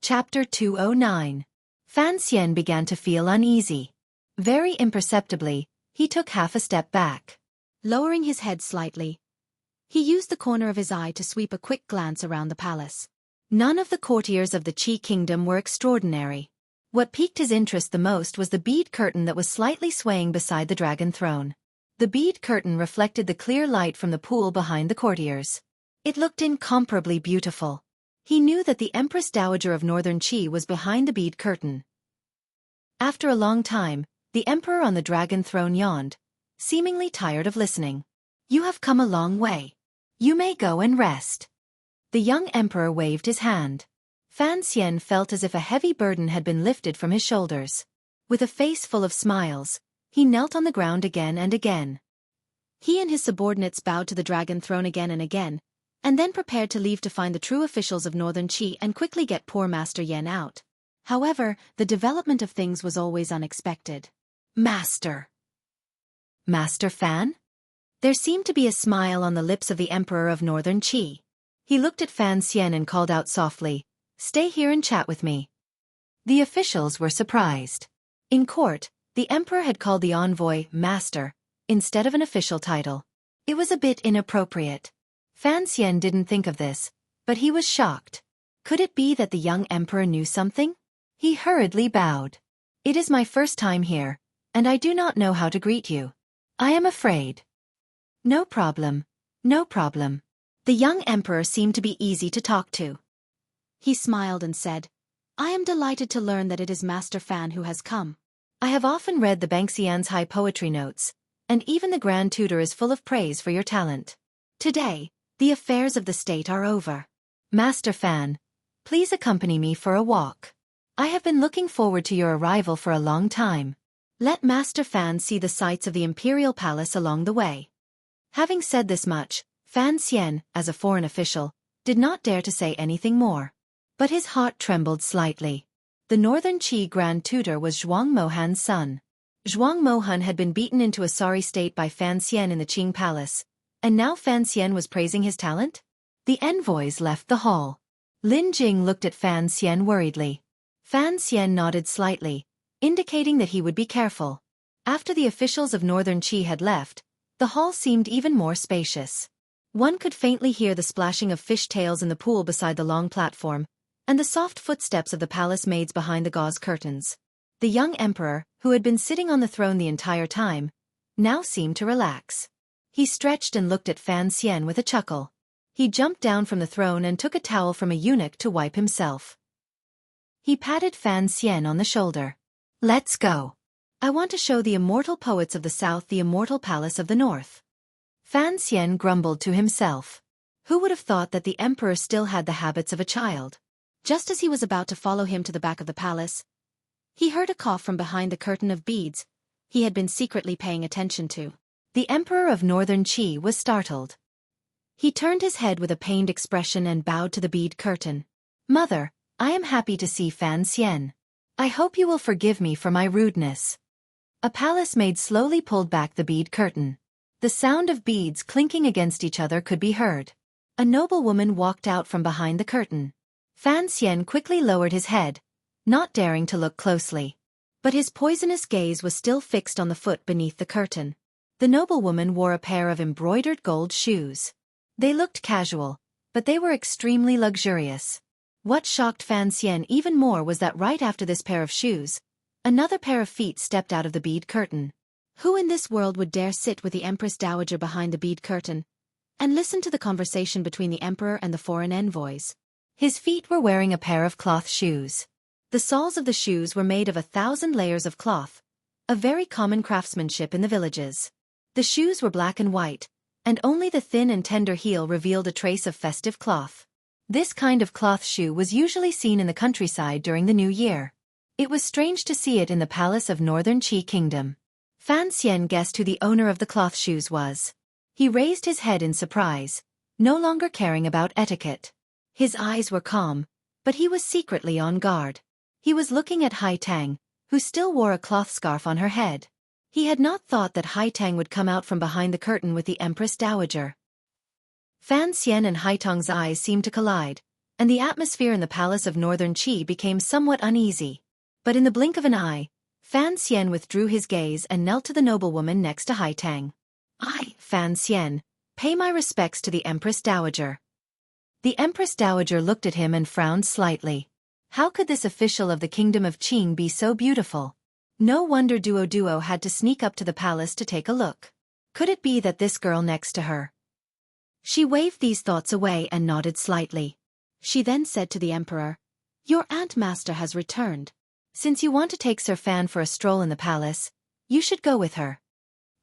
Chapter 209. Fan Xian began to feel uneasy. Very imperceptibly, he took half a step back. Lowering his head slightly, he used the corner of his eye to sweep a quick glance around the palace. None of the courtiers of the Qi kingdom were extraordinary. What piqued his interest the most was the bead curtain that was slightly swaying beside the dragon throne. The bead curtain reflected the clear light from the pool behind the courtiers. It looked incomparably beautiful. He knew that the Empress Dowager of Northern Qi was behind the bead curtain. After a long time, the emperor on the dragon throne yawned, seemingly tired of listening. "You have come a long way. You may go and rest." The young emperor waved his hand. Fan Xian felt as if a heavy burden had been lifted from his shoulders. With a face full of smiles, he knelt on the ground again and again. He and his subordinates bowed to the dragon throne again and then prepared to leave to find the true officials of Northern Qi and quickly get poor Master Yan out. However, the development of things was always unexpected. Master Fan? There seemed to be a smile on the lips of the Emperor of Northern Qi. He looked at Fan Xian and called out softly, "Stay here and chat with me." The officials were surprised. In court, the Emperor had called the envoy Master instead of an official title. It was a bit inappropriate. Fan Xian didn't think of this, but he was shocked. Could it be that the young emperor knew something? He hurriedly bowed. "It is my first time here, and I do not know how to greet you. I am afraid." No problem. The young emperor seemed to be easy to talk to. He smiled and said, "I am delighted to learn that it is Master Fan who has come. I have often read the Bangxian's high poetry notes, and even the Grand Tutor is full of praise for your talent. Today, the affairs of the state are over. Master Fan, please accompany me for a walk. I have been looking forward to your arrival for a long time. Let Master Fan see the sights of the imperial palace along the way." Having said this much, Fan Xian, as a foreign official, did not dare to say anything more. But his heart trembled slightly. The Northern Qi Grand Tutor was Zhuang Mohan's son. Zhuang Mohan had been beaten into a sorry state by Fan Xian in the Qing Palace, and now Fan Xian was praising his talent? The envoys left the hall. Lin Jing looked at Fan Xian worriedly. Fan Xian nodded slightly, indicating that he would be careful. After the officials of Northern Qi had left, the hall seemed even more spacious. One could faintly hear the splashing of fish tails in the pool beside the long platform, and the soft footsteps of the palace maids behind the gauze curtains. The young emperor, who had been sitting on the throne the entire time, now seemed to relax. He stretched and looked at Fan Xian with a chuckle. He jumped down from the throne and took a towel from a eunuch to wipe himself. He patted Fan Xian on the shoulder. "Let's go. I want to show the immortal poets of the south the immortal palace of the north." Fan Xian grumbled to himself. Who would have thought that the emperor still had the habits of a child? Just as he was about to follow him to the back of the palace, he heard a cough from behind the curtain of beads he had been secretly paying attention to. The Emperor of Northern Qi was startled. He turned his head with a pained expression and bowed to the bead curtain. "Mother, I am happy to see Fan Xian. I hope you will forgive me for my rudeness." A palace maid slowly pulled back the bead curtain. The sound of beads clinking against each other could be heard. A noblewoman walked out from behind the curtain. Fan Xian quickly lowered his head, not daring to look closely. But his poisonous gaze was still fixed on the foot beneath the curtain. The noblewoman wore a pair of embroidered gold shoes. They looked casual, but they were extremely luxurious. What shocked Fan Xian even more was that right after this pair of shoes, another pair of feet stepped out of the bead curtain. Who in this world would dare sit with the Empress Dowager behind the bead curtain and listen to the conversation between the emperor and the foreign envoys? His feet were wearing a pair of cloth shoes. The soles of the shoes were made of 1,000 layers of cloth, a very common craftsmanship in the villages. The shoes were black and white, and only the thin and tender heel revealed a trace of festive cloth. This kind of cloth shoe was usually seen in the countryside during the New Year. It was strange to see it in the palace of Northern Qi Kingdom. Fan Xian guessed who the owner of the cloth shoes was. He raised his head in surprise, no longer caring about etiquette. His eyes were calm, but he was secretly on guard. He was looking at Hai Tang, who still wore a cloth scarf on her head. He had not thought that Hai Tang would come out from behind the curtain with the Empress Dowager. Fan Xian and Hai Tang's eyes seemed to collide, and the atmosphere in the palace of Northern Qi became somewhat uneasy. But in the blink of an eye, Fan Xian withdrew his gaze and knelt to the noblewoman next to Hai Tang. "I, Fan Xian, pay my respects to the Empress Dowager." The Empress Dowager looked at him and frowned slightly. How could this official of the kingdom of Qing be so beautiful? No wonder Duo had to sneak up to the palace to take a look. Could it be that this girl next to her? She waved these thoughts away and nodded slightly. She then said to the emperor, "Your Aunt Master has returned. Since you want to take Sir Fan for a stroll in the palace, you should go with her."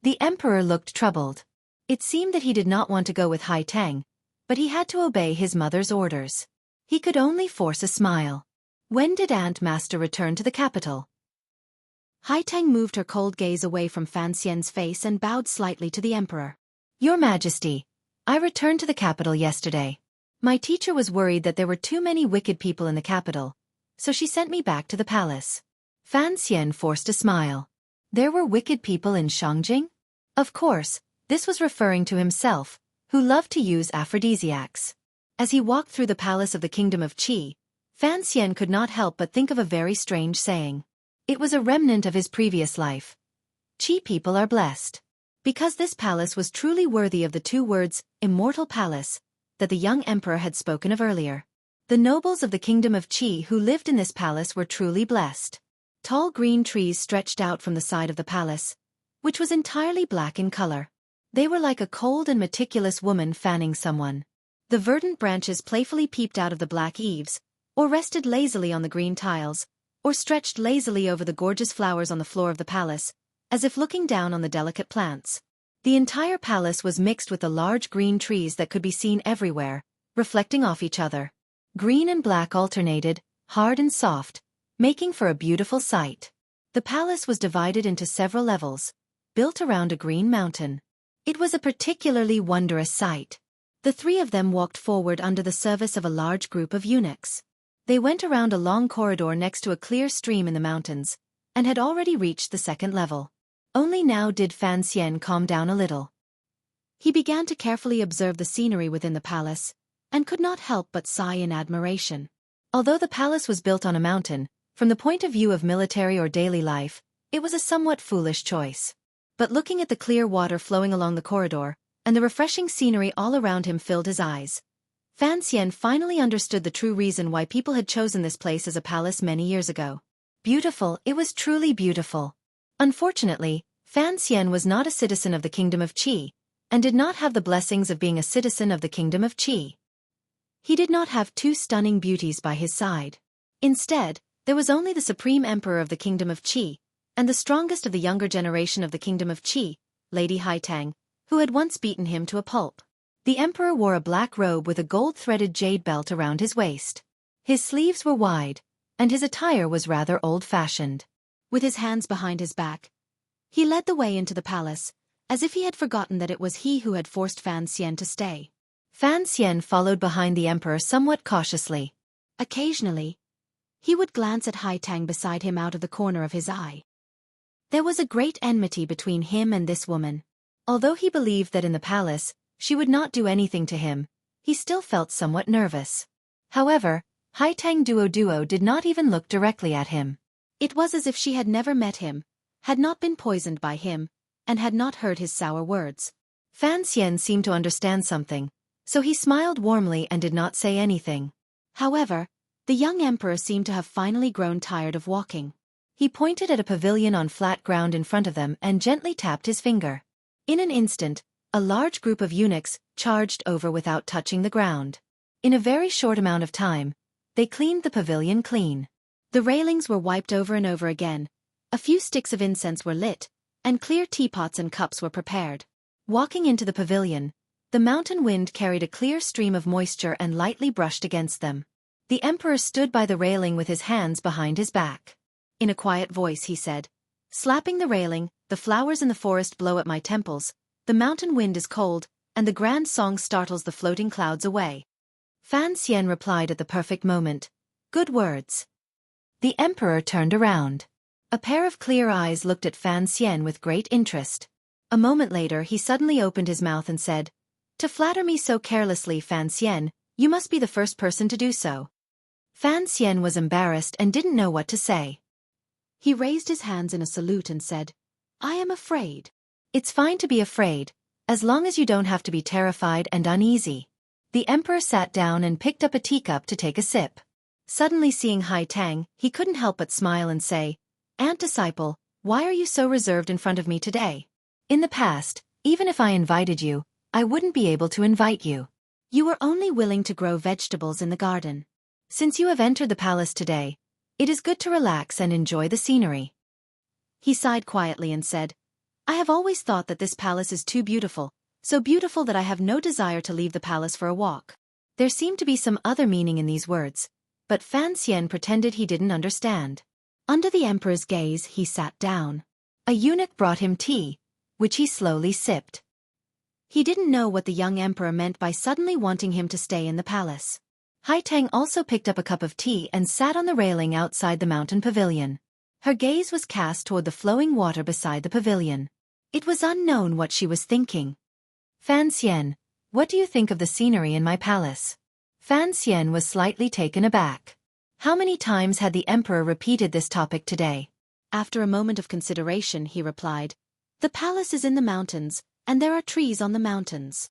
The emperor looked troubled. It seemed that he did not want to go with Hai Tang, but he had to obey his mother's orders. He could only force a smile. When did Aunt Master return to the capital? Hai Tang moved her cold gaze away from Fan Xian's face and bowed slightly to the emperor. "Your Majesty, I returned to the capital yesterday. My teacher was worried that there were too many wicked people in the capital, so she sent me back to the palace." Fan Xian forced a smile. There were wicked people in Shangjing? Of course, this was referring to himself, who loved to use aphrodisiacs. As he walked through the palace of the kingdom of Qi, Fan Xian could not help but think of a very strange saying. It was a remnant of his previous life. Qi people are blessed. Because this palace was truly worthy of the two words, immortal palace, that the young emperor had spoken of earlier. The nobles of the kingdom of Qi who lived in this palace were truly blessed. Tall green trees stretched out from the side of the palace, which was entirely black in color. They were like a cold and meticulous woman fanning someone. The verdant branches playfully peeped out of the black eaves, or rested lazily on the green tiles, or stretched lazily over the gorgeous flowers on the floor of the palace, as if looking down on the delicate plants. The entire palace was mixed with the large green trees that could be seen everywhere, reflecting off each other. Green and black alternated, hard and soft, making for a beautiful sight. The palace was divided into several levels, built around a green mountain. It was a particularly wondrous sight. The three of them walked forward under the service of a large group of eunuchs. They went around a long corridor next to a clear stream in the mountains, and had already reached the second level. Only now did Fan Xian calm down a little. He began to carefully observe the scenery within the palace, and could not help but sigh in admiration. Although the palace was built on a mountain, from the point of view of military or daily life, it was a somewhat foolish choice. But looking at the clear water flowing along the corridor, and the refreshing scenery all around him filled his eyes, Fan Xian finally understood the true reason why people had chosen this place as a palace many years ago. Beautiful, it was truly beautiful. Unfortunately, Fan Xian was not a citizen of the kingdom of Qi, and did not have the blessings of being a citizen of the kingdom of Qi. He did not have two stunning beauties by his side. Instead, there was only the supreme emperor of the kingdom of Qi, and the strongest of the younger generation of the kingdom of Qi, Lady Hai Tang, who had once beaten him to a pulp. The emperor wore a black robe with a gold-threaded jade belt around his waist. His sleeves were wide, and his attire was rather old-fashioned. With his hands behind his back, he led the way into the palace, as if he had forgotten that it was he who had forced Fan Xian to stay. Fan Xian followed behind the emperor somewhat cautiously. Occasionally, he would glance at Hai Tang beside him out of the corner of his eye. There was a great enmity between him and this woman. Although he believed that in the palace, she would not do anything to him, he still felt somewhat nervous. However, Hai Tang Duo did not even look directly at him. It was as if she had never met him, had not been poisoned by him, and had not heard his sour words. Fan Xian seemed to understand something, so he smiled warmly and did not say anything. However, the young emperor seemed to have finally grown tired of walking. He pointed at a pavilion on flat ground in front of them and gently tapped his finger. In an instant, a large group of eunuchs charged over without touching the ground. In a very short amount of time, they cleaned the pavilion clean. The railings were wiped over and over again, a few sticks of incense were lit, and clear teapots and cups were prepared. Walking into the pavilion, the mountain wind carried a clear stream of moisture and lightly brushed against them. The emperor stood by the railing with his hands behind his back. In a quiet voice he said, "Slapping the railing, the flowers in the forest blow at my temples, the mountain wind is cold, and the grand song startles the floating clouds away." Fan Xian replied at the perfect moment, "Good words." The emperor turned around. A pair of clear eyes looked at Fan Xian with great interest. A moment later he suddenly opened his mouth and said, "To flatter me so carelessly, Fan Xian, You must be the first person to do so. Fan Xian was embarrassed and didn't know what to say. He raised his hands in a salute and said, I am afraid. It's fine to be afraid, as long as you don't have to be terrified and uneasy. The emperor sat down and picked up a teacup to take a sip. Suddenly seeing Hai Tang, he couldn't help but smile and say, Aunt Disciple, why are you so reserved in front of me today? In the past, even if I invited you, I wouldn't be able to invite you. You were only willing to grow vegetables in the garden. Since you have entered the palace today, it is good to relax and enjoy the scenery. He sighed quietly and said, I have always thought that this palace is too beautiful, so beautiful that I have no desire to leave the palace for a walk. There seemed to be some other meaning in these words, but Fan Xian pretended he didn't understand. Under the emperor's gaze, he sat down. A eunuch brought him tea, which he slowly sipped. He didn't know what the young emperor meant by suddenly wanting him to stay in the palace. Hai Tang also picked up a cup of tea and sat on the railing outside the mountain pavilion. Her gaze was cast toward the flowing water beside the pavilion. It was unknown what she was thinking. Fan Xian, what do you think of the scenery in my palace? Fan Xian was slightly taken aback. How many times had the emperor repeated this topic today? After a moment of consideration, he replied, The palace is in the mountains, and there are trees on the mountains.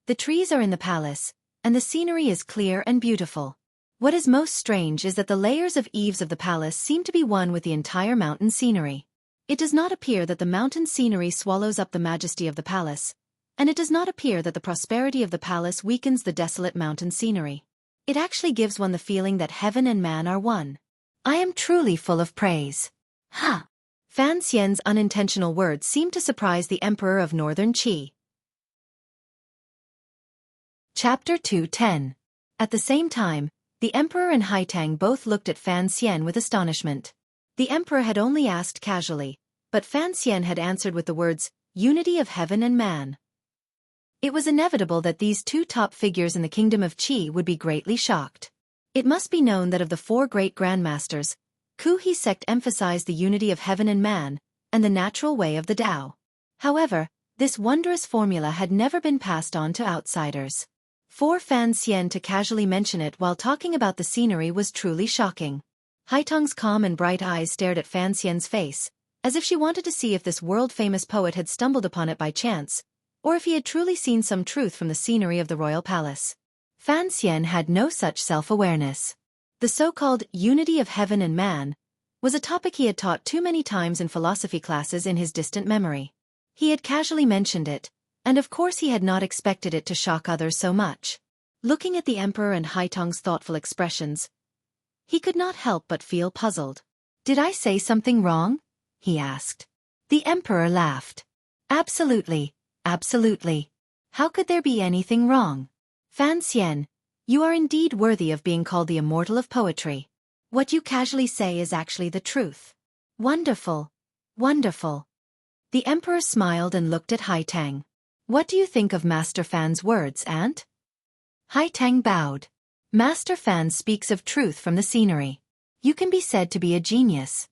The trees are in the palace, and the scenery is clear and beautiful. What is most strange is that the layers of eaves of the palace seem to be one with the entire mountain scenery. It does not appear that the mountain scenery swallows up the majesty of the palace, and it does not appear that the prosperity of the palace weakens the desolate mountain scenery. It actually gives one the feeling that heaven and man are one. I am truly full of praise. Ha! Fan Xian's unintentional words seemed to surprise the emperor of northern Qi. Chapter 2:10. At the same time, the emperor and Hai Tang both looked at Fan Xian with astonishment. The emperor had only asked casually, but Fan Xian had answered with the words, Unity of heaven and man. It was inevitable that these two top figures in the kingdom of Qi would be greatly shocked. It must be known that of the four great grandmasters, Xueqi sect emphasized the unity of heaven and man, and the natural way of the Tao. However, this wondrous formula had never been passed on to outsiders. For Fan Xian to casually mention it while talking about the scenery was truly shocking. Hai Tang's calm and bright eyes stared at Fan Xian's face, as if she wanted to see if this world-famous poet had stumbled upon it by chance, or if he had truly seen some truth from the scenery of the royal palace. Fan Xian had no such self-awareness. The so-called unity of heaven and man was a topic he had taught too many times in philosophy classes in his distant memory. He had casually mentioned it, and of course he had not expected it to shock others so much. Looking at the emperor and Hai Tang's thoughtful expressions, he could not help but feel puzzled. Did I say something wrong? He asked. The emperor laughed. Absolutely, absolutely. How could there be anything wrong? Fan Xian, you are indeed worthy of being called the immortal of poetry. What you casually say is actually the truth. Wonderful, wonderful. The emperor smiled and looked at Hai Tang. What do you think of Master Fan's words, Aunt? Hai Tang bowed. Master Fan speaks of truth from the scenery. You can be said to be a genius.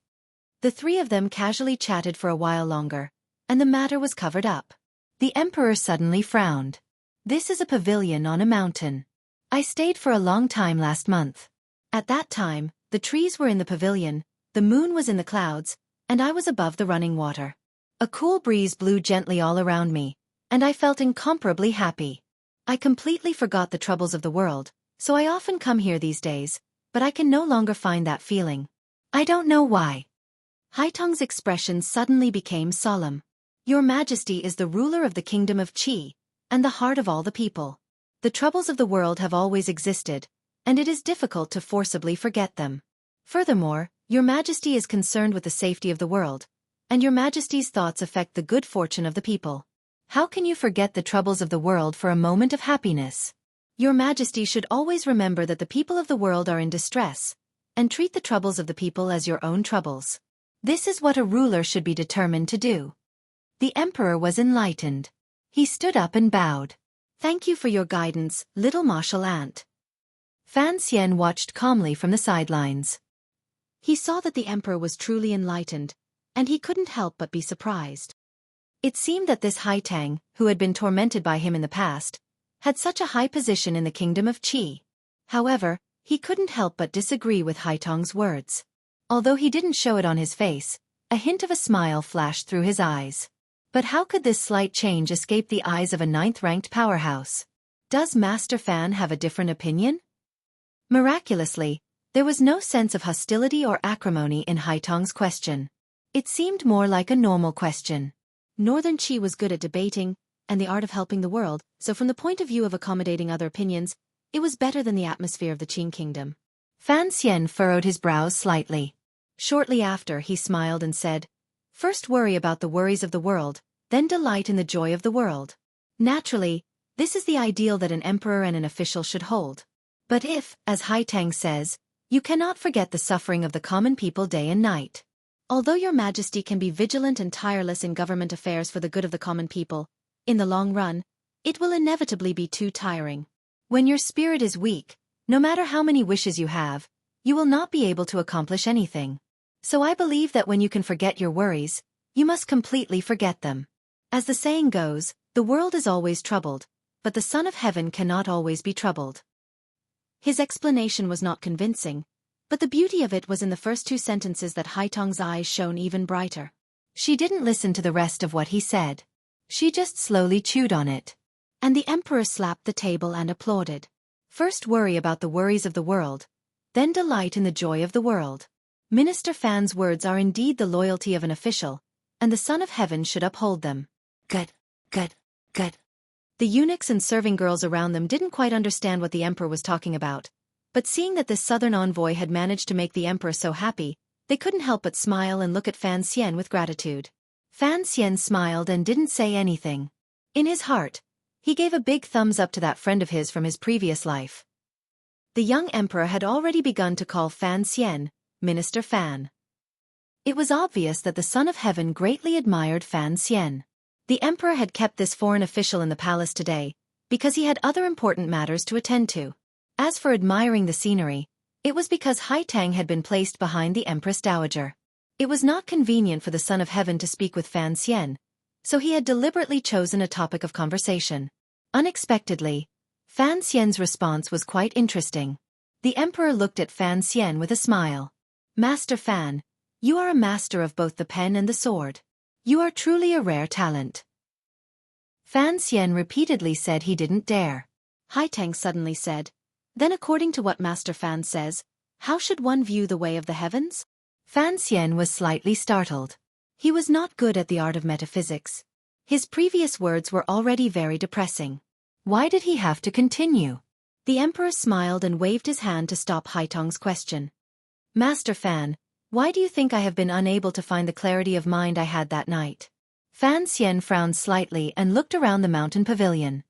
The three of them casually chatted for a while longer, and the matter was covered up. The emperor suddenly frowned. This is a pavilion on a mountain. I stayed for a long time last month. At that time, the trees were in the pavilion, the moon was in the clouds, and I was above the running water. A cool breeze blew gently all around me, and I felt incomparably happy. I completely forgot the troubles of the world, so I often come here these days, but I can no longer find that feeling. I don't know why. Hai Tang's expression suddenly became solemn. Your Majesty is the ruler of the kingdom of Qi, and the heart of all the people. The troubles of the world have always existed, and it is difficult to forcibly forget them. Furthermore, Your Majesty is concerned with the safety of the world, and Your Majesty's thoughts affect the good fortune of the people. How can you forget the troubles of the world for a moment of happiness? Your Majesty should always remember that the people of the world are in distress, and treat the troubles of the people as your own troubles. This is what a ruler should be determined to do. The emperor was enlightened. He stood up and bowed. Thank you for your guidance, little martial aunt. Fan Xian watched calmly from the sidelines. He saw that the emperor was truly enlightened, and he couldn't help but be surprised. It seemed that this Hai Tang, who had been tormented by him in the past, had such a high position in the kingdom of Qi. However, he couldn't help but disagree with Haitong's words. Although he didn't show it on his face, a hint of a smile flashed through his eyes. But how could this slight change escape the eyes of a ninth-ranked powerhouse? Does Master Fan have a different opinion? Miraculously, there was no sense of hostility or acrimony in Haitong's question. It seemed more like a normal question. Northern Qi was good at debating and the art of helping the world, so from the point of view of accommodating other opinions, it was better than the atmosphere of the Qing kingdom. Fan Xian furrowed his brows slightly. Shortly after, he smiled and said, "First worry about the worries of the world, then delight in the joy of the world." Naturally, this is the ideal that an emperor and an official should hold. But if, as Haitang says, you cannot forget the suffering of the common people day and night. Although your majesty can be vigilant and tireless in government affairs for the good of the common people, in the long run, it will inevitably be too tiring. When your spirit is weak, no matter how many wishes you have, you will not be able to accomplish anything. So I believe that when you can forget your worries, you must completely forget them. As the saying goes, the world is always troubled, but the Son of Heaven cannot always be troubled. His explanation was not convincing, but the beauty of it was in the first two sentences that Haitong's eyes shone even brighter. She didn't listen to the rest of what he said. She just slowly chewed on it. And the emperor slapped the table and applauded. First worry about the worries of the world, then delight in the joy of the world. Minister Fan's words are indeed the loyalty of an official, and the Son of Heaven should uphold them. Good, good, good. The eunuchs and serving girls around them didn't quite understand what the emperor was talking about, but seeing that this southern envoy had managed to make the emperor so happy, they couldn't help but smile and look at Fan Xian with gratitude. Fan Xian smiled and didn't say anything. In his heart, he gave a big thumbs up to that friend of his from his previous life. The young emperor had already begun to call Fan Xian Minister Fan. It was obvious that the Son of Heaven greatly admired Fan Xian. The emperor had kept this foreign official in the palace today, because he had other important matters to attend to. As for admiring the scenery, it was because Haitang had been placed behind the Empress Dowager. It was not convenient for the Son of Heaven to speak with Fan Xian, so he had deliberately chosen a topic of conversation. Unexpectedly, Fan Xian's response was quite interesting. The emperor looked at Fan Xian with a smile. "Master Fan, you are a master of both the pen and the sword. You are truly a rare talent." Fan Xian repeatedly said he didn't dare. Haitang suddenly said, "Then according to what Master Fan says, how should one view the way of the heavens?" Fan Xian was slightly startled. He was not good at the art of metaphysics. His previous words were already very depressing. Why did he have to continue? The emperor smiled and waved his hand to stop Haitong's question. "Master Fan, why do you think I have been unable to find the clarity of mind I had that night?" Fan Xian frowned slightly and looked around the mountain pavilion.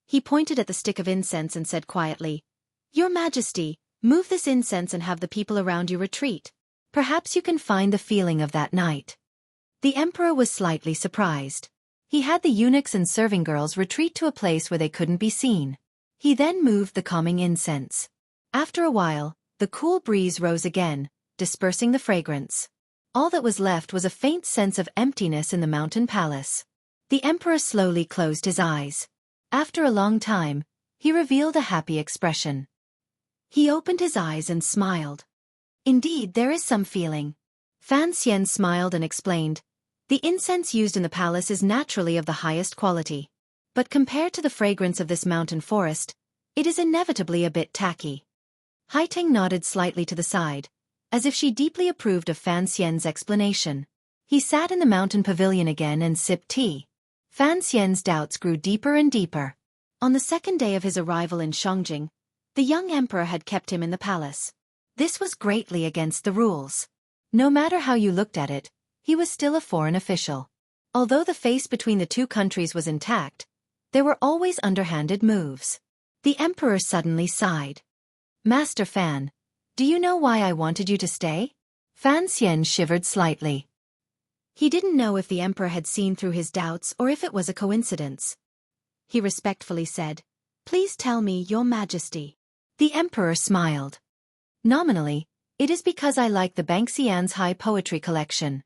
He pointed at the stick of incense and said quietly, "Your Majesty, move this incense and have the people around you retreat. Perhaps you can find the feeling of that night." The emperor was slightly surprised. He had the eunuchs and serving girls retreat to a place where they couldn't be seen. He then moved the calming incense. After a while, the cool breeze rose again, dispersing the fragrance. All that was left was a faint sense of emptiness in the mountain palace. The emperor slowly closed his eyes. After a long time, he revealed a happy expression. He opened his eyes and smiled. "Indeed, there is some feeling." Fan Xian smiled and explained, "The incense used in the palace is naturally of the highest quality. But compared to the fragrance of this mountain forest, it is inevitably a bit tacky." Haitang nodded slightly to the side, as if she deeply approved of Fan Xian's explanation. He sat in the mountain pavilion again and sipped tea. Fan Xian's doubts grew deeper and deeper. On the second day of his arrival in Shangjing, the young emperor had kept him in the palace. This was greatly against the rules. No matter how you looked at it, he was still a foreign official. Although the face between the two countries was intact, there were always underhanded moves. The emperor suddenly sighed. "Master Fan, do you know why I wanted you to stay?" Fan Xian shivered slightly. He didn't know if the emperor had seen through his doubts or if it was a coincidence. He respectfully said, "Please tell me, Your Majesty." The emperor smiled. "Nominally, it is because I like the Bangxian's high poetry collection."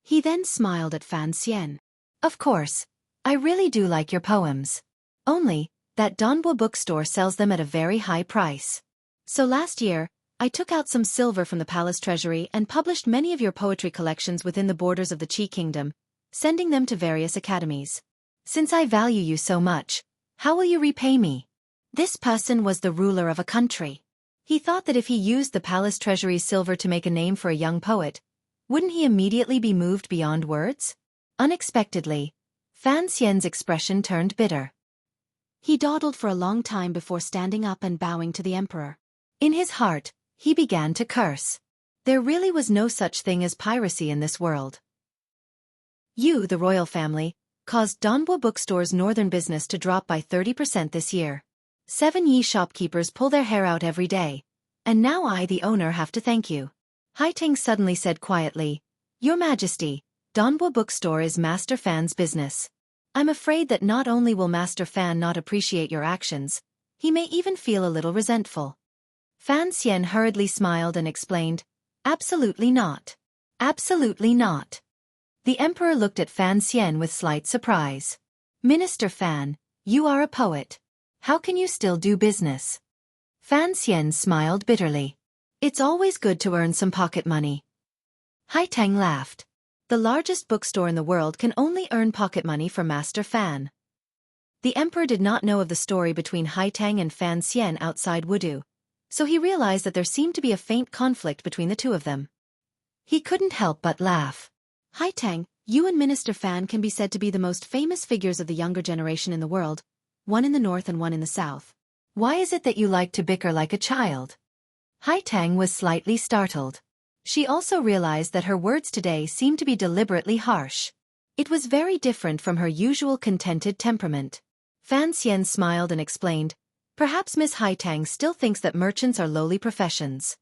He then smiled at Fan Xian. "Of course, I really do like your poems. Only, that Donbo bookstore sells them at a very high price. So last year, I took out some silver from the palace treasury and published many of your poetry collections within the borders of the Qi kingdom, sending them to various academies. Since I value you so much, how will you repay me? This person was the ruler of a country. He thought that if he used the palace treasury's silver to make a name for a young poet, wouldn't he immediately be moved beyond words? Unexpectedly, Fan Xian's expression turned bitter. He dawdled for a long time before standing up and bowing to the emperor. In his heart, he began to curse. There really was no such thing as piracy in this world. You, the royal family, caused Donbo bookstore's northern business to drop by 30% this year. 7 Yi shopkeepers pull their hair out every day, and now I, the owner, have to thank you. Haiteng suddenly said quietly, Your Majesty, Donbo bookstore is Master Fan's business. I'm afraid that not only will Master Fan not appreciate your actions, he may even feel a little resentful. Fan Xian hurriedly smiled and explained, Absolutely not. Absolutely not. The emperor looked at Fan Xian with slight surprise. Minister Fan, you are a poet. How can you still do business? Fan Xian smiled bitterly. It's always good to earn some pocket money. Haiteng laughed. The largest bookstore in the world can only earn pocket money for Master Fan. The emperor did not know of the story between Haiteng and Fan Xian outside Wudu, so he realized that there seemed to be a faint conflict between the two of them. He couldn't help but laugh. Haiteng, you and Minister Fan can be said to be the most famous figures of the younger generation in the world, one in the north and one in the south. Why is it that you like to bicker like a child? Haiteng was slightly startled. She also realized that her words today seemed to be deliberately harsh. It was very different from her usual contented temperament. Fan Xian smiled and explained, Perhaps Miss Haiteng still thinks that merchants are lowly professions.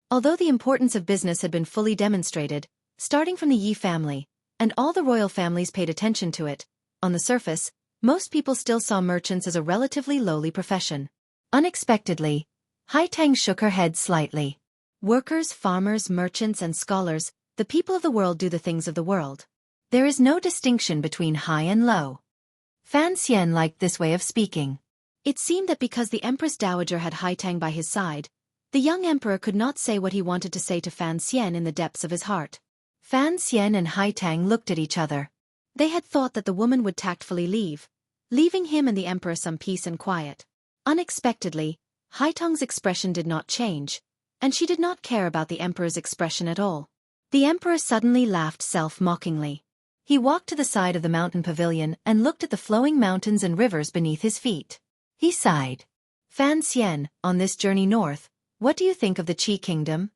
Although the importance of business had been fully demonstrated, starting from the Yi family, and all the royal families paid attention to it, on the surface, most people still saw merchants as a relatively lowly profession. Unexpectedly, Haiteng shook her head slightly. Workers, farmers, merchants, and scholars, the people of the world do the things of the world. There is no distinction between high and low. Fan Xian liked this way of speaking. It seemed that because the Empress Dowager had Haiteng by his side, the young emperor could not say what he wanted to say to Fan Xian in the depths of his heart. Fan Xian and Haiteng looked at each other. They had thought that the woman would tactfully leave, leaving him and the emperor some peace and quiet. Unexpectedly, Haiteng's expression did not change, and she did not care about the emperor's expression at all. The emperor suddenly laughed self-mockingly. He walked to the side of the mountain pavilion and looked at the flowing mountains and rivers beneath his feet. He sighed. Fan Xian, on this journey north, what do you think of the Qi kingdom?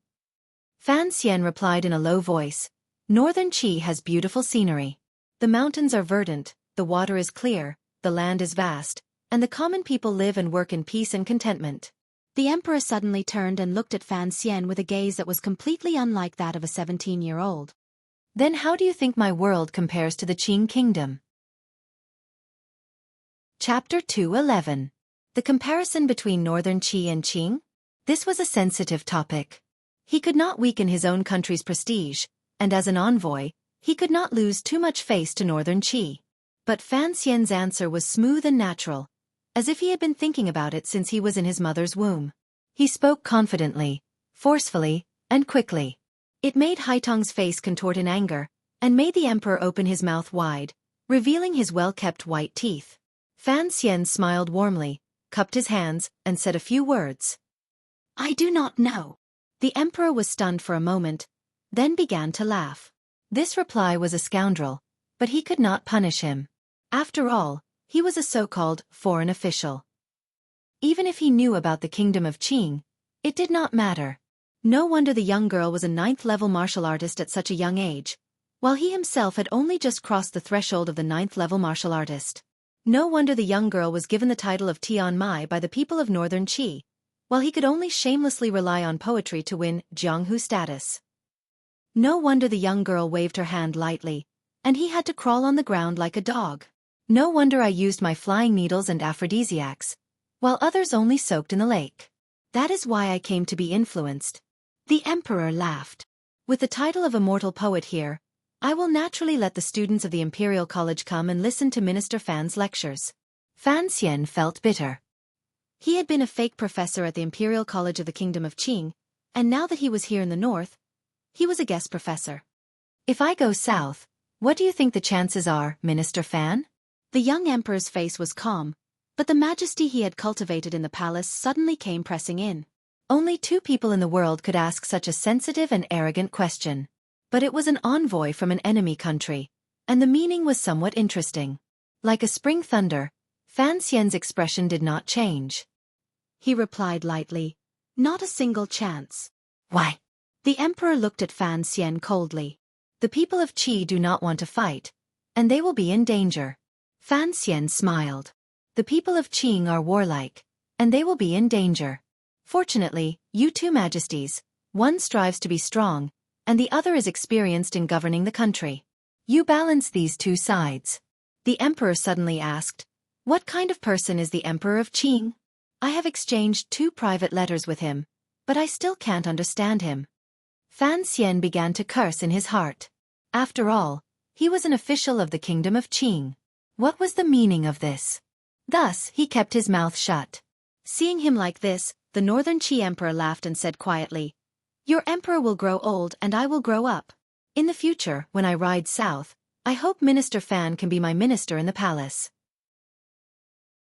Fan Xian replied in a low voice, Northern Qi has beautiful scenery. The mountains are verdant, the water is clear, the land is vast, and the common people live and work in peace and contentment. The emperor suddenly turned and looked at Fan Xian with a gaze that was completely unlike that of a 17-year-old. Then how do you think my world compares to the Qing kingdom? Chapter 2:11. The comparison between Northern Qi and Qing? This was a sensitive topic. He could not weaken his own country's prestige, and as an envoy, he could not lose too much face to Northern Qi. But Fan Xian's answer was smooth and natural, as if he had been thinking about it since he was in his mother's womb. He spoke confidently, forcefully, and quickly. It made Haiteng's face contort in anger, and made the emperor open his mouth wide, revealing his well-kept white teeth. Fan Xian smiled warmly, cupped his hands, and said a few words. I do not know. The emperor was stunned for a moment, then began to laugh. This reply was a scoundrel, but he could not punish him. After all, he was a so-called foreign official. Even if he knew about the kingdom of Qing, it did not matter. No wonder the young girl was a 9th-level martial artist at such a young age, while he himself had only just crossed the threshold of the 9th-level martial artist. No wonder the young girl was given the title of Tian Mai by the people of Northern Qi, while he could only shamelessly rely on poetry to win Jianghu status. No wonder the young girl waved her hand lightly, and he had to crawl on the ground like a dog. No wonder I used my flying needles and aphrodisiacs, while others only soaked in the lake. That is why I came to be influenced. The emperor laughed. With the title of immortal poet here, I will naturally let the students of the Imperial College come and listen to Minister Fan's lectures. Fan Xian felt bitter. He had been a fake professor at the Imperial College of the Kingdom of Qing, and now that he was here in the north, he was a guest professor. If I go south, what do you think the chances are, Minister Fan? The young emperor's face was calm, but the majesty he had cultivated in the palace suddenly came pressing in. Only 2 people in the world could ask such a sensitive and arrogant question. But it was an envoy from an enemy country, and the meaning was somewhat interesting. Like a spring thunder, Fan Xian's expression did not change. He replied lightly, "Not a single chance." "Why?" The emperor looked at Fan Xian coldly. "The people of Qi do not want to fight, and they will be in danger." Fan Xian smiled. "The people of Qing are warlike, and they will be in danger. Fortunately, you 2 majesties, one strives to be strong, and the other is experienced in governing the country. You balance these 2 sides." The emperor suddenly asked, "What kind of person is the emperor of Qing? I have exchanged 2 private letters with him, but I still can't understand him." Fan Xian began to curse in his heart. After all, he was an official of the kingdom of Qing. What was the meaning of this? Thus, he kept his mouth shut. Seeing him like this, the northern Qi emperor laughed and said quietly, "Your emperor will grow old and I will grow up. In the future, when I ride south, I hope Minister Fan can be my minister in the palace."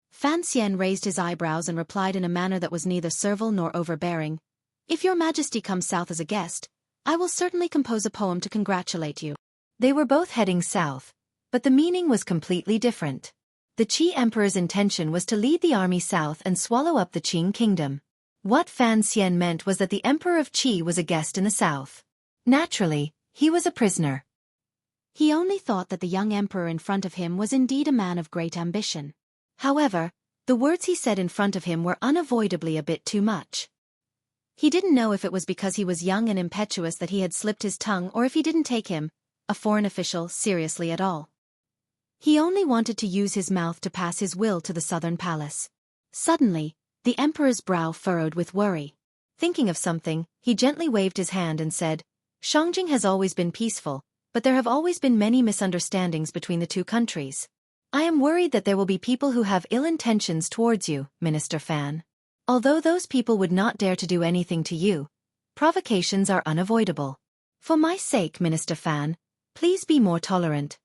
Fan Xian raised his eyebrows and replied in a manner that was neither servile nor overbearing, "If your majesty comes south as a guest, I will certainly compose a poem to congratulate you." They were both heading south, but the meaning was completely different. The Qi emperor's intention was to lead the army south and swallow up the Qing kingdom. What Fan Xian meant was that the emperor of Qi was a guest in the south. Naturally, he was a prisoner. He only thought that the young emperor in front of him was indeed a man of great ambition. However, the words he said in front of him were unavoidably a bit too much. He didn't know if it was because he was young and impetuous that he had slipped his tongue or if he didn't take him, a foreign official, seriously at all. He only wanted to use his mouth to pass his will to the southern palace. Suddenly, the emperor's brow furrowed with worry. Thinking of something, he gently waved his hand and said, "Shangjing has always been peaceful, but there have always been many misunderstandings between the 2 countries. I am worried that there will be people who have ill intentions towards you, Minister Fan. Although those people would not dare to do anything to you, provocations are unavoidable. For my sake, Minister Fan, please be more tolerant."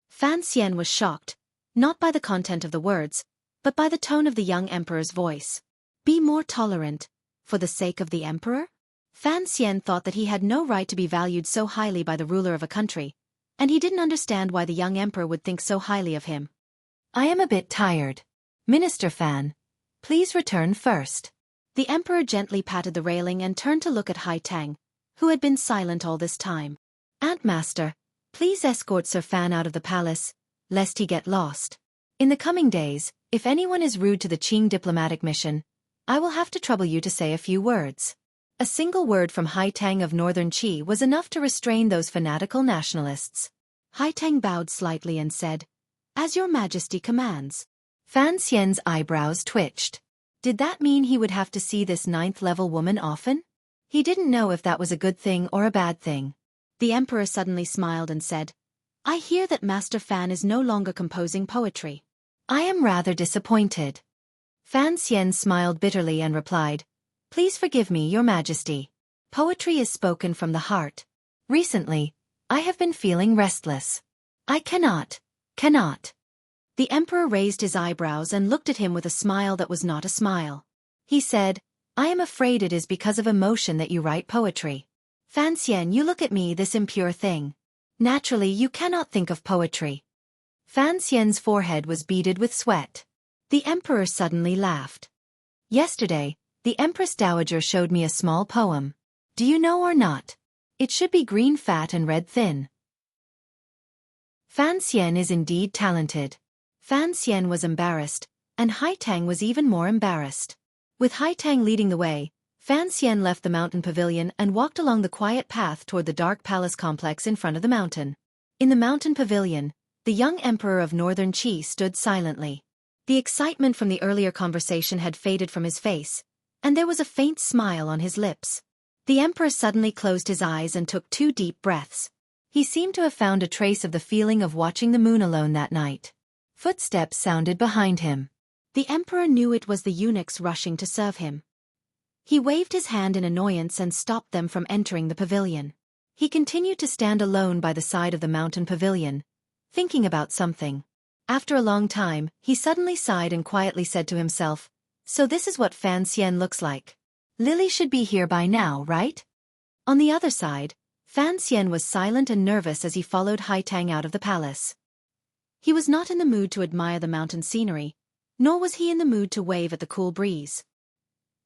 Fan Xian was shocked, not by the content of the words, but by the tone of the young emperor's voice. Be more tolerant, for the sake of the emperor? Fan Xian thought that he had no right to be valued so highly by the ruler of a country, and he didn't understand why the young emperor would think so highly of him. "I am a bit tired. Minister Fan, please return first." The emperor gently patted the railing and turned to look at Hai Tang, who had been silent all this time. "Antmaster, please escort Sir Fan out of the palace, lest he get lost. In the coming days, if anyone is rude to the Qing diplomatic mission, I will have to trouble you to say a few words." A single word from Hai Tang of northern Qi was enough to restrain those fanatical nationalists. Hai Tang bowed slightly and said, "As your majesty commands." Fan Xian's eyebrows twitched. Did that mean he would have to see this 9th-level woman often? He didn't know if that was a good thing or a bad thing. The emperor suddenly smiled and said, "I hear that Master Fan is no longer composing poetry. I am rather disappointed." Fan Xian smiled bitterly and replied, "Please forgive me, Your Majesty. Poetry is spoken from the heart. Recently, I have been feeling restless. I cannot. The emperor raised his eyebrows and looked at him with a smile that was not a smile. He said, "I am afraid it is because of emotion that you write poetry. Fan Xian, you look at me, this impure thing. Naturally, you cannot think of poetry." Fan Xian's forehead was beaded with sweat. The emperor suddenly laughed. "Yesterday, the Empress Dowager showed me a small poem. Do you know or not? It should be green fat and red thin." Fan Xian is indeed talented. Fan Xian was embarrassed, and Hai Tang was even more embarrassed. With Hai Tang leading the way, Fan Xian left the mountain pavilion and walked along the quiet path toward the dark palace complex in front of the mountain. In the mountain pavilion, the young emperor of northern Qi stood silently. The excitement from the earlier conversation had faded from his face, and there was a faint smile on his lips. The emperor suddenly closed his eyes and took 2 deep breaths. He seemed to have found a trace of the feeling of watching the moon alone that night. Footsteps sounded behind him. The emperor knew it was the eunuchs rushing to serve him. He waved his hand in annoyance and stopped them from entering the pavilion. He continued to stand alone by the side of the mountain pavilion, thinking about something. After a long time, he suddenly sighed and quietly said to himself, "So this is what Fan Xian looks like. Lily should be here by now, right?" On the other side, Fan Xian was silent and nervous as he followed Hai Tang out of the palace. He was not in the mood to admire the mountain scenery, nor was he in the mood to wave at the cool breeze.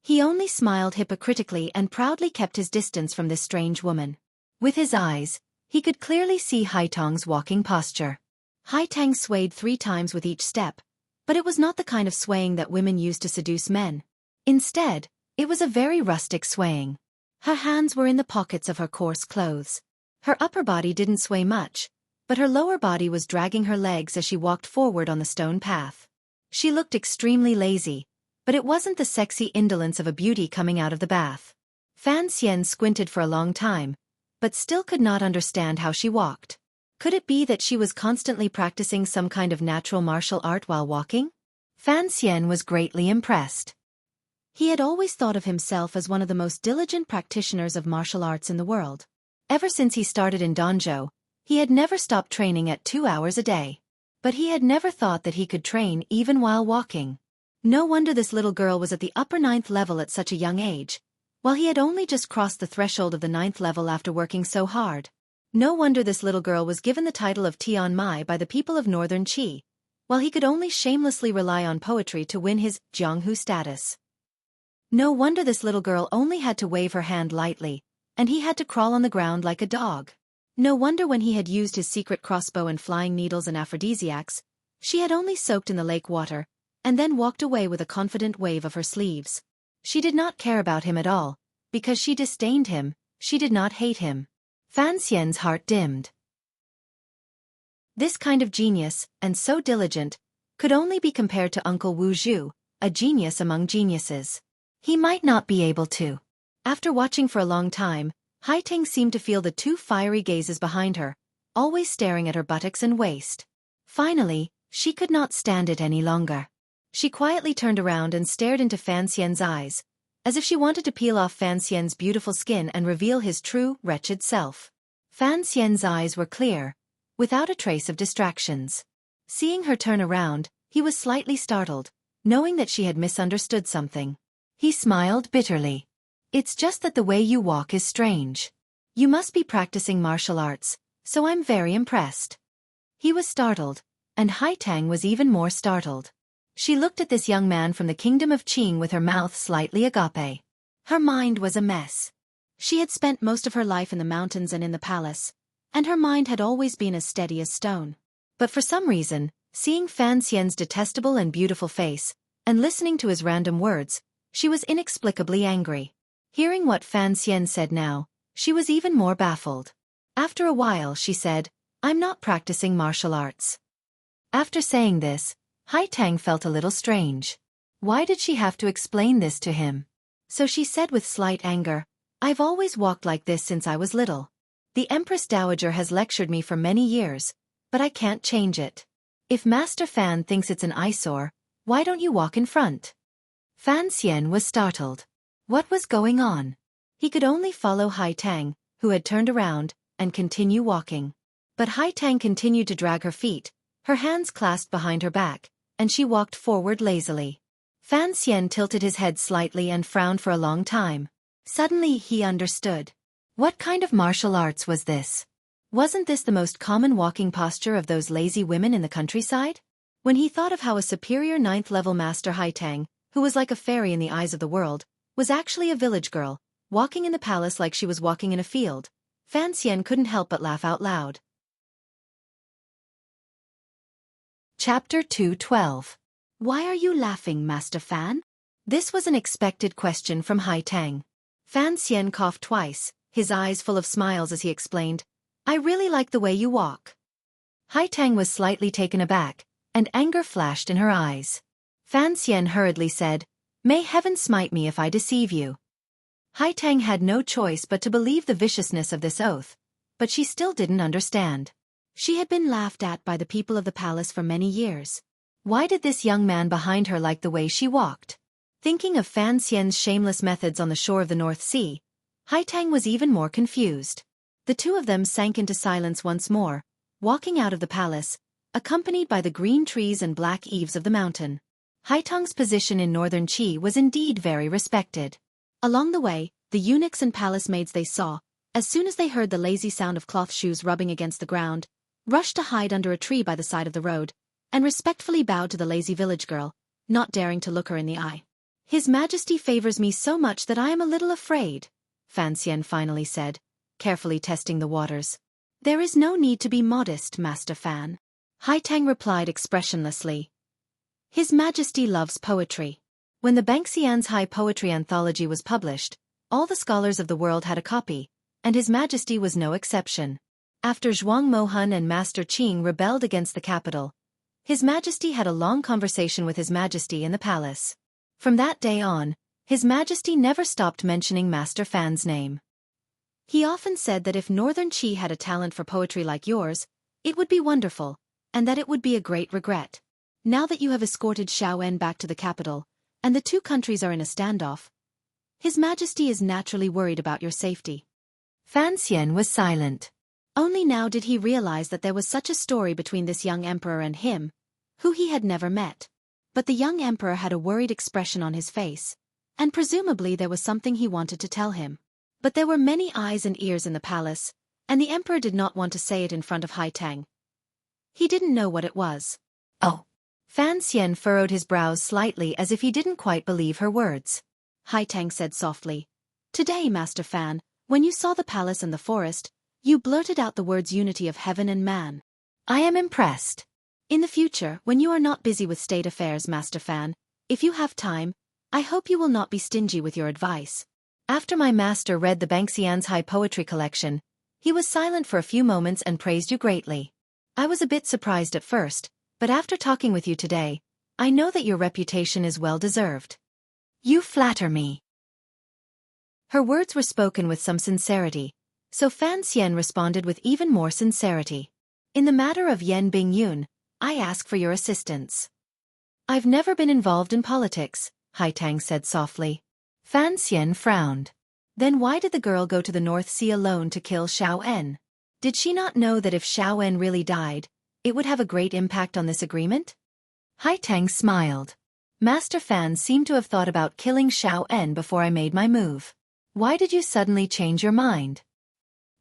He only smiled hypocritically and proudly kept his distance from this strange woman. With his eyes, he could clearly see Hai Tang's walking posture. Hai Tang swayed 3 times with each step, but it was not the kind of swaying that women use to seduce men. Instead, it was a very rustic swaying. Her hands were in the pockets of her coarse clothes. Her upper body didn't sway much, but her lower body was dragging her legs as she walked forward on the stone path. She looked extremely lazy, but it wasn't the sexy indolence of a beauty coming out of the bath. Fan Xian squinted for a long time, but still could not understand how she walked. Could it be that she was constantly practicing some kind of natural martial art while walking? Fan Xian was greatly impressed. He had always thought of himself as one of the most diligent practitioners of martial arts in the world. Ever since he started in Danzhou, he had never stopped training at 2 hours a day. But he had never thought that he could train even while walking. No wonder this little girl was at the upper 9th level at such a young age, while he had only just crossed the threshold of the 9th level after working so hard. No wonder this little girl was given the title of Tian Mai by the people of northern Qi, while he could only shamelessly rely on poetry to win his Jianghu status. No wonder this little girl only had to wave her hand lightly, and he had to crawl on the ground like a dog. No wonder when he had used his secret crossbow and flying needles and aphrodisiacs, she had only soaked in the lake water, and then walked away with a confident wave of her sleeves. She did not care about him at all, because she disdained him, she did not hate him. Fan Xian's heart dimmed. This kind of genius, and so diligent, could only be compared to Uncle Wu Zhu, a genius among geniuses. He might not be able to. After watching for a long time, Hai Tang seemed to feel the 2 fiery gazes behind her, always staring at her buttocks and waist. Finally, she could not stand it any longer. She quietly turned around and stared into Fan Xian's eyes, as if she wanted to peel off Fan Xian's beautiful skin and reveal his true, wretched self. Fan Xian's eyes were clear, without a trace of distractions. Seeing her turn around, he was slightly startled, knowing that she had misunderstood something. He smiled bitterly. "It's just that the way you walk is strange. You must be practicing martial arts, so I'm very impressed." He was startled, and Hai Tang was even more startled. She looked at this young man from the kingdom of Qing with her mouth slightly agape. Her mind was a mess. She had spent most of her life in the mountains and in the palace, and her mind had always been as steady as stone. But for some reason, seeing Fan Xian's detestable and beautiful face, and listening to his random words, she was inexplicably angry. Hearing what Fan Xian said now, she was even more baffled. After a while she said, "I'm not practicing martial arts." After saying this, Hai Tang felt a little strange. Why did she have to explain this to him? So she said with slight anger, "I've always walked like this since I was little. The Empress Dowager has lectured me for many years, but I can't change it. If Master Fan thinks it's an eyesore, why don't you walk in front?" Fan Xian was startled. What was going on? He could only follow Hai Tang, who had turned around, and continue walking. But Hai Tang continued to drag her feet, her hands clasped behind her back, and she walked forward lazily. Fan Xian tilted his head slightly and frowned for a long time. Suddenly he understood. What kind of martial arts was this? Wasn't this the most common walking posture of those lazy women in the countryside? When he thought of how a superior 9th-level master Hai Tang, who was like a fairy in the eyes of the world, was actually a village girl, walking in the palace like she was walking in a field, Fan Xian couldn't help but laugh out loud. Chapter 212. Why are you laughing, Master Fan? This was an expected question from Hai Tang. Fan Xian coughed twice, his eyes full of smiles as he explained, "I really like the way you walk." Hai Tang was slightly taken aback, and anger flashed in her eyes. Fan Xian hurriedly said, "May heaven smite me if I deceive you." Hai Tang had no choice but to believe the viciousness of this oath, but she still didn't understand. She had been laughed at by the people of the palace for many years. Why did this young man behind her like the way she walked? Thinking of Fan Xian's shameless methods on the shore of the North Sea, Haitang was even more confused. The two of them sank into silence once more, walking out of the palace, accompanied by the green trees and black eaves of the mountain. Haitang's position in northern Qi was indeed very respected. Along the way, the eunuchs and palace maids they saw, as soon as they heard the lazy sound of cloth shoes rubbing against the ground, rushed to hide under a tree by the side of the road, and respectfully bowed to the lazy village girl, not daring to look her in the eye. His Majesty favors me so much that I am a little afraid, Fan Xian finally said, carefully testing the waters. There is no need to be modest, Master Fan. Haitang replied expressionlessly. His Majesty loves poetry. When the Banxian's High Poetry Anthology was published, all the scholars of the world had a copy, and His Majesty was no exception. After Zhuang Mohan and Master Qing rebelled against the capital, His Majesty had a long conversation with His Majesty in the palace. From that day on, His Majesty never stopped mentioning Master Fan's name. He often said that if Northern Qi had a talent for poetry like yours, it would be wonderful, and that it would be a great regret. Now that you have escorted Xueqi back to the capital, and the two countries are in a standoff, His Majesty is naturally worried about your safety. Fan Xian was silent. Only now did he realize that there was such a story between this young emperor and him, who he had never met. But the young emperor had a worried expression on his face, and presumably there was something he wanted to tell him. But there were many eyes and ears in the palace, and the emperor did not want to say it in front of Haitang. He didn't know what it was. Oh. Fan Xian furrowed his brows slightly as if he didn't quite believe her words. Haitang said softly, "Today, Master Fan, when you saw the palace and the forest, you blurted out the words unity of heaven and man. I am impressed. In the future, when you are not busy with state affairs, Master Fan, if you have time, I hope you will not be stingy with your advice." After my master read the Banxian's High Poetry collection, he was silent for a few moments and praised you greatly. I was a bit surprised at first, but after talking with you today, I know that your reputation is well deserved. You flatter me. Her words were spoken with some sincerity, so Fan Xian responded with even more sincerity. In the matter of Yan Bingyun, I ask for your assistance. I've never been involved in politics, Haitang said softly. Fan Xian frowned. Then why did the girl go to the North Sea alone to kill Xueqi? Did she not know that if Xueqi really died, it would have a great impact on this agreement? Haitang smiled. Master Fan seemed to have thought about killing Xueqi before I made my move. Why did you suddenly change your mind?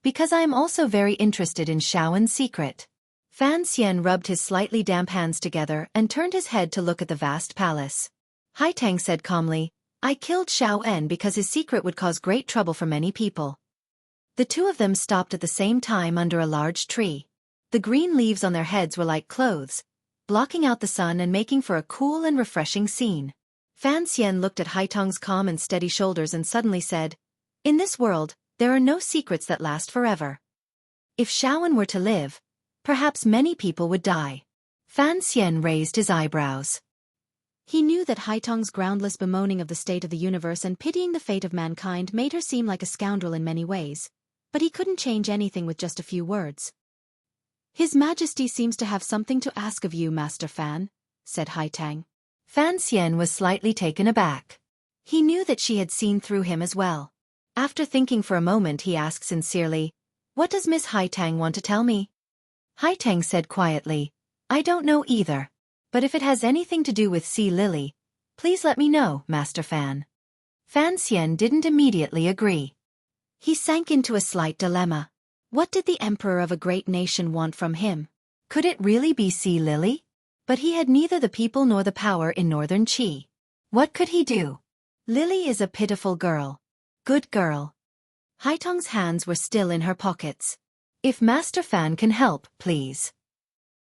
Because I am also very interested in Xueqi's secret. Fan Xian rubbed his slightly damp hands together and turned his head to look at the vast palace. Haitang said calmly, I killed Xueqi because his secret would cause great trouble for many people. The two of them stopped at the same time under a large tree. The green leaves on their heads were like clothes, blocking out the sun and making for a cool and refreshing scene. Fan Xian looked at Haitang's calm and steady shoulders and suddenly said, In this world, there are no secrets that last forever. If Xueqi were to live, perhaps many people would die. Fan Xian raised his eyebrows. He knew that Haitang's groundless bemoaning of the state of the universe and pitying the fate of mankind made her seem like a scoundrel in many ways, but he couldn't change anything with just a few words. His Majesty seems to have something to ask of you, Master Fan, said Haitang. Fan Xian was slightly taken aback. He knew that she had seen through him as well. After thinking for a moment he asked sincerely, What does Miss Haitang want to tell me? Haitang said quietly, I don't know either. But if it has anything to do with Sea Lily, please let me know, Master Fan. Fan Xian didn't immediately agree. He sank into a slight dilemma. What did the emperor of a great nation want from him? Could it really be Sea Lily? But he had neither the people nor the power in northern Qi. What could he do? Lily is a pitiful girl. Good girl. Haitang's hands were still in her pockets. If Master Fan can help, please.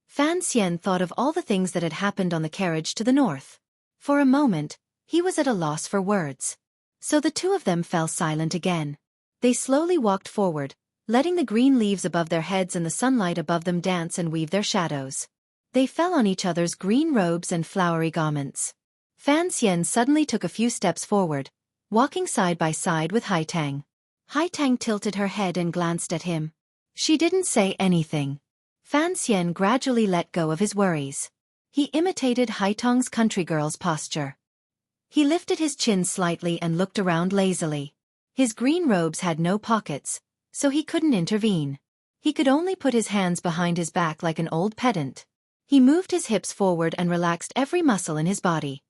Fan Xian thought of all the things that had happened on the carriage to the north. For a moment, he was at a loss for words. So the two of them fell silent again. They slowly walked forward, letting the green leaves above their heads and the sunlight above them dance and weave their shadows. They fell on each other's green robes and flowery garments. Fan Xian suddenly took a few steps forward, walking side by side with Haitang. Haitang tilted her head and glanced at him. She didn't say anything. Fan Xian gradually let go of his worries. He imitated Haitong's country girl's posture. He lifted his chin slightly and looked around lazily. His green robes had no pockets, so he couldn't intervene. He could only put his hands behind his back like an old pedant. He moved his hips forward and relaxed every muscle in his body.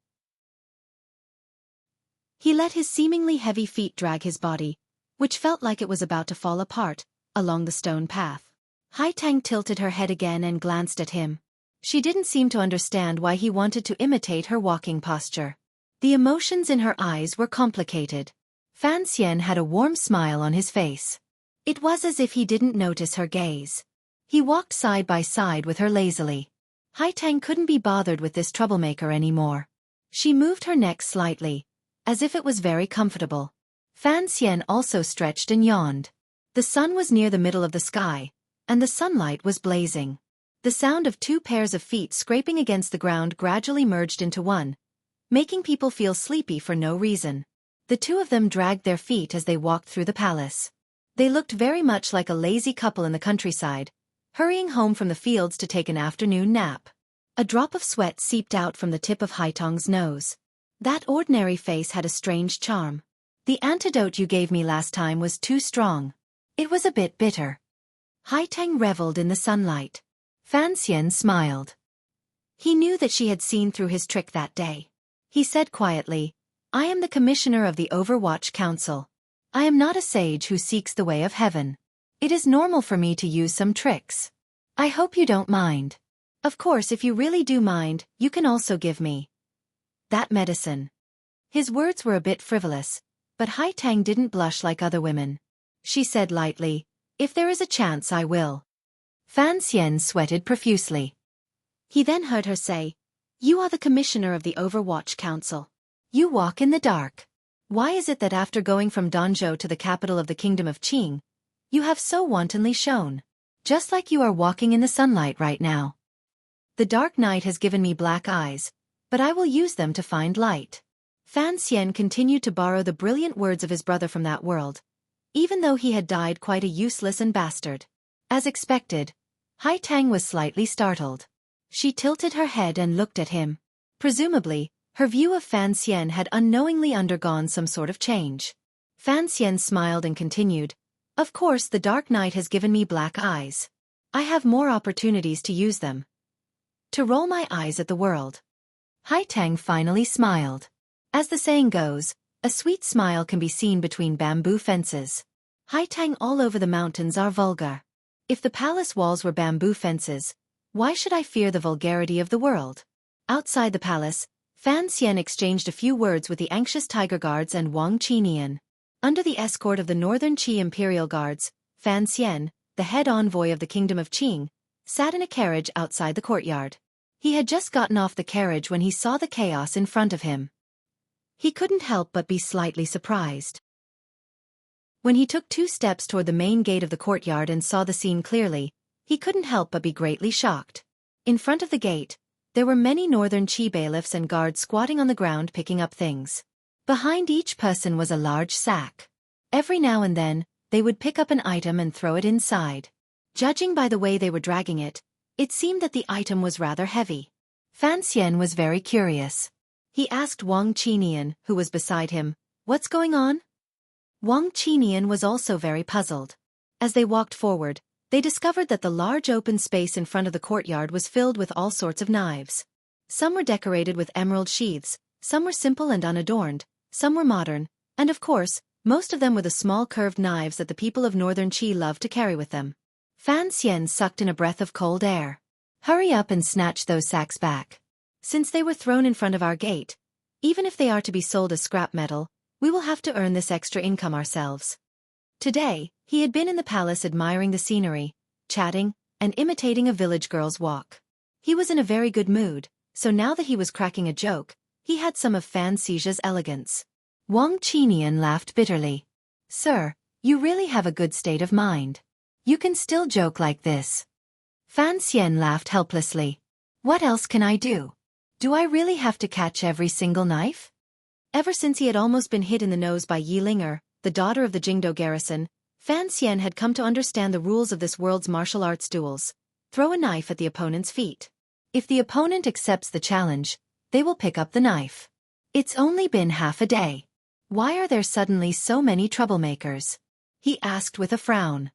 He let his seemingly heavy feet drag his body, which felt like it was about to fall apart, along the stone path. Haitang tilted her head again and glanced at him. She didn't seem to understand why he wanted to imitate her walking posture. The emotions in her eyes were complicated. Fan Xian had a warm smile on his face. It was as if he didn't notice her gaze. He walked side by side with her lazily. Haitang couldn't be bothered with this troublemaker anymore. She moved her neck slightly, as if it was very comfortable. Fan Xian also stretched and yawned. The sun was near the middle of the sky, and the sunlight was blazing. The sound of two pairs of feet scraping against the ground gradually merged into one, making people feel sleepy for no reason. The two of them dragged their feet as they walked through the palace. They looked very much like a lazy couple in the countryside, hurrying home from the fields to take an afternoon nap. A drop of sweat seeped out from the tip of Haitong's nose. That ordinary face had a strange charm. The antidote you gave me last time was too strong. It was a bit bitter. Haitang reveled in the sunlight. Fan Xian smiled. He knew that she had seen through his trick that day. He said quietly, "I am the commissioner of the Overwatch Council. I am not a sage who seeks the way of heaven. It is normal for me to use some tricks. I hope you don't mind. Of course, if you really do mind, you can also give me that medicine." His words were a bit frivolous, but Haitang didn't blush like other women. She said lightly, "If there is a chance, I will." Fan Xian sweated profusely. He then heard her say, "You are the commissioner of the Overwatch Council. You walk in the dark. Why is it that after going from Danzhou to the capital of the kingdom of Qing, you have so wantonly shone? Just like you are walking in the sunlight right now. The dark night has given me black eyes, but I will use them to find light." Fan Xian continued to borrow the brilliant words of his brother from that world, even though he had died quite a useless and bastard. As expected, Haitang was slightly startled. She tilted her head and looked at him. Presumably, her view of Fan Xian had unknowingly undergone some sort of change. Fan Xian smiled and continued, "Of course, the dark night has given me black eyes. I have more opportunities to use them. To roll my eyes at the world." Haitang finally smiled. As the saying goes, a sweet smile can be seen between bamboo fences. Haitang all over the mountains are vulgar. If the palace walls were bamboo fences, why should I fear the vulgarity of the world? Outside the palace, Fan Xian exchanged a few words with the anxious tiger guards and Wang Qinian. Under the escort of the Northern Qi Imperial Guards, Fan Xian, the head envoy of the Kingdom of Qing, sat in a carriage outside the courtyard. He had just gotten off the carriage when he saw the chaos in front of him. He couldn't help but be slightly surprised. When he took 2 steps toward the main gate of the courtyard and saw the scene clearly, he couldn't help but be greatly shocked. In front of the gate, there were many Northern Qi bailiffs and guards squatting on the ground picking up things. Behind each person was a large sack. Every now and then, they would pick up an item and throw it inside. Judging by the way they were dragging it, it seemed that the item was rather heavy. Fan Xian was very curious. He asked Wang Qinian, who was beside him, "What's going on?" Wang Qinian was also very puzzled. As they walked forward, they discovered that the large open space in front of the courtyard was filled with all sorts of knives. Some were decorated with emerald sheaths, some were simple and unadorned, some were modern, and of course, most of them were the small curved knives that the people of Northern Qi loved to carry with them. Fan Xian sucked in a breath of cold air. "Hurry up and snatch those sacks back. Since they were thrown in front of our gate, even if they are to be sold as scrap metal, we will have to earn this extra income ourselves." Today, he had been in the palace admiring the scenery, chatting, and imitating a village girl's walk. He was in a very good mood, so now that he was cracking a joke, he had some of Fan Xia's elegance. Wang Qinian laughed bitterly. "Sir, you really have a good state of mind. You can still joke like this." Fan Xian laughed helplessly. "What else can I do? Do I really have to catch every single knife?" Ever since he had almost been hit in the nose by Yi Linger, the daughter of the Jingdo garrison, Fan Xian had come to understand the rules of this world's martial arts duels. Throw a knife at the opponent's feet. If the opponent accepts the challenge, they will pick up the knife. It's only been half a day. Why are there suddenly so many troublemakers? He asked with a frown.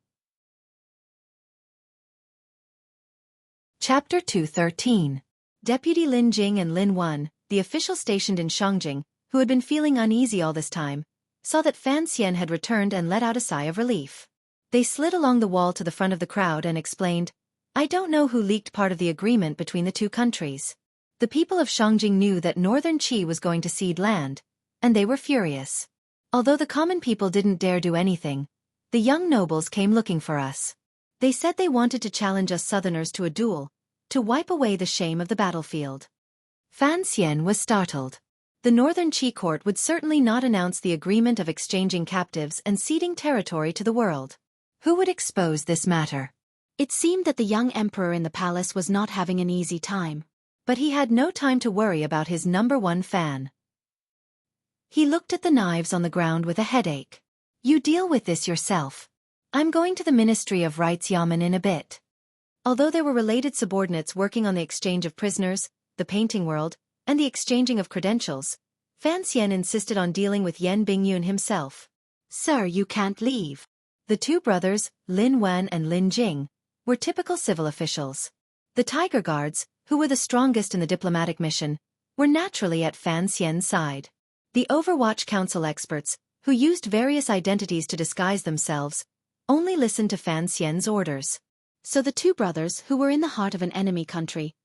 Chapter 213. Deputy Lin Jing and Lin Wen, the official stationed in Shangjing, who had been feeling uneasy all this time, saw that Fan Xian had returned and let out a sigh of relief. They slid along the wall to the front of the crowd and explained, "I don't know who leaked part of the agreement between the two countries." The people of Shangjing knew that Northern Qi was going to cede land, and they were furious. Although the common people didn't dare do anything, the young nobles came looking for us. They said they wanted to challenge us Southerners to a duel, to wipe away the shame of the battlefield. Fan Xian was startled. The Northern Qi court would certainly not announce the agreement of exchanging captives and ceding territory to the world. Who would expose this matter? It seemed that the young emperor in the palace was not having an easy time. But he had no time to worry about his number one fan. He looked at the knives on the ground with a headache. "You deal with this yourself. I'm going to the Ministry of Rights Yamen in a bit." Although there were related subordinates working on the exchange of prisoners, the painting world, and the exchanging of credentials, Fan Xian insisted on dealing with Yan Bingyun himself. "Sir, you can't leave." The two brothers, Lin Wen and Lin Jing, were typical civil officials. The Tiger Guards, who were the strongest in the diplomatic mission, were naturally at Fan Xian's side. The Overwatch Council experts, who used various identities to disguise themselves, only listened to Fan Xian's orders. So the two brothers, who were in the heart of an enemy country,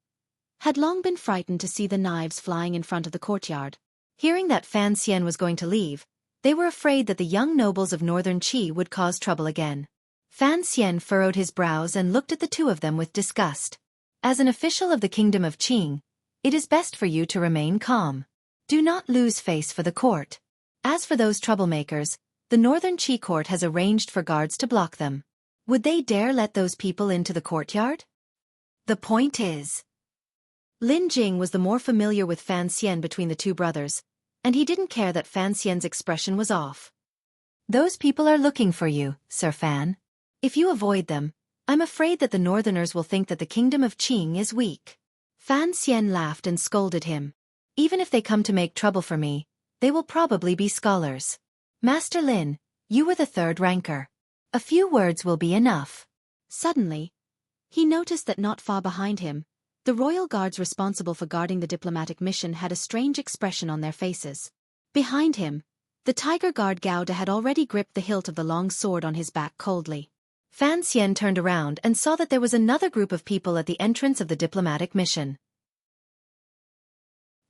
had long been frightened to see the knives flying in front of the courtyard. Hearing that Fan Xian was going to leave, they were afraid that the young nobles of Northern Qi would cause trouble again. Fan Xian furrowed his brows and looked at the two of them with disgust. "As an official of the kingdom of Qing, it is best for you to remain calm. Do not lose face for the court. As for those troublemakers, the Northern Qi court has arranged for guards to block them. Would they dare let those people into the courtyard? The point is..." Lin Jing was the more familiar with Fan Xian between the two brothers, and he didn't care that Fan Xian's expression was off. "Those people are looking for you, Sir Fan. If you avoid them, I'm afraid that the Northerners will think that the kingdom of Qing is weak." Fan Xian laughed and scolded him. "Even if they come to make trouble for me, they will probably be scholars. Master Lin, you were the third ranker. A few words will be enough." Suddenly, he noticed that not far behind him, the royal guards responsible for guarding the diplomatic mission had a strange expression on their faces. Behind him, the Tiger Guard Gauda had already gripped the hilt of the long sword on his back coldly. Fan Xian turned around and saw that there was another group of people at the entrance of the diplomatic mission.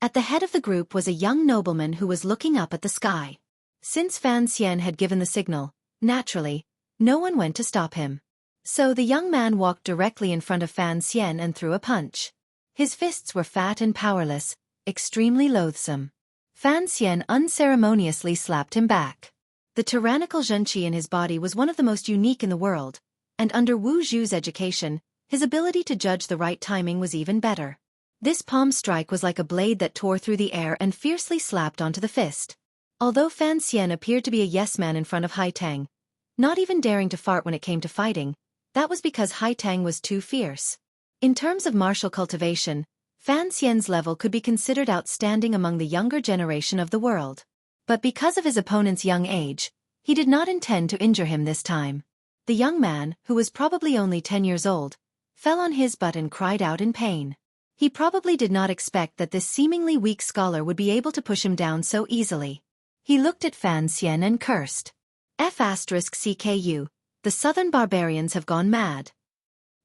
At the head of the group was a young nobleman who was looking up at the sky. Since Fan Xian had given the signal, naturally, no one went to stop him. So the young man walked directly in front of Fan Xian and threw a punch. His fists were fat and powerless, extremely loathsome. Fan Xian unceremoniously slapped him back. The tyrannical zhenqi in his body was one of the most unique in the world, and under Wu Zhu's education, his ability to judge the right timing was even better. This palm strike was like a blade that tore through the air and fiercely slapped onto the fist. Although Fan Xian appeared to be a yes-man in front of Hai Tang, not even daring to fart when it came to fighting, that was because Hai Tang was too fierce. In terms of martial cultivation, Fan Xian's level could be considered outstanding among the younger generation of the world. But because of his opponent's young age, he did not intend to injure him this time. The young man, who was probably only 10 years old, fell on his butt and cried out in pain. He probably did not expect that this seemingly weak scholar would be able to push him down so easily. He looked at Fan Xian and cursed. F***CKU, the southern barbarians have gone mad.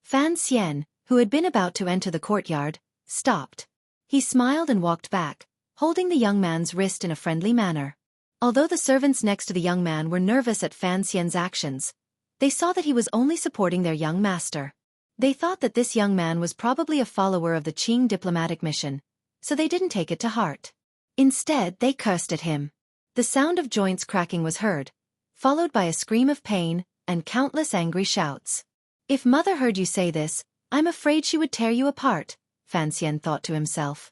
Fan Xian, who had been about to enter the courtyard, stopped. He smiled and walked back, holding the young man's wrist in a friendly manner. Although the servants next to the young man were nervous at Fan Xian's actions, they saw that he was only supporting their young master. They thought that this young man was probably a follower of the Qing diplomatic mission, so they didn't take it to heart. Instead, they cursed at him. The sound of joints cracking was heard, followed by a scream of pain and countless angry shouts. "If mother heard you say this, I'm afraid she would tear you apart," Fan Xian thought to himself.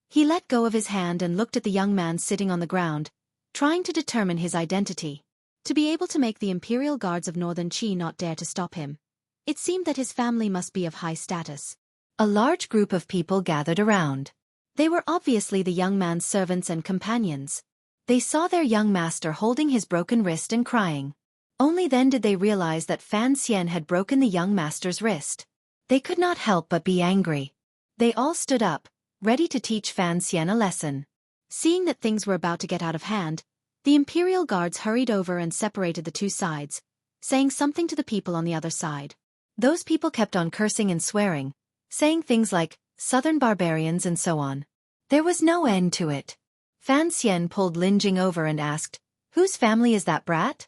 He let go of his hand and looked at the young man sitting on the ground, trying to determine his identity. To be able to make the imperial guards of northern Qi not dare to stop him, it seemed that his family must be of high status. A large group of people gathered around. They were obviously the young man's servants and companions. They saw their young master holding his broken wrist and crying. Only then did they realize that Fan Xian had broken the young master's wrist. They could not help but be angry. They all stood up, ready to teach Fan Xian a lesson. Seeing that things were about to get out of hand, the imperial guards hurried over and separated the two sides, saying something to the people on the other side. Those people kept on cursing and swearing, saying things like, "Southern barbarians" and so on. There was no end to it. Fan Xian pulled Lin Jing over and asked, "Whose family is that brat?"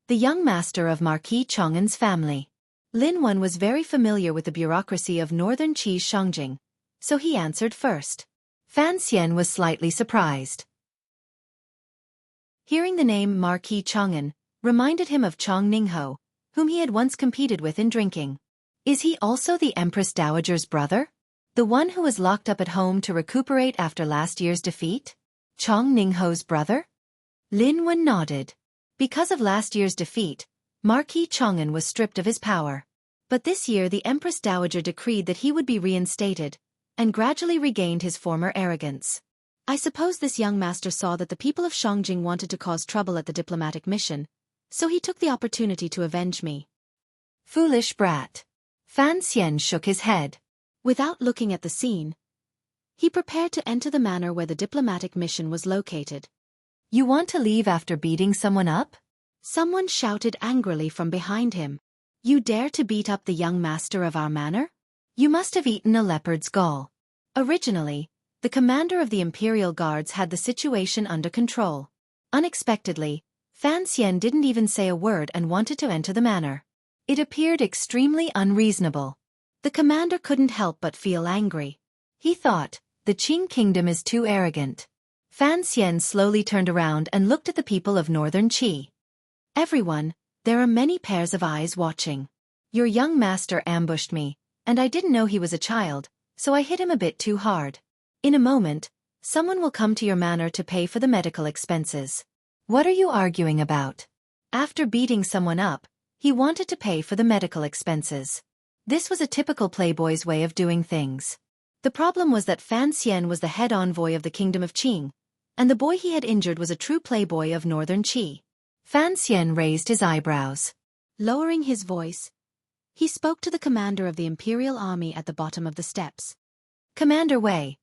"The young master of Marquis Chong'an's family." Lin Wen was very familiar with the bureaucracy of northern Qi's Shangjing, so he answered first. Fan Xian was slightly surprised. Hearing the name Marquis Chong'an reminded him of Chong Ningho, whom he had once competed with in drinking. Is he also the Empress Dowager's brother? The one who was locked up at home to recuperate after last year's defeat? Chong Ningho's brother? Lin Wen nodded. Because of last year's defeat, Marquis Chong'an was stripped of his power. But this year the Empress Dowager decreed that he would be reinstated, and gradually regained his former arrogance. I suppose this young master saw that the people of Shangjing wanted to cause trouble at the diplomatic mission, so he took the opportunity to avenge me. Foolish brat. Fan Xian shook his head. Without looking at the scene, he prepared to enter the manor where the diplomatic mission was located. You want to leave after beating someone up? Someone shouted angrily from behind him. You dare to beat up the young master of our manor? You must have eaten a leopard's gall. Originally, the commander of the Imperial Guards had the situation under control. Unexpectedly, Fan Xian didn't even say a word and wanted to enter the manor. It appeared extremely unreasonable. The commander couldn't help but feel angry. He thought, the Qing kingdom is too arrogant. Fan Xian slowly turned around and looked at the people of northern Qi. Everyone, there are many pairs of eyes watching. Your young master ambushed me, and I didn't know he was a child, so I hit him a bit too hard. In a moment, someone will come to your manor to pay for the medical expenses. What are you arguing about? After beating someone up, he wanted to pay for the medical expenses. This was a typical playboy's way of doing things. The problem was that Fan Xian was the head envoy of the kingdom of Qing, and the boy he had injured was a true playboy of northern Qi. Fan Xian raised his eyebrows. Lowering his voice, he spoke to the commander of the imperial army at the bottom of the steps. Commander Wei,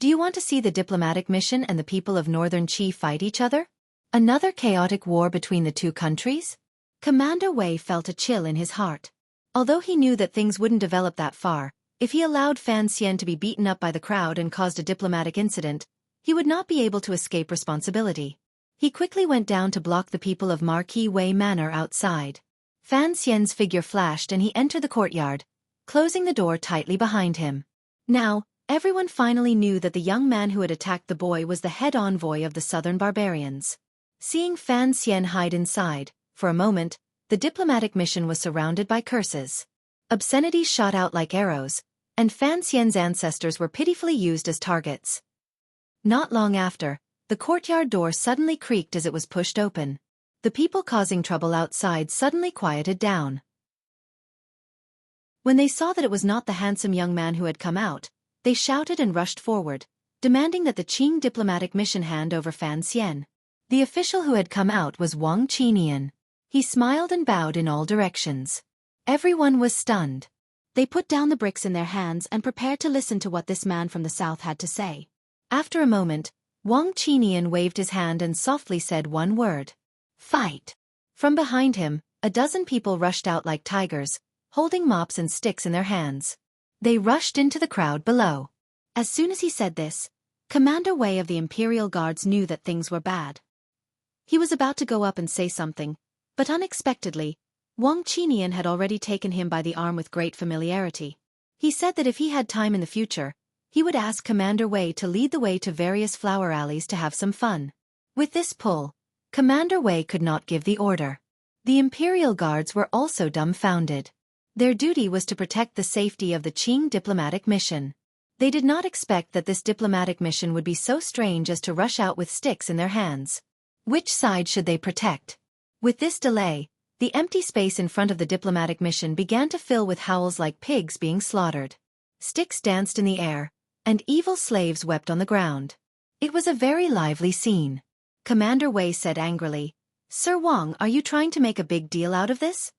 do you want to see the diplomatic mission and the people of northern Qi fight each other? Another chaotic war between the two countries? Commander Wei felt a chill in his heart. Although he knew that things wouldn't develop that far, if he allowed Fan Xian to be beaten up by the crowd and caused a diplomatic incident, he would not be able to escape responsibility. He quickly went down to block the people of Marquis Wei Manor outside. Fan Xian's figure flashed and he entered the courtyard, closing the door tightly behind him. Now, everyone finally knew that the young man who had attacked the boy was the head envoy of the southern barbarians. Seeing Fan Xian hide inside, for a moment, the diplomatic mission was surrounded by curses. Obscenities shot out like arrows, and Fan Xian's ancestors were pitifully used as targets. Not long after, the courtyard door suddenly creaked as it was pushed open. The people causing trouble outside suddenly quieted down. When they saw that it was not the handsome young man who had come out, they shouted and rushed forward, demanding that the Qing diplomatic mission hand over Fan Xian. The official who had come out was Wang Qinian. He smiled and bowed in all directions. Everyone was stunned. They put down the bricks in their hands and prepared to listen to what this man from the south had to say. After a moment, Wang Qinian waved his hand and softly said one word. Fight! From behind him, a dozen people rushed out like tigers, holding mops and sticks in their hands. They rushed into the crowd below. As soon as he said this, Commander Wei of the Imperial Guards knew that things were bad. He was about to go up and say something, but unexpectedly, Wang Qinian had already taken him by the arm with great familiarity. He said that if he had time in the future, he would ask Commander Wei to lead the way to various flower alleys to have some fun. With this pull, Commander Wei could not give the order. The Imperial Guards were also dumbfounded. Their duty was to protect the safety of the Qing diplomatic mission. They did not expect that this diplomatic mission would be so strange as to rush out with sticks in their hands. Which side should they protect? With this delay, the empty space in front of the diplomatic mission began to fill with howls like pigs being slaughtered. Sticks danced in the air, and evil slaves wept on the ground. It was a very lively scene. Commander Wei said angrily, "Sir Wang, are you trying to make a big deal out of this?"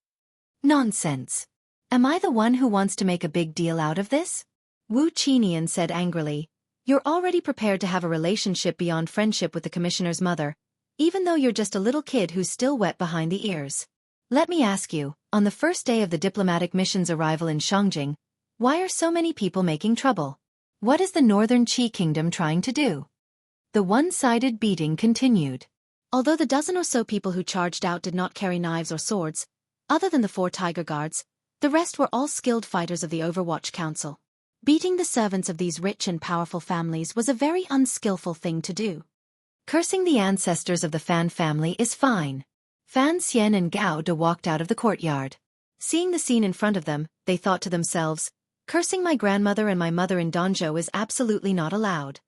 "Nonsense. Am I the one who wants to make a big deal out of this?" Wu Qinian said angrily, "You're already prepared to have a relationship beyond friendship with the commissioner's mother, even though you're just a little kid who's still wet behind the ears. Let me ask you, on the first day of the diplomatic mission's arrival in Shangjing, why are so many people making trouble? What is the Northern Qi Kingdom trying to do?" The one-sided beating continued. Although the dozen or so people who charged out did not carry knives or swords, other than the 4 tiger guards, the rest were all skilled fighters of the Overwatch Council. Beating the servants of these rich and powerful families was a very unskillful thing to do. Cursing the ancestors of the Fan family is fine. Fan Xian and Gao De walked out of the courtyard. Seeing the scene in front of them, they thought to themselves, "Cursing my grandmother and my mother in Danzhou is absolutely not allowed."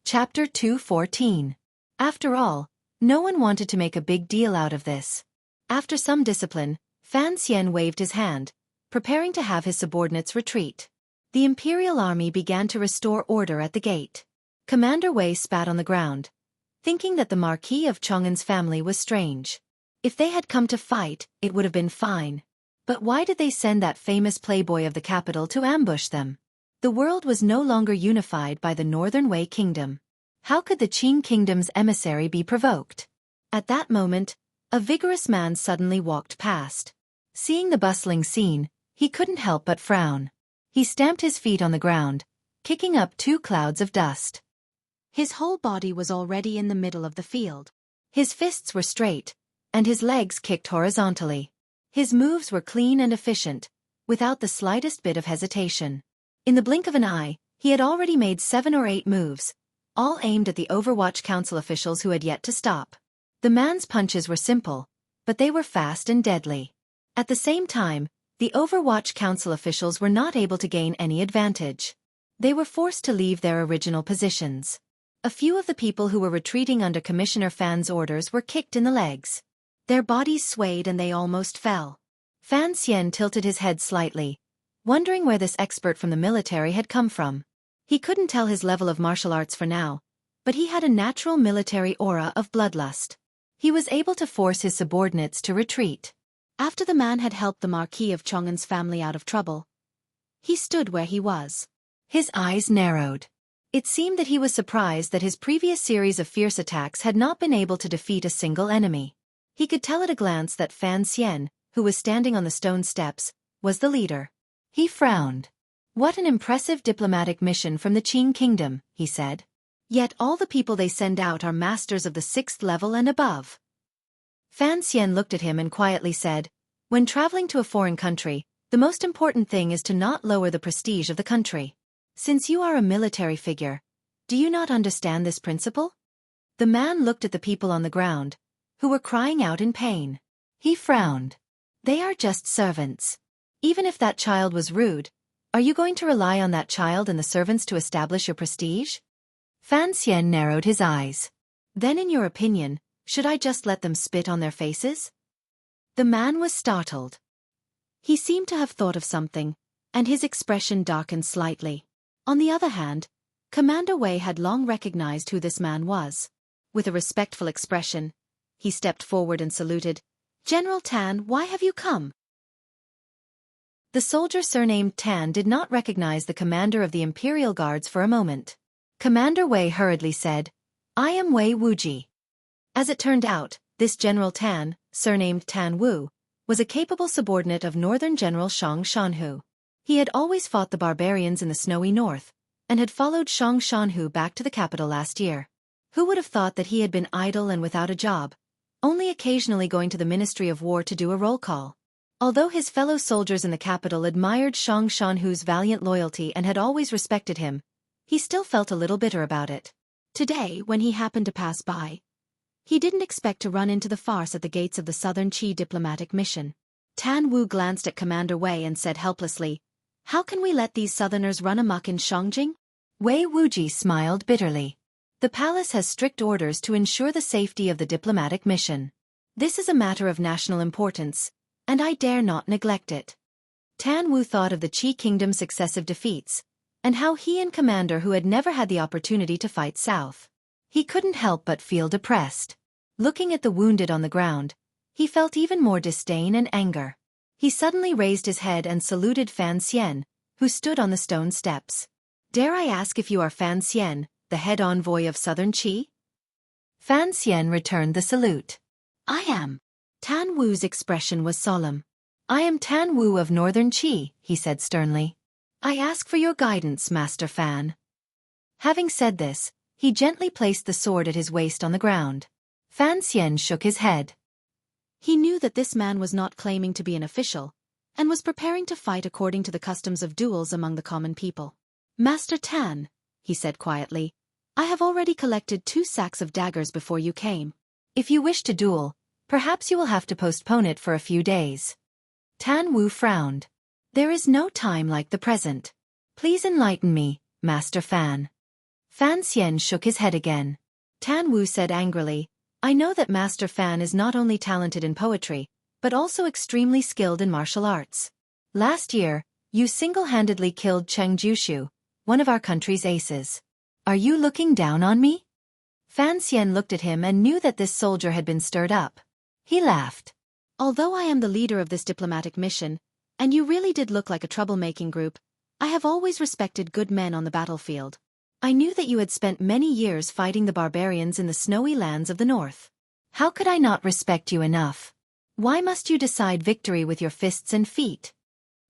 Chapter 214. After all, no one wanted to make a big deal out of this. After some discipline, Fan Xian waved his hand, preparing to have his subordinates retreat. The imperial army began to restore order at the gate. Commander Wei spat on the ground, thinking that the Marquis of Chong'an's family was strange. If they had come to fight, it would have been fine. But why did they send that famous playboy of the capital to ambush them? The world was no longer unified by the Northern Wei Kingdom. How could the Qing Kingdom's emissary be provoked? At that moment, a vigorous man suddenly walked past. Seeing the bustling scene, he couldn't help but frown. He stamped his feet on the ground, kicking up 2 clouds of dust. His whole body was already in the middle of the field. His fists were straight, and his legs kicked horizontally. His moves were clean and efficient, without the slightest bit of hesitation. In the blink of an eye, he had already made 7 or 8 moves, all aimed at the Overwatch Council officials who had yet to stop. The man's punches were simple, but they were fast and deadly. At the same time, the Overwatch Council officials were not able to gain any advantage. They were forced to leave their original positions. A few of the people who were retreating under Commissioner Fan's orders were kicked in the legs. Their bodies swayed and they almost fell. Fan Xian tilted his head slightly, wondering where this expert from the military had come from. He couldn't tell his level of martial arts for now, but he had a natural military aura of bloodlust. He was able to force his subordinates to retreat. After the man had helped the Marquis of Chong'an's family out of trouble, he stood where he was. His eyes narrowed. It seemed that he was surprised that his previous series of fierce attacks had not been able to defeat a single enemy. He could tell at a glance that Fan Xian, who was standing on the stone steps, was the leader. He frowned. "What an impressive diplomatic mission from the Qing Kingdom," he said. "Yet all the people they send out are masters of the 6th level and above." Fan Xian looked at him and quietly said, "When traveling to a foreign country, the most important thing is to not lower the prestige of the country. Since you are a military figure, do you not understand this principle?" The man looked at the people on the ground, who were crying out in pain. He frowned. "They are just servants. Even if that child was rude, are you going to rely on that child and the servants to establish your prestige?" Fan Xian narrowed his eyes. "Then in your opinion, should I just let them spit on their faces?" The man was startled. He seemed to have thought of something, and his expression darkened slightly. On the other hand, Commander Wei had long recognized who this man was. With a respectful expression, he stepped forward and saluted, "General Tan, why have you come?" The soldier surnamed Tan did not recognize the commander of the Imperial Guards for a moment. Commander Wei hurriedly said, "I am Wei Wuji." As it turned out, this General Tan, surnamed Tan Wu, was a capable subordinate of Northern General Shang Shanhu. He had always fought the barbarians in the snowy north, and had followed Shang Shanhu back to the capital last year. Who would have thought that he had been idle and without a job, only occasionally going to the Ministry of War to do a roll call? Although his fellow soldiers in the capital admired Shang Shanhu's valiant loyalty and had always respected him, he still felt a little bitter about it. Today, when he happened to pass by, he didn't expect to run into the farce at the gates of the Southern Qi diplomatic mission. Tan Wu glanced at Commander Wei and said helplessly, "How can we let these southerners run amok in Shangjing?" Wei Wuji smiled bitterly. The palace has strict orders to ensure the safety of the diplomatic mission. This is a matter of national importance, and I dare not neglect it. Tan Wu thought of the Qi kingdom's successive defeats, and how he and commander who had never had the opportunity to fight south. He couldn't help but feel depressed. Looking at the wounded on the ground, he felt even more disdain and anger. He suddenly raised his head and saluted Fan Xian, who stood on the stone steps. "Dare I ask if you are Fan Xian, the head envoy of Southern Qi?" Fan Xian returned the salute. "I am." Tan Wu's expression was solemn. "I am Tan Wu of Northern Qi," he said sternly. "I ask for your guidance, Master Fan." Having said this, he gently placed the sword at his waist on the ground. Fan Xian shook his head. He knew that this man was not claiming to be an official, and was preparing to fight according to the customs of duels among the common people. "Master Tan," he said quietly, "I have already collected 2 sacks of daggers before you came. If you wish to duel, perhaps you will have to postpone it for a few days." Tan Wu frowned. "There is no time like the present. Please enlighten me, Master Fan." Fan Xian shook his head again. Tan Wu said angrily, "I know that Master Fan is not only talented in poetry, but also extremely skilled in martial arts. Last year, you single-handedly killed Cheng Jushu, one of our country's aces. Are you looking down on me?" Fan Xian looked at him and knew that this soldier had been stirred up. He laughed. "Although I am the leader of this diplomatic mission, and you really did look like a troublemaking group, I have always respected good men on the battlefield. I knew that you had spent many years fighting the barbarians in the snowy lands of the north. How could I not respect you enough? Why must you decide victory with your fists and feet?"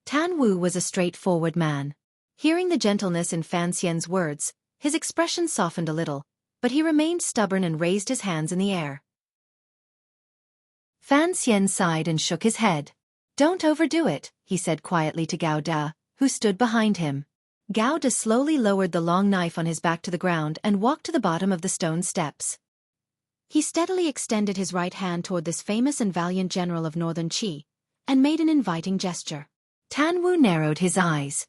Tan Wu was a straightforward man. Hearing the gentleness in Fan Xian's words, his expression softened a little, but he remained stubborn and raised his hands in the air. Fan Xian sighed and shook his head. "Don't overdo it," he said quietly to Gao Da, who stood behind him. Gao Da slowly lowered the long knife on his back to the ground and walked to the bottom of the stone steps. He steadily extended his right hand toward this famous and valiant general of Northern Qi, and made an inviting gesture. Tan Wu narrowed his eyes.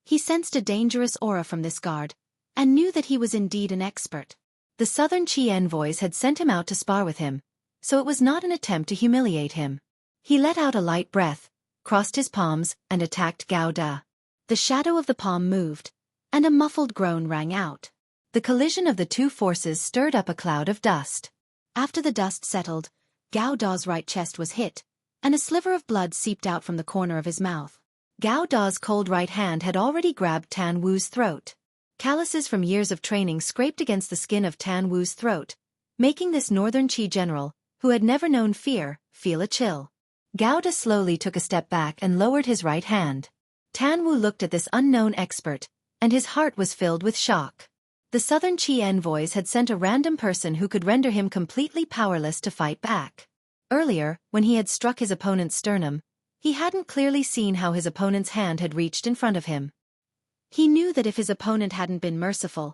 He sensed a dangerous aura from this guard, and knew that he was indeed an expert. The Southern Qi envoys had sent him out to spar with him, so it was not an attempt to humiliate him. He let out a light breath, crossed his palms, and attacked Gao Da. The shadow of the palm moved, and a muffled groan rang out. The collision of the 2 forces stirred up a cloud of dust. After the dust settled, Gao Da's right chest was hit, and a sliver of blood seeped out from the corner of his mouth. Gao Da's cold right hand had already grabbed Tan Wu's throat. Calluses from years of training scraped against the skin of Tan Wu's throat, making this Northern Qi general, who had never known fear, feel a chill. Gao Da slowly took a step back and lowered his right hand. Tan Wu looked at this unknown expert, and his heart was filled with shock. The Southern Qi envoys had sent a random person who could render him completely powerless to fight back. Earlier, when he had struck his opponent's sternum, he hadn't clearly seen how his opponent's hand had reached in front of him. He knew that if his opponent hadn't been merciful,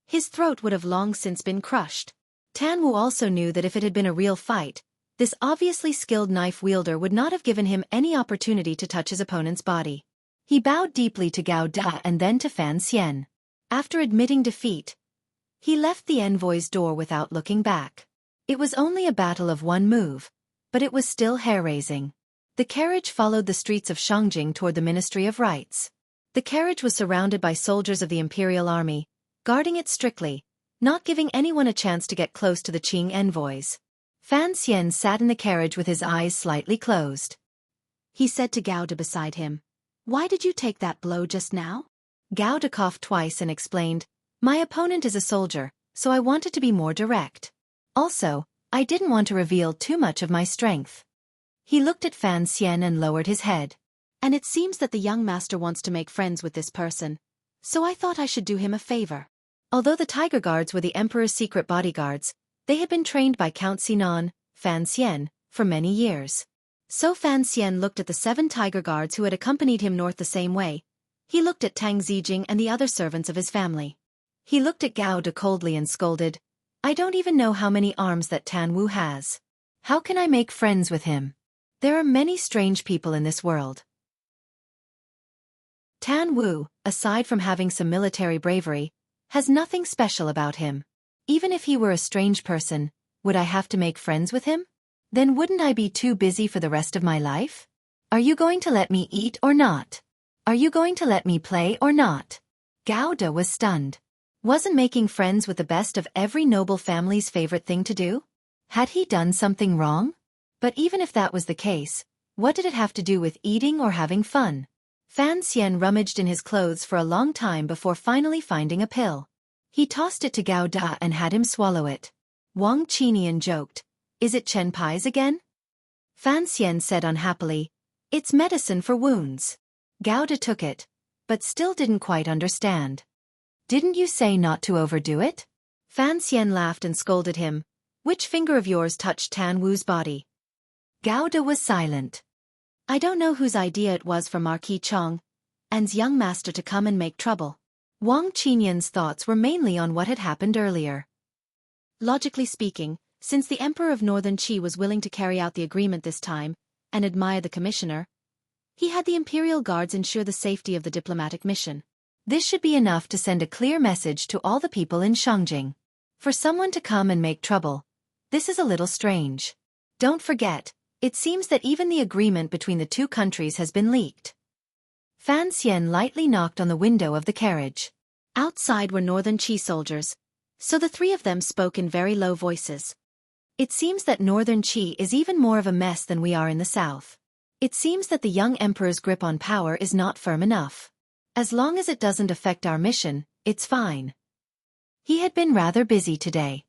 his throat would have long since been crushed. Tan Wu also knew that if it had been a real fight, this obviously skilled knife wielder would not have given him any opportunity to touch his opponent's body. He bowed deeply to Gao Da and then to Fan Xian. After admitting defeat, he left the envoy's door without looking back. It was only a battle of 1 move, but it was still hair-raising. The carriage followed the streets of Shangjing toward the Ministry of Rights. The carriage was surrounded by soldiers of the Imperial Army, guarding it strictly, not giving anyone a chance to get close to the Qing envoys. Fan Xian sat in the carriage with his eyes slightly closed. He said to Gao Da beside him, "Why did you take that blow just now?" Gao Da coughed twice and explained, "My opponent is a soldier, so I wanted to be more direct. Also, I didn't want to reveal too much of my strength." He looked at Fan Xian and lowered his head. "And it seems that the young master wants to make friends with this person, so I thought I should do him a favor." Although the Tiger Guards were the Emperor's secret bodyguards, they had been trained by Count Sinan, Fan Xian, for many years. So Fan Xian looked at the 7 Tiger Guards who had accompanied him north the same way. He looked at Tang Zijing and the other servants of his family. He looked at Gao Da coldly and scolded, "I don't even know how many arms that Tan Wu has. How can I make friends with him? There are many strange people in this world." Tan Wu, aside from having some military bravery, Has nothing special about him. Even if he were a strange person, would I have to make friends with him? Then wouldn't I be too busy for the rest of my life? Are you going to let me eat or not? Are you going to let me play or not? Gouda was stunned. Wasn't making friends with the best of every noble family's favorite thing to do? Had he done something wrong? But even if that was the case, what did it have to do with eating or having fun? Fan Xian rummaged in his clothes for a long time before finally finding a pill. He tossed it to Gouda and had him swallow it. Wang Qinian joked, "Is it Chen Pai's again?" Fan Xian said unhappily, "It's medicine for wounds." Gouda took it, but still didn't quite understand. "Didn't you say not to overdo it?" Fan Xian laughed and scolded him. "Which finger of yours touched Tan Wu's body?" Gouda was silent. "I don't know whose idea it was for Marquis Chong and's young master to come and make trouble." Wang Qinian's thoughts were mainly on what had happened earlier. Logically speaking, since the Emperor of Northern Qi was willing to carry out the agreement this time, and admire the commissioner, he had the Imperial Guards ensure the safety of the diplomatic mission. This should be enough to send a clear message to all the people in Shangjing. For someone to come and make trouble, this is a little strange. Don't forget, it seems that even the agreement between the two countries has been leaked. Fan Xian lightly knocked on the window of the carriage. Outside were Northern Qi soldiers, so the three of them spoke in very low voices. "It seems that Northern Qi is even more of a mess than we are in the south. It seems that the young emperor's grip on power is not firm enough. As long as it doesn't affect our mission, it's fine." He had been rather busy today.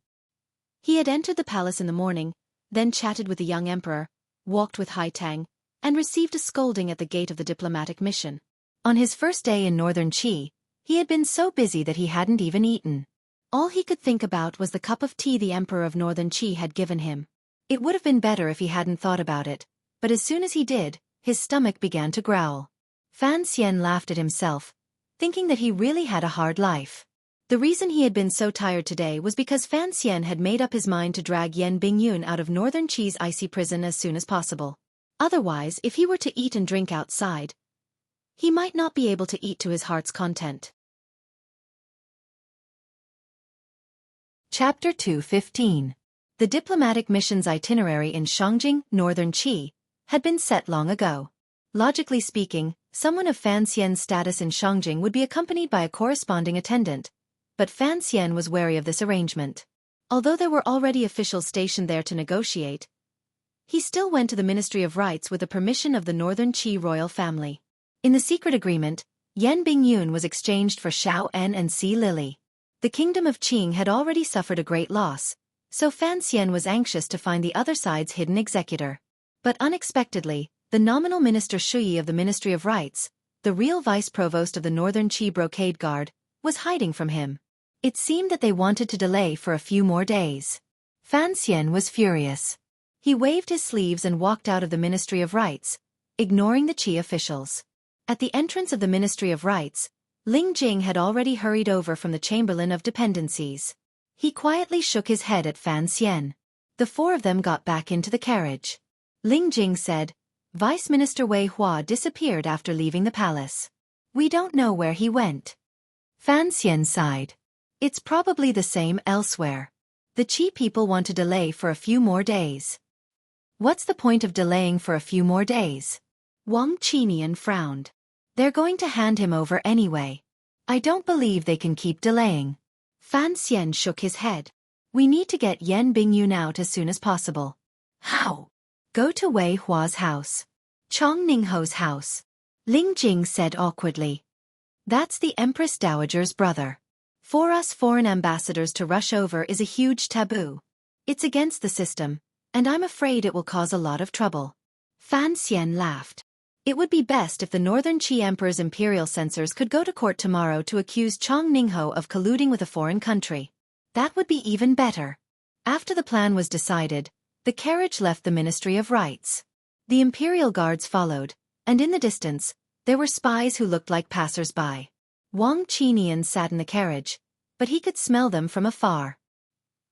He had entered the palace in the morning, then chatted with the young emperor, walked with Haitang, and received a scolding at the gate of the diplomatic mission. On his first day in Northern Qi, he had been so busy that he hadn't even eaten. All he could think about was the cup of tea the Emperor of Northern Qi had given him. It would have been better if he hadn't thought about it, but as soon as he did, his stomach began to growl. Fan Xian laughed at himself, thinking that he really had a hard life. The reason he had been so tired today was because Fan Xian had made up his mind to drag Yan Bingyun out of Northern Qi's icy prison as soon as possible. Otherwise, if he were to eat and drink outside, he might not be able to eat to his heart's content. Chapter 2:15. The diplomatic mission's itinerary in Shangjing, Northern Qi, had been set long ago. Logically speaking, someone of Fan Xian's status in Shangjing would be accompanied by a corresponding attendant, but Fan Xian was wary of this arrangement. Although there were already officials stationed there to negotiate, he still went to the Ministry of Rites with the permission of the Northern Qi royal family. In the secret agreement, Yan Bingyun was exchanged for Xiao En and Si Lily. The kingdom of Qing had already suffered a great loss, so Fan Xian was anxious to find the other side's hidden executor. But unexpectedly, the nominal minister Xueqi of the Ministry of Rites, the real vice provost of the Northern Qi Brocade Guard, was hiding from him. It seemed that they wanted to delay for a few more days. Fan Xian was furious. He waved his sleeves and walked out of the Ministry of Rites, ignoring the Qi officials. At the entrance of the Ministry of Rites, Ling Jing had already hurried over from the Chamberlain of Dependencies. He quietly shook his head at Fan Xian. The four of them got back into the carriage. Ling Jing said, "Vice Minister Wei Hua disappeared after leaving the palace. We don't know where he went." Fan Xian sighed. "It's probably the same elsewhere. The Qi people want to delay for a few more days." "What's the point of delaying for a few more days?" Wang Qinian frowned. "They're going to hand him over anyway. I don't believe they can keep delaying." Fan Xian shook his head. "We need to get Yan Bingyun out as soon as possible." "How?" "Go to Wei Hua's house." "Chong Ningho's house," Ling Jing said awkwardly. "That's the Empress Dowager's brother. For us foreign ambassadors to rush over is a huge taboo. It's against the system, and I'm afraid it will cause a lot of trouble." Fan Xian laughed. It would be best if the Northern Qi Emperor's imperial censors could go to court tomorrow to accuse Chong Ningho of colluding with a foreign country. That would be even better. After the plan was decided, the carriage left the Ministry of Rites. The Imperial Guards followed, and in the distance, there were spies who looked like passers-by. Wang Qinian sat in the carriage, but he could smell them from afar.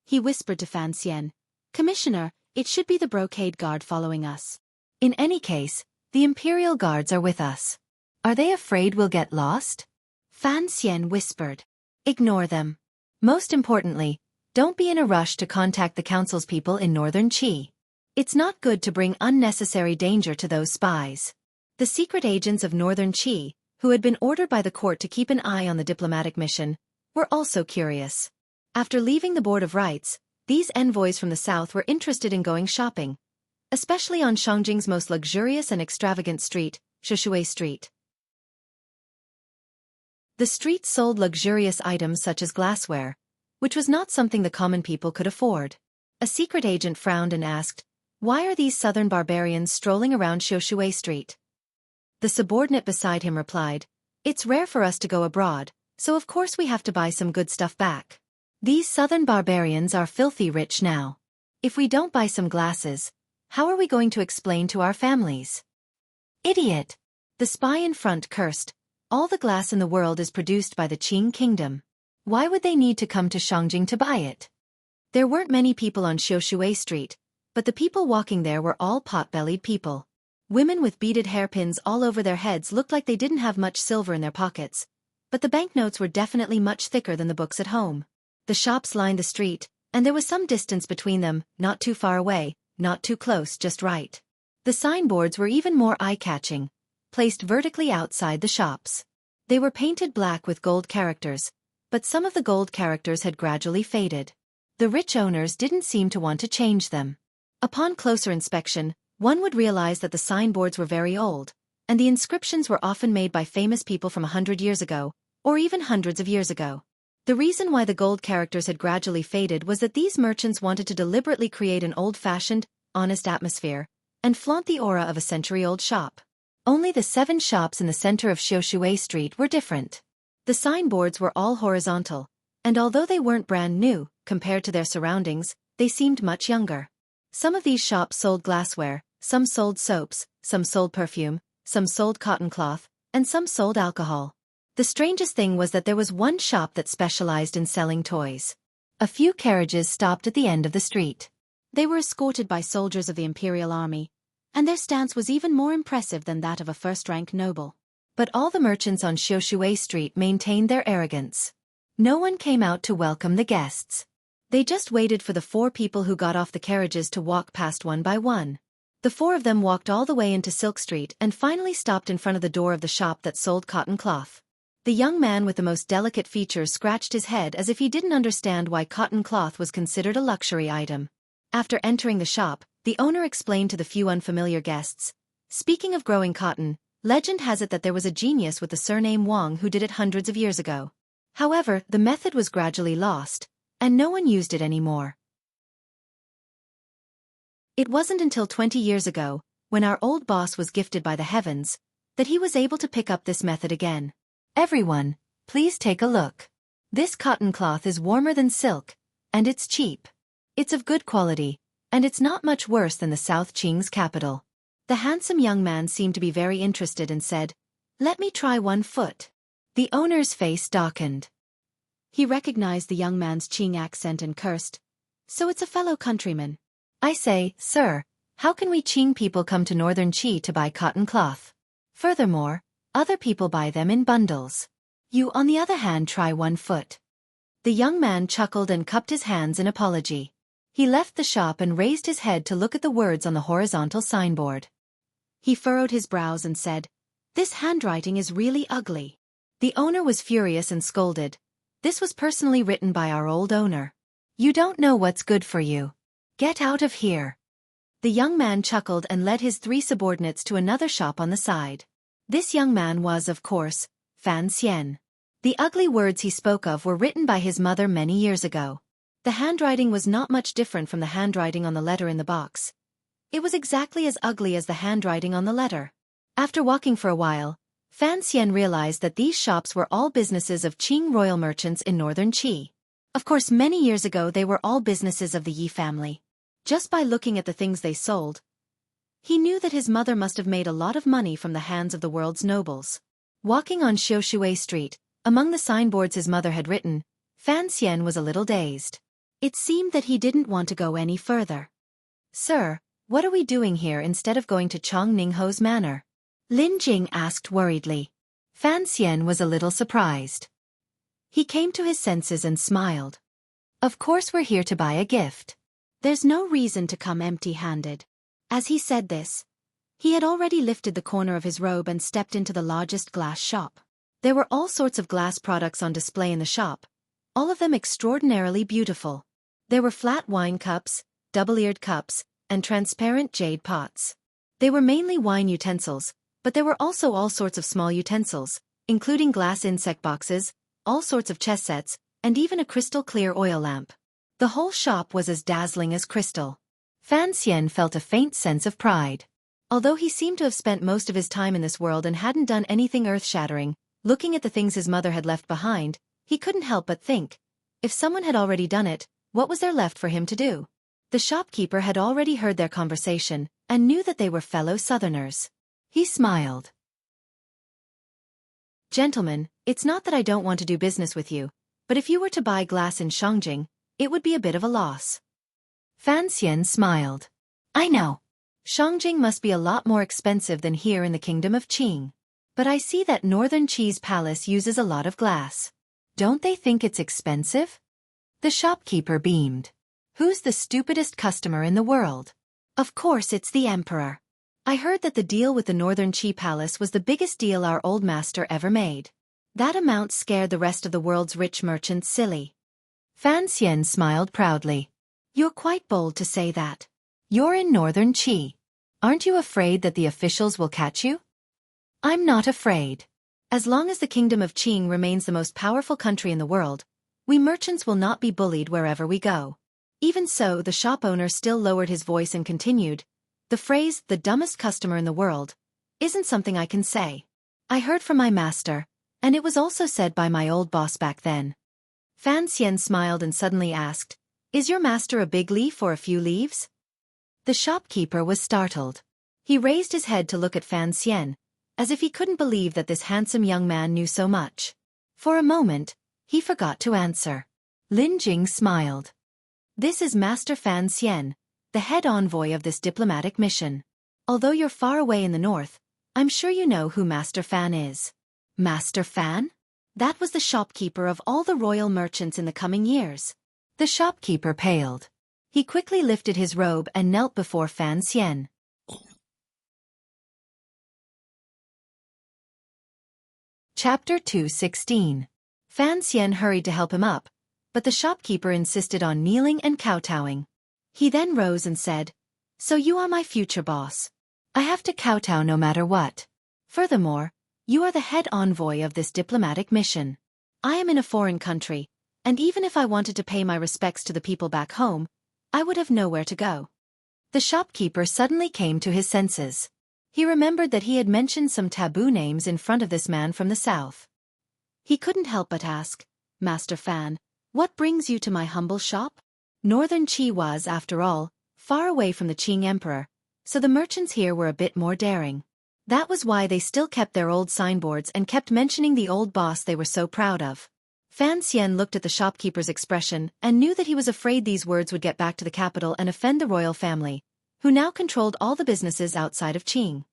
He whispered to Fan Xian, "Commissioner, it should be the Brocade Guard following us. In any case, the Imperial Guards are with us. Are they afraid we'll get lost?" Fan Xian whispered. Ignore them. Most importantly, don't be in a rush to contact the council's people in northern Qi. It's not good to bring unnecessary danger to those spies. The secret agents of northern Qi, who had been ordered by the court to keep an eye on the diplomatic mission, were also curious. After leaving the Board of Rights, these envoys from the south were interested in going shopping, especially on Shangjing's most luxurious and extravagant street, Xueqi Street. The street sold luxurious items such as glassware, which was not something the common people could afford. A secret agent frowned and asked, "Why are these southern barbarians strolling around Xueqi Street?" The subordinate beside him replied, "It's rare for us to go abroad, so of course we have to buy some good stuff back. These southern barbarians are filthy rich now. If we don't buy some glasses, how are we going to explain to our families?" "Idiot!" The spy in front cursed. "All the glass in the world is produced by the Qing kingdom. Why would they need to come to Shangjing to buy it?" There weren't many people on Xueqi Street, but the people walking there were all pot-bellied people. Women with beaded hairpins all over their heads looked like they didn't have much silver in their pockets, but the banknotes were definitely much thicker than the books at home. The shops lined the street, and there was some distance between them, not too far away, not too close, just right. The signboards were even more eye-catching, placed vertically outside the shops. They were painted black with gold characters, but some of the gold characters had gradually faded. The rich owners didn't seem to want to change them. Upon closer inspection, one would realize that the signboards were very old, and the inscriptions were often made by famous people from 100 years ago, or even hundreds of years ago. The reason why the gold characters had gradually faded was that these merchants wanted to deliberately create an old-fashioned, honest atmosphere, and flaunt the aura of a century-old shop. Only the 7 shops in the center of Xueqi Street were different. The signboards were all horizontal, and although they weren't brand new, compared to their surroundings, they seemed much younger. Some of these shops sold glassware, some sold soaps, some sold perfume, some sold cotton cloth, and some sold alcohol. The strangest thing was that there was one shop that specialized in selling toys. A few carriages stopped at the end of the street. They were escorted by soldiers of the Imperial Army, and their stance was even more impressive than that of a first-rank noble. But all the merchants on Xueqi Street maintained their arrogance. No one came out to welcome the guests. They just waited for the 4 people who got off the carriages to walk past one by one. The 4 of them walked all the way into Silk Street and finally stopped in front of the door of the shop that sold cotton cloth. The young man with the most delicate features scratched his head as if he didn't understand why cotton cloth was considered a luxury item. After entering the shop, the owner explained to the few unfamiliar guests, "Speaking of growing cotton, legend has it that there was a genius with the surname Wang who did it hundreds of years ago. However, the method was gradually lost, and no one used it anymore. It wasn't until 20 years ago, when our old boss was gifted by the heavens, that he was able to pick up this method again. Everyone, please take a look. This cotton cloth is warmer than silk, and it's cheap. It's of good quality, and it's not much worse than the South Qing's capital." The handsome young man seemed to be very interested and said, "Let me try one foot." The owner's face darkened. He recognized the young man's Qing accent and cursed, "So it's a fellow countryman. I say, sir, how can we Qing people come to northern Qi to buy cotton cloth? Furthermore, other people buy them in bundles. You on the other hand try one foot." The young man chuckled and cupped his hands in apology. He left the shop and raised his head to look at the words on the horizontal signboard. He furrowed his brows and said, "This handwriting is really ugly." The owner was furious and scolded. "This was personally written by our old owner. You don't know what's good for you. Get out of here." The young man chuckled and led his 3 subordinates to another shop on the side. This young man was, of course, Fan Xian. The ugly words he spoke of were written by his mother many years ago. The handwriting was not much different from the handwriting on the letter in the box. It was exactly as ugly as the handwriting on the letter. After walking for a while, Fan Xian realized that these shops were all businesses of Qing royal merchants in northern Qi. Of course, many years ago they were all businesses of the Yi family. Just by looking at the things they sold, he knew that his mother must have made a lot of money from the hands of the world's nobles. Walking on Xueqi Street, among the signboards his mother had written, Fan Xian was a little dazed. It seemed that he didn't want to go any further. "Sir, what are we doing here instead of going to Chong Ningho's manor?" Lin Jing asked worriedly. Fan Xian was a little surprised. He came to his senses and smiled. Of course we're here to buy a gift. There's no reason to come empty-handed. As he said this, he had already lifted the corner of his robe and stepped into the largest glass shop. There were all sorts of glass products on display in the shop, all of them extraordinarily beautiful. There were flat wine cups, double-eared cups, and transparent jade pots. They were mainly wine utensils, but there were also all sorts of small utensils, including glass insect boxes, all sorts of chess sets, and even a crystal-clear oil lamp. The whole shop was as dazzling as crystal. Fan Xian felt a faint sense of pride. Although he seemed to have spent most of his time in this world and hadn't done anything earth-shattering, looking at the things his mother had left behind, he couldn't help but think, if someone had already done it, what was there left for him to do? The shopkeeper had already heard their conversation and knew that they were fellow Southerners. He smiled. Gentlemen, it's not that I don't want to do business with you, but if you were to buy glass in Shangjing, it would be a bit of a loss. Fan Xian smiled. I know. Shangjing must be a lot more expensive than here in the kingdom of Qing. But I see that Northern Qi's palace uses a lot of glass. Don't they think it's expensive? The shopkeeper beamed. Who's the stupidest customer in the world? Of course it's the emperor. I heard that the deal with the Northern Qi Palace was the biggest deal our old master ever made. That amount scared the rest of the world's rich merchants silly. Fan Xian smiled proudly. You're quite bold to say that. You're in Northern Qi. Aren't you afraid that the officials will catch you? I'm not afraid. As long as the kingdom of Qing remains the most powerful country in the world, we merchants will not be bullied wherever we go. Even so, the shop owner still lowered his voice and continued, the phrase, the dumbest customer in the world, isn't something I can say. I heard from my master, and it was also said by my old boss back then. Fan Xian smiled and suddenly asked, is your master a big leaf or a few leaves? The shopkeeper was startled. He raised his head to look at Fan Xian, as if he couldn't believe that this handsome young man knew so much. For a moment, he forgot to answer. Lin Jing smiled. This is Master Fan Xian, the head envoy of this diplomatic mission. Although you're far away in the north, I'm sure you know who Master Fan is. Master Fan? That was the shopkeeper of all the royal merchants in the coming years. The shopkeeper paled. He quickly lifted his robe and knelt before Fan Xian. Chapter 2:16. Fan Xian hurried to help him up, but the shopkeeper insisted on kneeling and kowtowing. He then rose and said, so you are my future boss. I have to kowtow no matter what. Furthermore, you are the head envoy of this diplomatic mission. I am in a foreign country, and even if I wanted to pay my respects to the people back home, I would have nowhere to go. The shopkeeper suddenly came to his senses. He remembered that he had mentioned some taboo names in front of this man from the south. He couldn't help but ask, Master Fan, what brings you to my humble shop? Northern Qi was, after all, far away from the Qing emperor, so the merchants here were a bit more daring. That was why they still kept their old signboards and kept mentioning the old boss they were so proud of. Fan Xian looked at the shopkeeper's expression and knew that he was afraid these words would get back to the capital and offend the royal family, who now controlled all the businesses outside of Qing.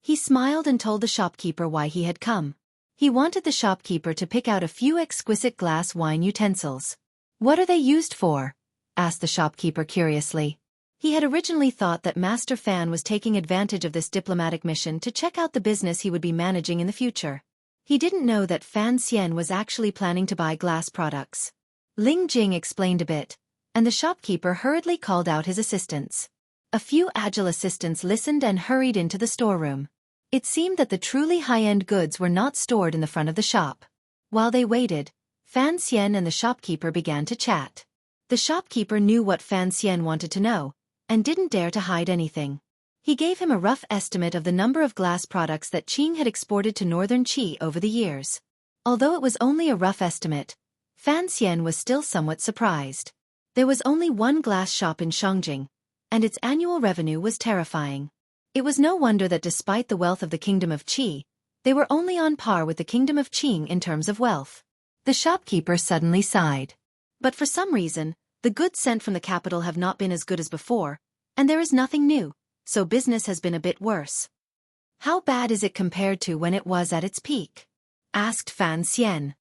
He smiled and told the shopkeeper why he had come. He wanted the shopkeeper to pick out a few exquisite glass wine utensils. What are they used for? Asked the shopkeeper curiously. He had originally thought that Master Fan was taking advantage of this diplomatic mission to check out the business he would be managing in the future. He didn't know that Fan Xian was actually planning to buy glass products. Ling Jing explained a bit, and the shopkeeper hurriedly called out his assistants. A few agile assistants listened and hurried into the storeroom. It seemed that the truly high-end goods were not stored in the front of the shop. While they waited, Fan Xian and the shopkeeper began to chat. The shopkeeper knew what Fan Xian wanted to know, and didn't dare to hide anything. He gave him a rough estimate of the number of glass products that Qing had exported to Northern Qi over the years. Although it was only a rough estimate, Fan Xian was still somewhat surprised. There was only one glass shop in Shangjing, and its annual revenue was terrifying. It was no wonder that despite the wealth of the kingdom of Qi, they were only on par with the kingdom of Qing in terms of wealth. The shopkeeper suddenly sighed. But for some reason, the goods sent from the capital have not been as good as before, and there is nothing new, so business has been a bit worse. How bad is it compared to when it was at its peak? Asked Fan Xian.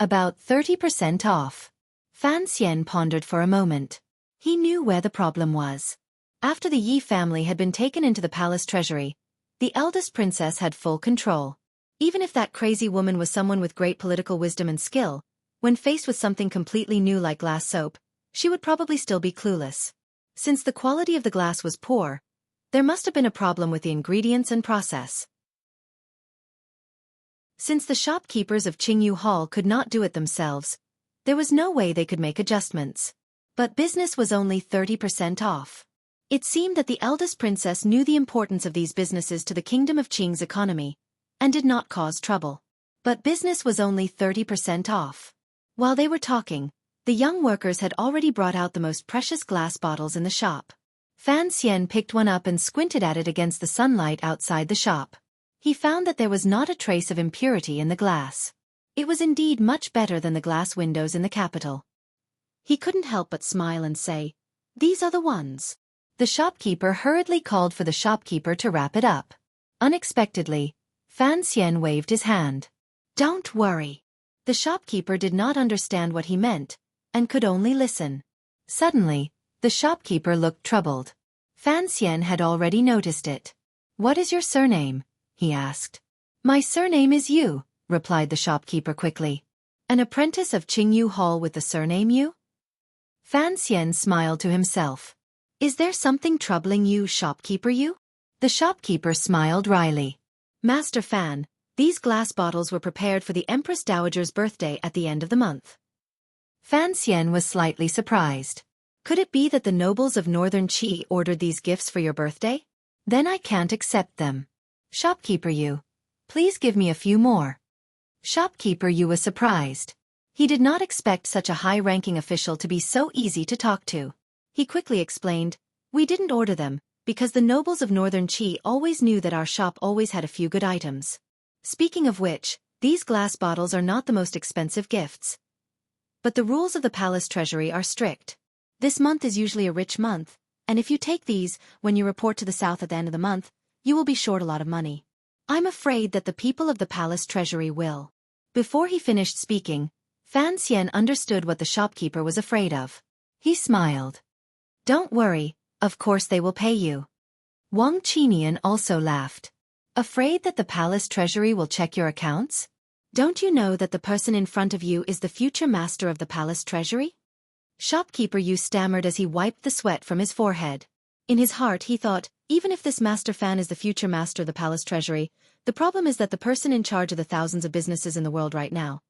About 30% off. Fan Xian pondered for a moment. He knew where the problem was. After the Yi family had been taken into the palace treasury, the eldest princess had full control. Even if that crazy woman was someone with great political wisdom and skill, when faced with something completely new like glass soap, she would probably still be clueless. Since the quality of the glass was poor, there must have been a problem with the ingredients and process. Since the shopkeepers of Qingyu Hall could not do it themselves, there was no way they could make adjustments. But business was only 30% off. It seemed that the eldest princess knew the importance of these businesses to the kingdom of Qing's economy, and did not cause trouble. But business was only 30% off. While they were talking, the young workers had already brought out the most precious glass bottles in the shop. Fan Xian picked one up and squinted at it against the sunlight outside the shop. He found that there was not a trace of impurity in the glass. It was indeed much better than the glass windows in the capital. He couldn't help but smile and say, "These are the ones." The shopkeeper hurriedly called for the shopkeeper to wrap it up. Unexpectedly, Fan Xian waved his hand. "Don't worry." The shopkeeper did not understand what he meant, and could only listen. Suddenly, the shopkeeper looked troubled. Fan Xian had already noticed it. "What is your surname?" he asked. "My surname is Yu," replied the shopkeeper quickly. "An apprentice of Qingyu Hall with the surname Yu?" Fan Xian smiled to himself. "Is there something troubling you, shopkeeper Yu?" The shopkeeper smiled wryly. "Master Fan, these glass bottles were prepared for the Empress Dowager's birthday at the end of the month." Fan Xian was slightly surprised. "Could it be that the nobles of Northern Qi ordered these gifts for your birthday? Then I can't accept them. Shopkeeper Yu, please give me a few more." Shopkeeper Yu was surprised. He did not expect such a high-ranking official to be so easy to talk to. He quickly explained, "We didn't order them, because the nobles of Northern Qi always knew that our shop always had a few good items. Speaking of which, these glass bottles are not the most expensive gifts. But the rules of the palace treasury are strict. This month is usually a rich month, and if you take these, when you report to the south at the end of the month, you will be short a lot of money. I'm afraid that the people of the palace treasury will." Before he finished speaking, Fan Xian understood what the shopkeeper was afraid of. He smiled. "Don't worry, of course they will pay you." Wang Qinian also laughed. "Afraid that the palace treasury will check your accounts? Don't you know that the person in front of you is the future master of the palace treasury?" Shopkeeper Yu stammered as he wiped the sweat from his forehead. In his heart he thought, even if this Master Fan is the future master of the palace treasury, the problem is that the person in charge of the thousands of businesses in the world right now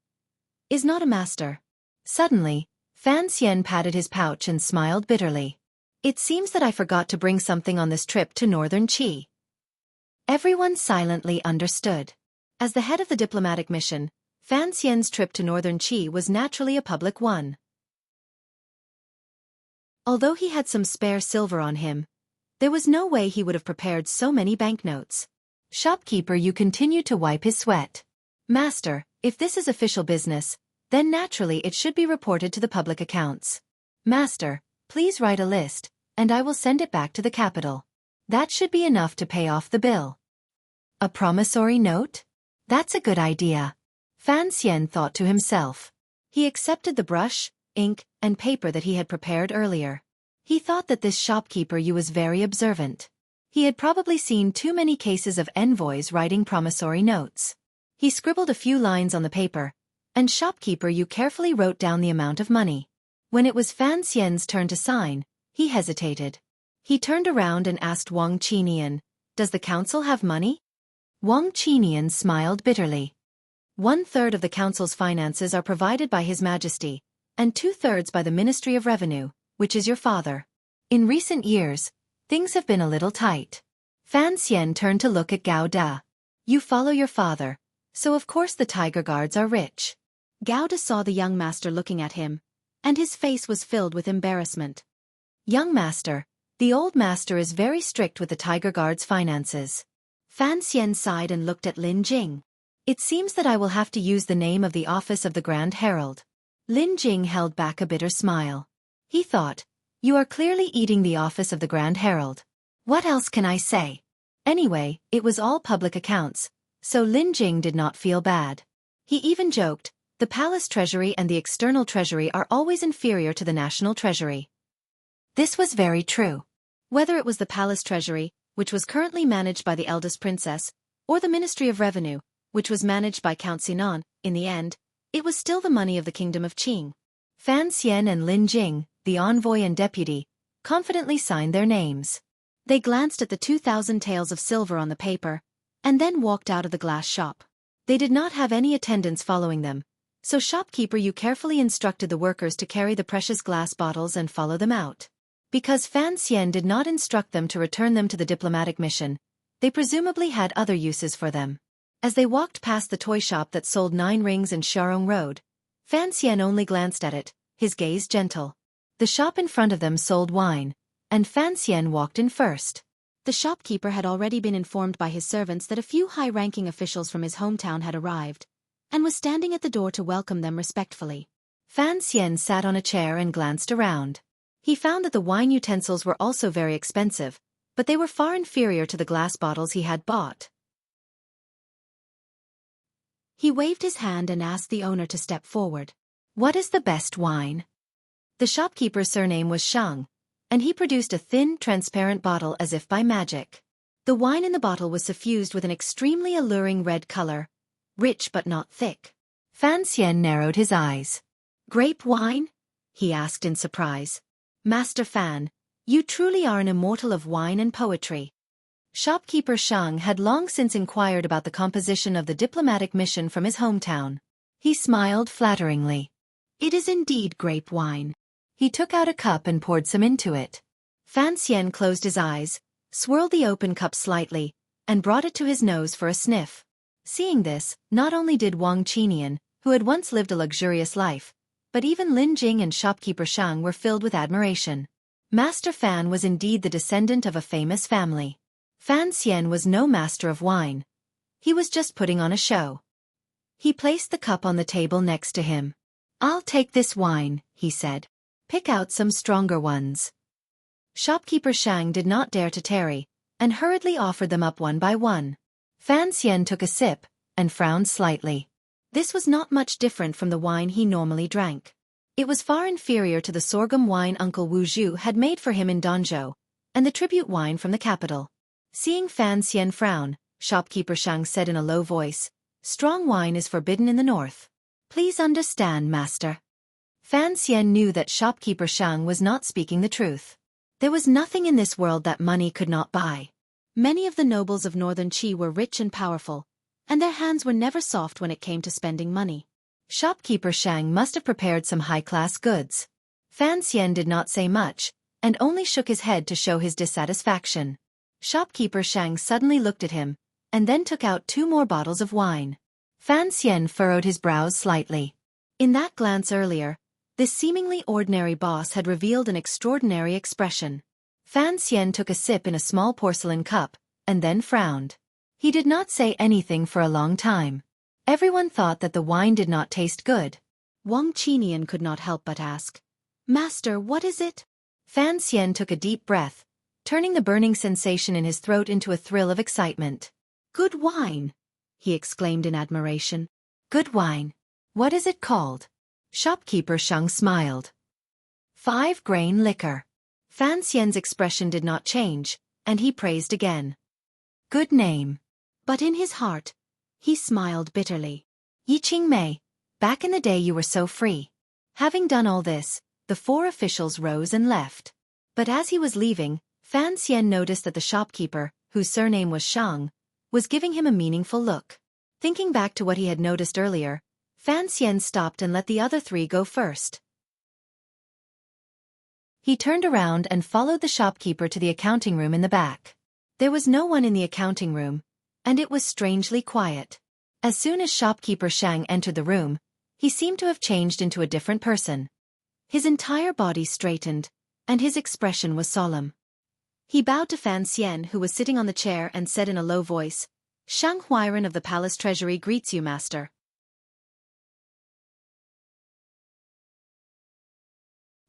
is not a master. Suddenly, Fan Xian patted his pouch and smiled bitterly. "It seems that I forgot to bring something on this trip to Northern Qi." Everyone silently understood. As the head of the diplomatic mission, Fan Xian's trip to Northern Qi was naturally a public one. Although he had some spare silver on him, there was no way he would have prepared so many banknotes. Shopkeeper Yu continued to wipe his sweat. "Master, if this is official business, then naturally it should be reported to the public accounts. Master, please write a list, and I will send it back to the capital. That should be enough to pay off the bill." "A promissory note? That's a good idea." Fan Xian thought to himself. He accepted the brush, ink, and paper that he had prepared earlier. He thought that this shopkeeper Yu was very observant. He had probably seen too many cases of envoys writing promissory notes. He scribbled a few lines on the paper, and shopkeeper Yu carefully wrote down the amount of money. When it was Fan Xian's turn to sign, he hesitated. He turned around and asked Wang Qinian, "Does the council have money?" Wang Qinian smiled bitterly. "1/3 of the council's finances are provided by His Majesty, and 2/3 by the Ministry of Revenue, which is your father. In recent years, things have been a little tight." Fan Xian turned to look at Gao Da. "You follow your father, so of course the tiger guards are rich." Gao Da saw the young master looking at him, and his face was filled with embarrassment. "Young master, the old master is very strict with the tiger guard's finances." Fan Xian sighed and looked at Lin Jing. "It seems that I will have to use the name of the office of the Grand Herald." Lin Jing held back a bitter smile. He thought, "You are clearly eating the office of the Grand Herald. What else can I say?" Anyway, it was all public accounts, so Lin Jing did not feel bad. He even joked, The palace treasury and the external treasury are always inferior to the national treasury. This was very true. Whether it was the palace treasury, which was currently managed by the eldest princess, or the Ministry of Revenue, which was managed by Count Sinan, in the end, it was still the money of the kingdom of Qing. Fan Xian and Lin Jing, the envoy and deputy, confidently signed their names. They glanced at the 2,000 taels of silver on the paper, and then walked out of the glass shop. They did not have any attendants following them, so shopkeeper Yu carefully instructed the workers to carry the precious glass bottles and follow them out. Because Fan Xian did not instruct them to return them to the diplomatic mission, they presumably had other uses for them. As they walked past the toy shop that sold 9 rings in Sharong Road, Fan Xian only glanced at it, his gaze gentle. The shop in front of them sold wine, and Fan Xian walked in first. The shopkeeper had already been informed by his servants that a few high-ranking officials from his hometown had arrived, and was standing at the door to welcome them respectfully. Fan Xian sat on a chair and glanced around. He found that the wine utensils were also very expensive, but they were far inferior to the glass bottles he had bought. He waved his hand and asked the owner to step forward. "What is the best wine?" The shopkeeper's surname was Shang, and he produced a thin, transparent bottle as if by magic. The wine in the bottle was suffused with an extremely alluring red color, rich but not thick. Fan Xian narrowed his eyes. "Grape wine?" he asked in surprise. "Master Fan, you truly are an immortal of wine and poetry." Shopkeeper Shang had long since inquired about the composition of the diplomatic mission from his hometown. He smiled flatteringly. "It is indeed grape wine." He took out a cup and poured some into it. Fan Xian closed his eyes, swirled the open cup slightly, and brought it to his nose for a sniff. Seeing this, not only did Wang Qinian, who had once lived a luxurious life, but even Lin Jing and shopkeeper Shang were filled with admiration. Master Fan was indeed the descendant of a famous family. Fan Xian was no master of wine. He was just putting on a show. He placed the cup on the table next to him. "I'll take this wine," he said. "Pick out some stronger ones." Shopkeeper Shang did not dare to tarry, and hurriedly offered them up one by one. Fan Xian took a sip, and frowned slightly. This was not much different from the wine he normally drank. It was far inferior to the sorghum wine Uncle Wu Zhu had made for him in Danzhou, and the tribute wine from the capital. Seeing Fan Xian frown, shopkeeper Shang said in a low voice, "Strong wine is forbidden in the north. Please understand, master." Fan Xian knew that shopkeeper Shang was not speaking the truth. There was nothing in this world that money could not buy. Many of the nobles of northern Qi were rich and powerful, and their hands were never soft when it came to spending money. Shopkeeper Shang must have prepared some high-class goods. Fan Xian did not say much, and only shook his head to show his dissatisfaction. Shopkeeper Shang suddenly looked at him, and then took out 2 more bottles of wine. Fan Xian furrowed his brows slightly. In that glance earlier, this seemingly ordinary boss had revealed an extraordinary expression. Fan Xian took a sip in a small porcelain cup, and then frowned. He did not say anything for a long time. Everyone thought that the wine did not taste good. Wang Qinian could not help but ask, "Master, what is it?" Fan Xian took a deep breath, turning the burning sensation in his throat into a thrill of excitement. "Good wine!" he exclaimed in admiration. "Good wine. What is it called?" Shopkeeper Shang smiled. 5-grain liquor. Fan Xian's expression did not change, and he praised again. "Good name." But in his heart, he smiled bitterly. "Yi Qingmei, back in the day you were so free." Having done all this, the 4 officials rose and left. But as he was leaving, Fan Xian noticed that the shopkeeper, whose surname was Shang, was giving him a meaningful look. Thinking back to what he had noticed earlier, Fan Xian stopped and let the other 3 go first. He turned around and followed the shopkeeper to the accounting room in the back. There was no one in the accounting room, and it was strangely quiet. As soon as shopkeeper Shang entered the room, he seemed to have changed into a different person. His entire body straightened, and his expression was solemn. He bowed to Fan Xian, who was sitting on the chair, and said in a low voice, "Shang Huairan of the Palace Treasury greets you, master."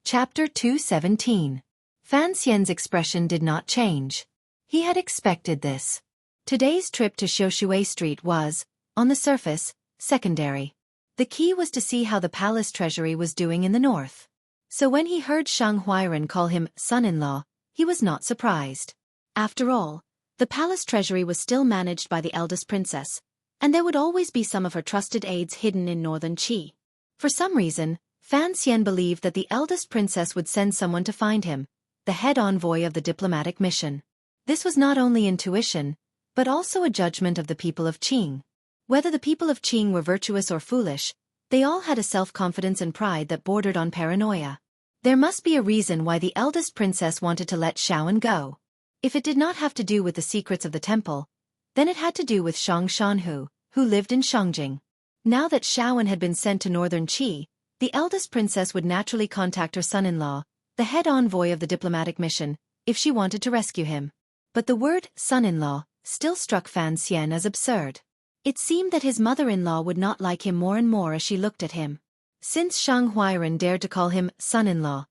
Chapter 217. Fan Xian's expression did not change. He had expected this. Today's trip to Xueqi Street was, on the surface, secondary. The key was to see how the palace treasury was doing in the north. So when he heard Shang Huairan call him son-in-law, he was not surprised. After all, the palace treasury was still managed by the eldest princess, and there would always be some of her trusted aides hidden in northern Qi. For some reason, Fan Xian believed that the eldest princess would send someone to find him, the head envoy of the diplomatic mission. This was not only intuition, but also a judgment of the people of Qing. Whether the people of Qing were virtuous or foolish, they all had a self-confidence and pride that bordered on paranoia. There must be a reason why the eldest princess wanted to let Shaoan go. If it did not have to do with the secrets of the temple, then it had to do with Shang Shanhu, who lived in Shangjing. Now that Shaoan had been sent to northern Qi, the eldest princess would naturally contact her son-in-law, the head envoy of the diplomatic mission, if she wanted to rescue him. But the word son-in-law still struck Fan Xian as absurd. It seemed that his mother-in-law would not like him more and more as she looked at him. Since Shang Huairan dared to call him son-in-law,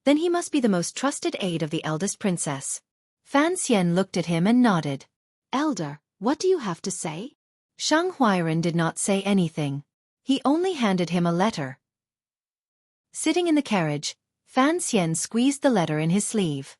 then he must be the most trusted aide of the eldest princess. Fan Xian looked at him and nodded. "Elder, what do you have to say?" Shang Huairan did not say anything. He only handed him a letter. Sitting in the carriage, Fan Xian squeezed the letter in his sleeve.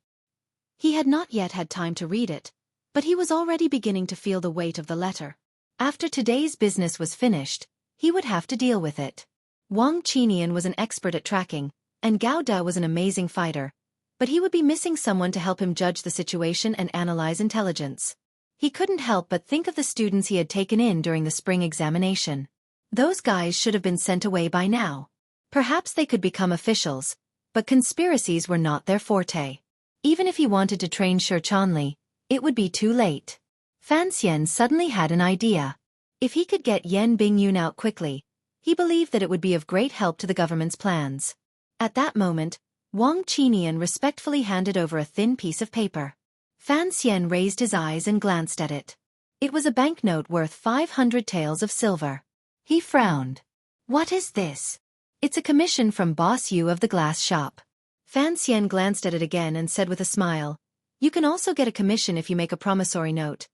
He had not yet had time to read it, but he was already beginning to feel the weight of the letter. After today's business was finished, he would have to deal with it. Wang Qinian was an expert at tracking, and Gao Da was an amazing fighter, but he would be missing someone to help him judge the situation and analyze intelligence. He couldn't help but think of the students he had taken in during the spring examination. Those guys should have been sent away by now. Perhaps they could become officials, but conspiracies were not their forte. Even if he wanted to train Shi Chanli, it would be too late. Fan Xian suddenly had an idea. If he could get Yan Bingyun out quickly, he believed that it would be of great help to the government's plans. At that moment, Wang Qinian respectfully handed over a thin piece of paper. Fan Xian raised his eyes and glanced at it. It was a banknote worth 500 taels of silver. He frowned. "What is this?" "It's a commission from Boss Yu of the glass shop." Fan Xian glanced at it again and said with a smile, "You can also get a commission if you make a promissory note.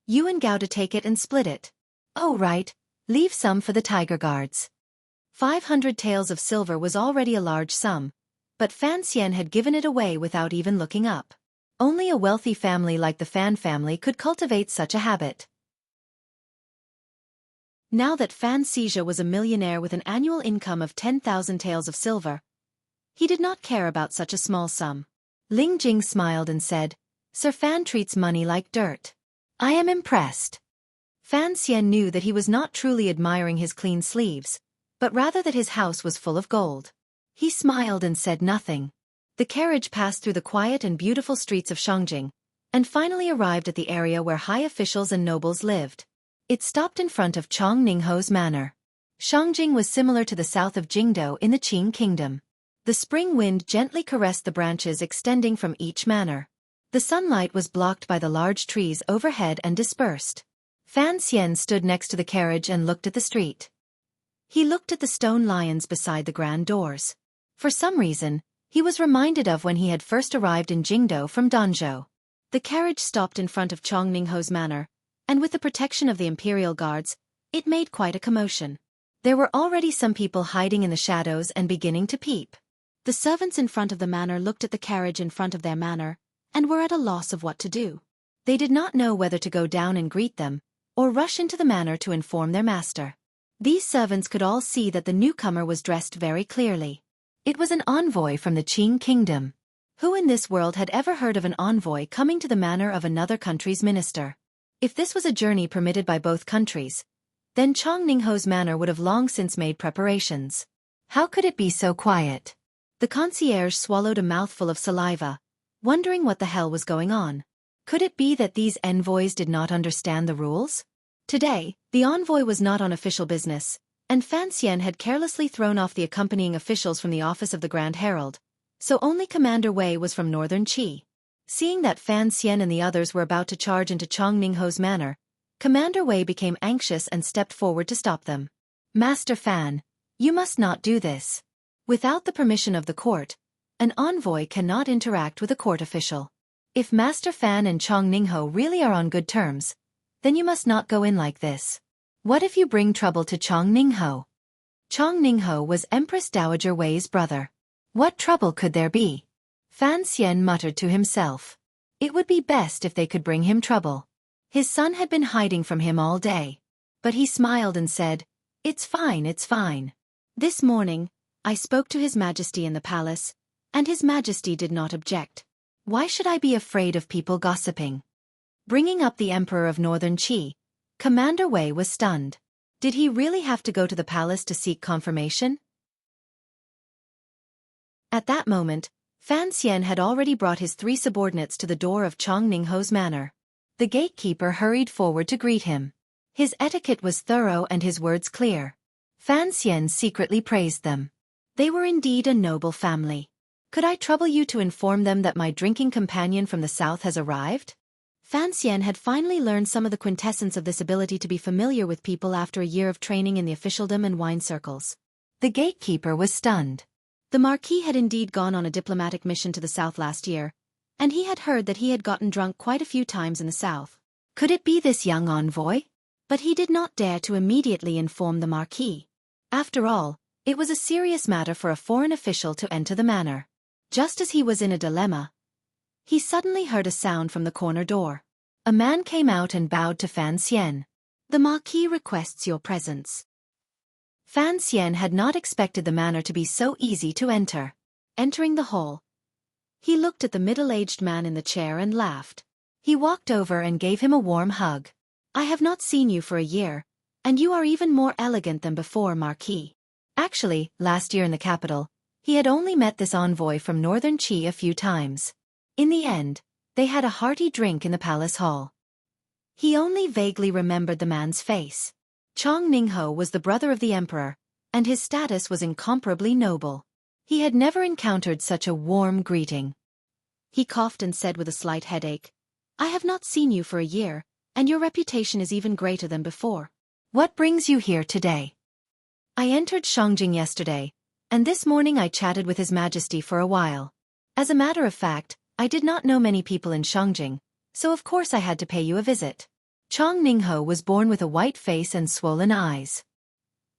You and Gao to take it and split it." "Oh right, leave some for the tiger guards." 500 taels of silver was already a large sum, but Fan Xian had given it away without even looking up. Only a wealthy family like the Fan family could cultivate such a habit. Now that Fan Xizha was a millionaire with an annual income of 10,000 taels of silver, he did not care about such a small sum. Ling Jing smiled and said, "Sir Fan treats money like dirt. I am impressed." Fan Xian knew that he was not truly admiring his clean sleeves, but rather that his house was full of gold. He smiled and said nothing. The carriage passed through the quiet and beautiful streets of Shangjing, and finally arrived at the area where high officials and nobles lived. It stopped in front of Chong Ningho's manor. Shangjing was similar to the south of Jingdo in the Qing kingdom. The spring wind gently caressed the branches extending from each manor. The sunlight was blocked by the large trees overhead and dispersed. Fan Xian stood next to the carriage and looked at the street. He looked at the stone lions beside the grand doors. For some reason, he was reminded of when he had first arrived in Jingdo from Danzhou. The carriage stopped in front of Chong Ningho's manor, and with the protection of the imperial guards, it made quite a commotion. There were already some people hiding in the shadows and beginning to peep. The servants in front of the manor looked at the carriage in front of their manor, and were at a loss of what to do. They did not know whether to go down and greet them, or rush into the manor to inform their master. These servants could all see that the newcomer was dressed very clearly. It was an envoy from the Qing kingdom. Who in this world had ever heard of an envoy coming to the manor of another country's minister? If this was a journey permitted by both countries, then Chong Ningho's manor would have long since made preparations. How could it be so quiet? The concierge swallowed a mouthful of saliva, wondering what the hell was going on. Could it be that these envoys did not understand the rules? Today, the envoy was not on official business, and Fan Xian had carelessly thrown off the accompanying officials from the office of the Grand Herald, so only Commander Wei was from northern Qi. Seeing that Fan Xian and the others were about to charge into Chong Ningho's manor, Commander Wei became anxious and stepped forward to stop them. "Master Fan, you must not do this. Without the permission of the court, an envoy cannot interact with a court official. If Master Fan and Chong Ningho really are on good terms, then you must not go in like this. What if you bring trouble to Chong Ningho?" Chong Ningho was Empress Dowager Wei's brother. What trouble could there be? Fan Xian muttered to himself. It would be best if they could bring him trouble. His son had been hiding from him all day. But he smiled and said, "It's fine, it's fine. This morning, I spoke to His Majesty in the palace, and His Majesty did not object. Why should I be afraid of people gossiping?" Bringing up the Emperor of Northern Qi, Commander Wei was stunned. Did he really have to go to the palace to seek confirmation? At that moment, Fan Xian had already brought his 3 subordinates to the door of Chong Ningho's manor. The gatekeeper hurried forward to greet him. His etiquette was thorough and his words clear. Fan Xian secretly praised them. They were indeed a noble family. "Could I trouble you to inform them that my drinking companion from the south has arrived?" Fan Xian had finally learned some of the quintessence of this ability to be familiar with people after a year of training in the officialdom and wine circles. The gatekeeper was stunned. The Marquis had indeed gone on a diplomatic mission to the south last year, and he had heard that he had gotten drunk quite a few times in the south. Could it be this young envoy? But he did not dare to immediately inform the Marquis. After all, it was a serious matter for a foreign official to enter the manor. Just as he was in a dilemma, he suddenly heard a sound from the corner door. A man came out and bowed to Fan Xian. "The Marquis requests your presence." Fan Xian had not expected the manor to be so easy to enter. Entering the hall, he looked at the middle-aged man in the chair and laughed. He walked over and gave him a warm hug. "I have not seen you for a year, and you are even more elegant than before, Marquis." Actually, last year in the capital, he had only met this envoy from Northern Qi a few times. In the end, they had a hearty drink in the palace hall. He only vaguely remembered the man's face. Chong Ningho was the brother of the emperor, and his status was incomparably noble. He had never encountered such a warm greeting. He coughed and said with a slight headache, "I have not seen you for a year, and your reputation is even greater than before. What brings you here today?" "I entered Shangjing yesterday, and this morning I chatted with His Majesty for a while. As a matter of fact, I did not know many people in Shangjing, so of course I had to pay you a visit." Chong Ningho was born with a white face and swollen eyes.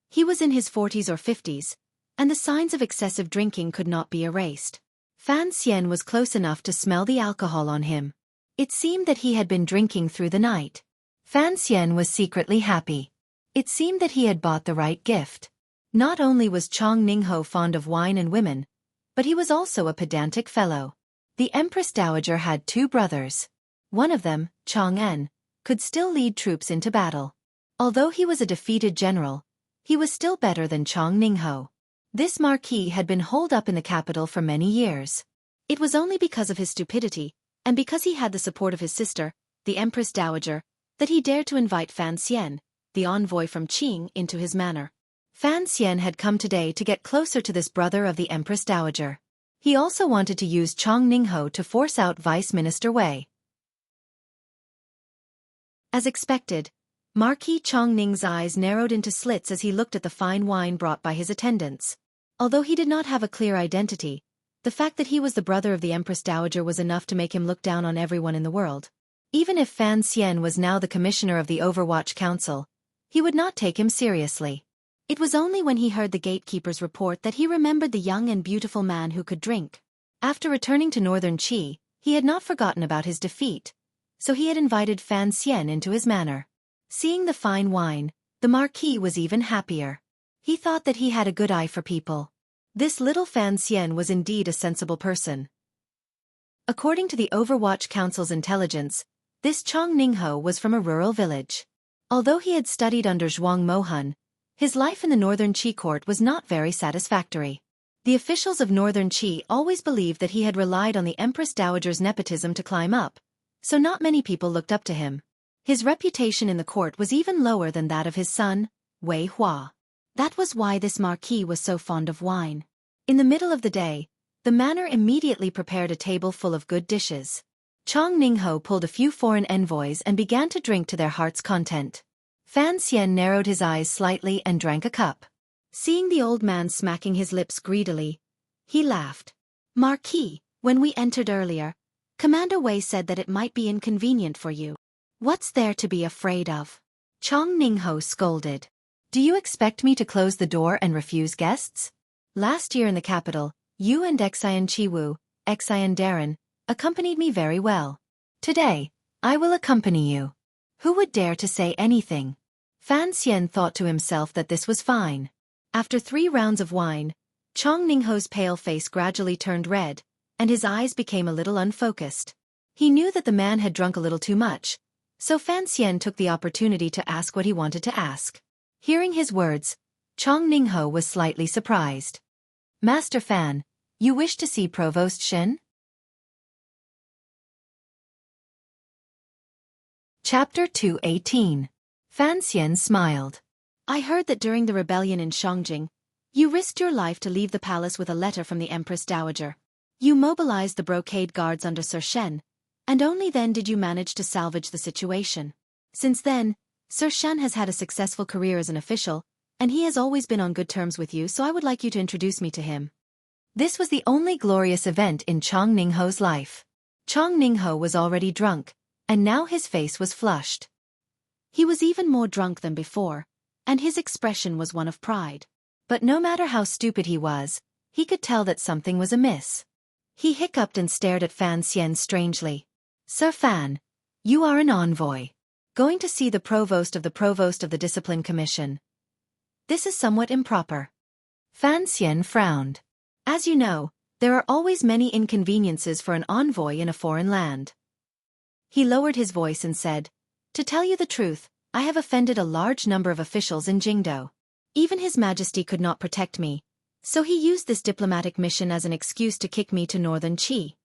He was in his 40s or 50s, and the signs of excessive drinking could not be erased. Fan Xian was close enough to smell the alcohol on him. It seemed that he had been drinking through the night. Fan Xian was secretly happy. It seemed that he had bought the right gift. Not only was Chong Ningho fond of wine and women, but he was also a pedantic fellow. The Empress Dowager had 2 brothers. One of them, Chong En, could still lead troops into battle. Although he was a defeated general, he was still better than Chong Ningho. This marquis had been holed up in the capital for many years. It was only because of his stupidity, and because he had the support of his sister, the Empress Dowager, that he dared to invite Fan Xian, the envoy from Qing, into his manor. Fan Xian had come today to get closer to this brother of the Empress Dowager. He also wanted to use Chong Ningho to force out Vice Minister Wei. As expected, Marquis Chong Ning's eyes narrowed into slits as he looked at the fine wine brought by his attendants. Although he did not have a clear identity, the fact that he was the brother of the Empress Dowager was enough to make him look down on everyone in the world. Even if Fan Xian was now the commissioner of the Overwatch Council, he would not take him seriously. It was only when he heard the gatekeeper's report that he remembered the young and beautiful man who could drink. After returning to Northern Qi, he had not forgotten about his defeat, so he had invited Fan Xian into his manor. Seeing the fine wine, the Marquis was even happier. He thought that he had a good eye for people. This little Fan Xian was indeed a sensible person. According to the Overwatch Council's intelligence, this Chong Ningho was from a rural village. Although he had studied under Zhuang Mohan, his life in the Northern Qi court was not very satisfactory. The officials of Northern Qi always believed that he had relied on the Empress Dowager's nepotism to climb up, so not many people looked up to him. His reputation in the court was even lower than that of his son, Wei Hua. That was why this marquis was so fond of wine. In the middle of the day, the manor immediately prepared a table full of good dishes. Chong Ningho pulled a few foreign envoys and began to drink to their heart's content. Fan Xian narrowed his eyes slightly and drank a cup. Seeing the old man smacking his lips greedily, he laughed. "Marquis, when we entered earlier, Commander Wei said that it might be inconvenient for you. What's there to be afraid of?" Chong Ningho scolded. Do you expect me to close the door and refuse guests? Last year in the capital, you and Xian Chiwu, Xian Darren, accompanied me very well. Today, I will accompany you. Who would dare to say anything? Fan Xian thought to himself that this was fine. After 3 rounds of wine, Chong Ningho's pale face gradually turned red, and his eyes became a little unfocused. He knew that the man had drunk a little too much, so Fan Xian took the opportunity to ask what he wanted to ask. Hearing his words, Chong Ningho was slightly surprised. Master Fan, you wish to see Provost Shen? Chapter 218. Fan Xian smiled. I heard that during the rebellion in Shangjing, you risked your life to leave the palace with a letter from the Empress Dowager. You mobilized the brocade guards under Sir Shen, and only then did you manage to salvage the situation. Since then, Sir Shen has had a successful career as an official, and he has always been on good terms with you, so I would like you to introduce me to him. This was the only glorious event in Chong Ningho's life. Chong Ningho was already drunk, and now his face was flushed. He was even more drunk than before, and his expression was one of pride. But no matter how stupid he was, he could tell that something was amiss. He hiccuped and stared at Fan Xian strangely. Sir Fan, you are an envoy. Going to see the provost of the Discipline Commission. This is somewhat improper. Fan Xian frowned. As you know, there are always many inconveniences for an envoy in a foreign land. He lowered his voice and said, to tell you the truth, I have offended a large number of officials in Jingdo. Even His Majesty could not protect me, so he used this diplomatic mission as an excuse to kick me to Northern Qi.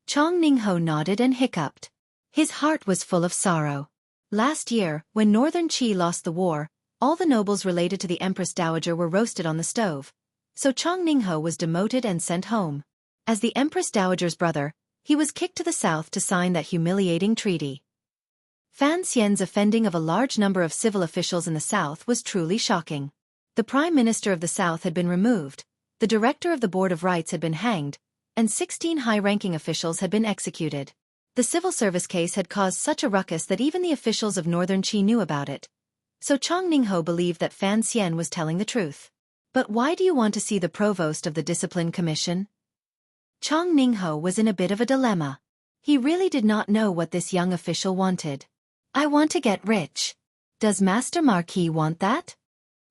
Chong Ningho nodded and hiccuped. His heart was full of sorrow. Last year, when Northern Qi lost the war, all the nobles related to the Empress Dowager were roasted on the stove, so Chong Ningho was demoted and sent home. As the Empress Dowager's brother, he was kicked to the south to sign that humiliating treaty. Fan Xian's offending of a large number of civil officials in the south was truly shocking. The Prime Minister of the South had been removed, the Director of the Board of Rights had been hanged, and 16 high-ranking officials had been executed. The civil service case had caused such a ruckus that even the officials of Northern Qi knew about it. So Chong Ningho believed that Fan Xian was telling the truth. But why do you want to see the Provost of the Discipline Commission? Chong Ningho was in a bit of a dilemma. He really did not know what this young official wanted. I want to get rich. Does Master Marquis want that?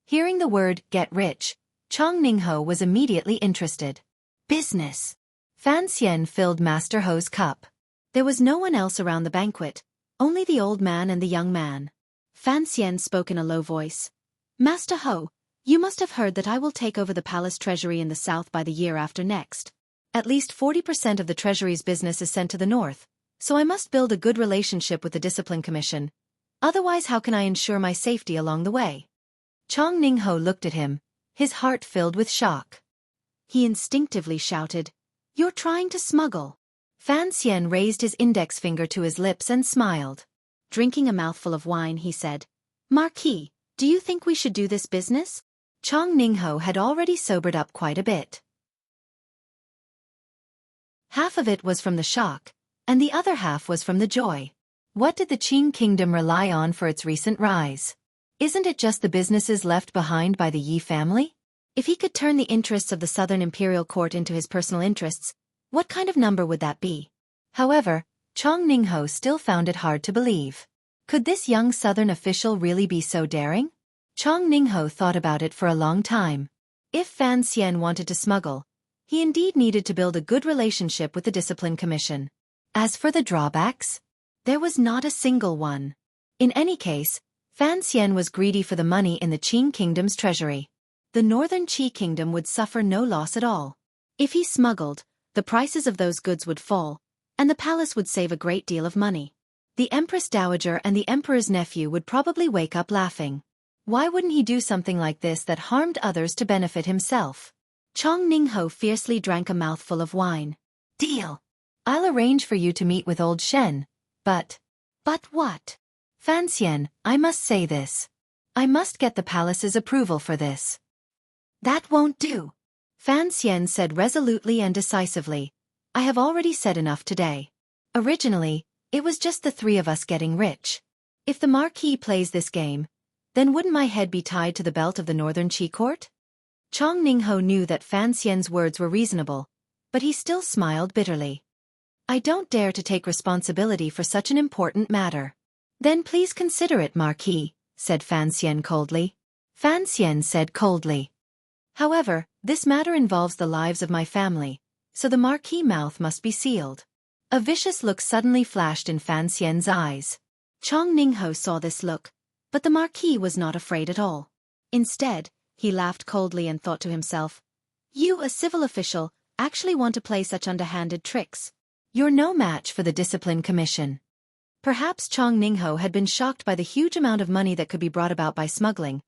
Hearing the word, get rich, Chong Ningho was immediately interested. Business. Fan Xian filled Master Ho's cup. There was no one else around the banquet, only the old man and the young man. Fan Xian spoke in a low voice. Master Ho, you must have heard that I will take over the palace treasury in the south by the year after next. At least 40% of the treasury's business is sent to the north, so I must build a good relationship with the Discipline Commission. Otherwise, how can I ensure my safety along the way? Chong Ningho looked at him, his heart filled with shock. He instinctively shouted, You're trying to smuggle. Fan Xian raised his index finger to his lips and smiled. Drinking a mouthful of wine, he said, Marquis, do you think we should do this business? Chong Ningho had already sobered up quite a bit. Half of it was from the shock, and the other half was from the joy. What did the Qing kingdom rely on for its recent rise? Isn't it just the businesses left behind by the Yi family? If he could turn the interests of the Southern Imperial Court into his personal interests, what kind of number would that be? However, Chong Ningho still found it hard to believe. Could this young Southern official really be so daring? Chong Ningho thought about it for a long time. If Fan Xian wanted to smuggle, he indeed needed to build a good relationship with the Discipline Commission. As for the drawbacks, there was not a single one. In any case, Fan Xian was greedy for the money in the Qing kingdom's treasury. The Northern Qi kingdom would suffer no loss at all. If he smuggled, the prices of those goods would fall, and the palace would save a great deal of money. The Empress Dowager and the Emperor's nephew would probably wake up laughing. Why wouldn't he do something like this that harmed others to benefit himself? Chong Ningho fiercely drank a mouthful of wine. Deal. I'll arrange for you to meet with old Shen, but what? Fan Xian, I must say this. I must get the palace's approval for this. That won't do. Fan Xian said resolutely and decisively. I have already said enough today. Originally, it was just the 3 of us getting rich. If the Marquis plays this game, Then wouldn't my head be tied to the belt of the northern Qi court? Chong Ningho knew that Fan Xian's words were reasonable, but he still smiled bitterly. I don't dare to take responsibility for such an important matter. Then please consider it, Marquis, said Fan Xian coldly. Fan Xian said coldly. However, this matter involves the lives of my family, so the Marquis' mouth must be sealed. A vicious look suddenly flashed in Fan Xian's eyes. Chong Ningho saw this look, but the Marquis was not afraid at all. Instead, he laughed coldly and thought to himself, You, a civil official, actually want to play such underhanded tricks. You're no match for the Discipline Commission. Perhaps Chong Ningho had been shocked by the huge amount of money that could be brought about by smuggling,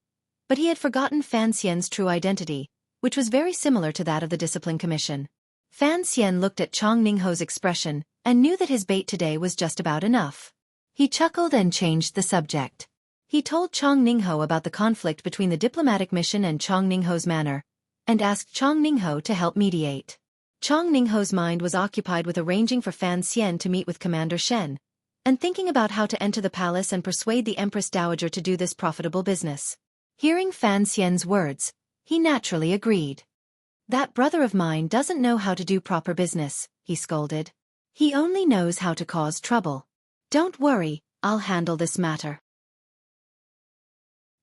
but he had forgotten Fan Xian's true identity, which was very similar to that of the Discipline Commission. Fan Xian looked at Chong Ningho's expression and knew that his bait today was just about enough. He chuckled and changed the subject. He told Chong Ningho about the conflict between the diplomatic mission and Chong Ningho's manor, and asked Chong Ningho to help mediate. Chong Ningho's mind was occupied with arranging for Fan Xian to meet with Commander Shen, and thinking about how to enter the palace and persuade the Empress Dowager to do this profitable business. Hearing Fan Xian's words, he naturally agreed. That brother of mine doesn't know how to do proper business, he scolded. He only knows how to cause trouble. Don't worry, I'll handle this matter.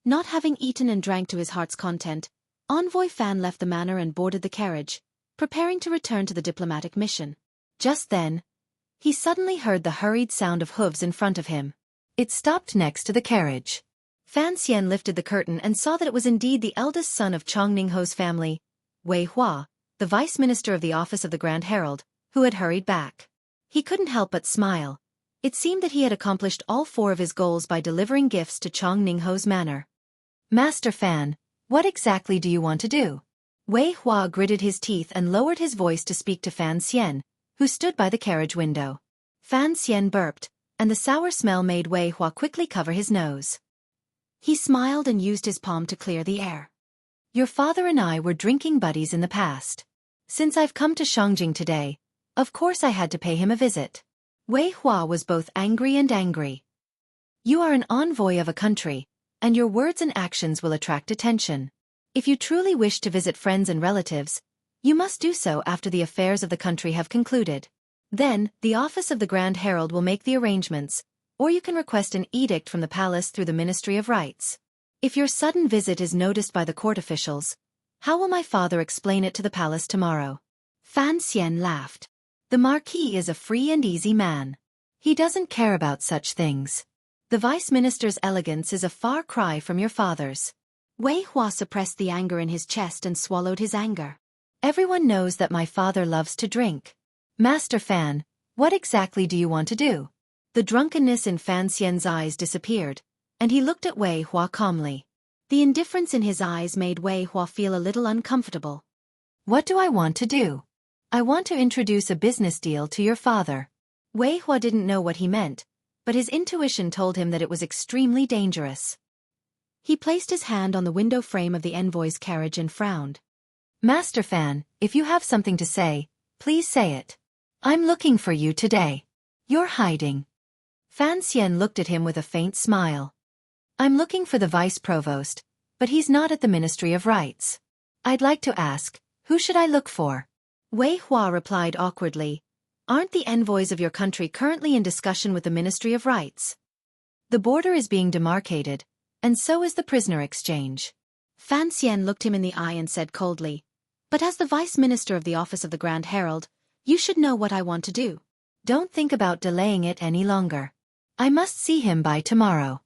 Not having eaten and drank to his heart's content, Envoy Fan left the manor and boarded the carriage, preparing to return to the diplomatic mission. Just then, he suddenly heard the hurried sound of hooves in front of him. It stopped next to the carriage. Fan Xian lifted the curtain and saw that it was indeed the eldest son of Chong Ningho's family, Wei Hua, the vice minister of the office of the Grand Herald, who had hurried back. He couldn't help but smile. It seemed that he had accomplished all 4 of his goals by delivering gifts to Chong Ningho's manor. Master Fan, what exactly do you want to do? Wei Hua gritted his teeth and lowered his voice to speak to Fan Xian, who stood by the carriage window. Fan Xian burped, and the sour smell made Wei Hua quickly cover his nose. He smiled and used his palm to clear the air. Your father and I were drinking buddies in the past. Since I've come to Shangjing today, of course I had to pay him a visit. Wei Hua was both angry and angry. You are an envoy of a country, and your words and actions will attract attention. If you truly wish to visit friends and relatives, you must do so after the affairs of the country have concluded. Then, the office of the Grand Herald will make the arrangements, or you can request an edict from the palace through the Ministry of Rights. If your sudden visit is noticed by the court officials, how will my father explain it to the palace tomorrow? Fan Xian laughed. The Marquis is a free and easy man. He doesn't care about such things. The vice minister's elegance is a far cry from your father's. Wei Hua suppressed the anger in his chest and swallowed his anger. Everyone knows that my father loves to drink. Master Fan, what exactly do you want to do? The drunkenness in Fan Xian's eyes disappeared, and he looked at Wei Hua calmly. The indifference in his eyes made Wei Hua feel a little uncomfortable. What do I want to do? I want to introduce a business deal to your father. Wei Hua didn't know what he meant, but his intuition told him that it was extremely dangerous. He placed his hand on the window frame of the envoy's carriage and frowned. Master Fan, if you have something to say, please say it. I'm looking for you today. You're hiding. Fan Xian looked at him with a faint smile. I'm looking for the vice provost, but he's not at the Ministry of Rights. I'd like to ask, who should I look for? Wei Hua replied awkwardly, Aren't the envoys of your country currently in discussion with the Ministry of Rights? The border is being demarcated, and so is the prisoner exchange. Fan Xian looked him in the eye and said coldly, But as the vice minister of the office of the Grand Herald, you should know what I want to do. Don't think about delaying it any longer. I must see him by tomorrow.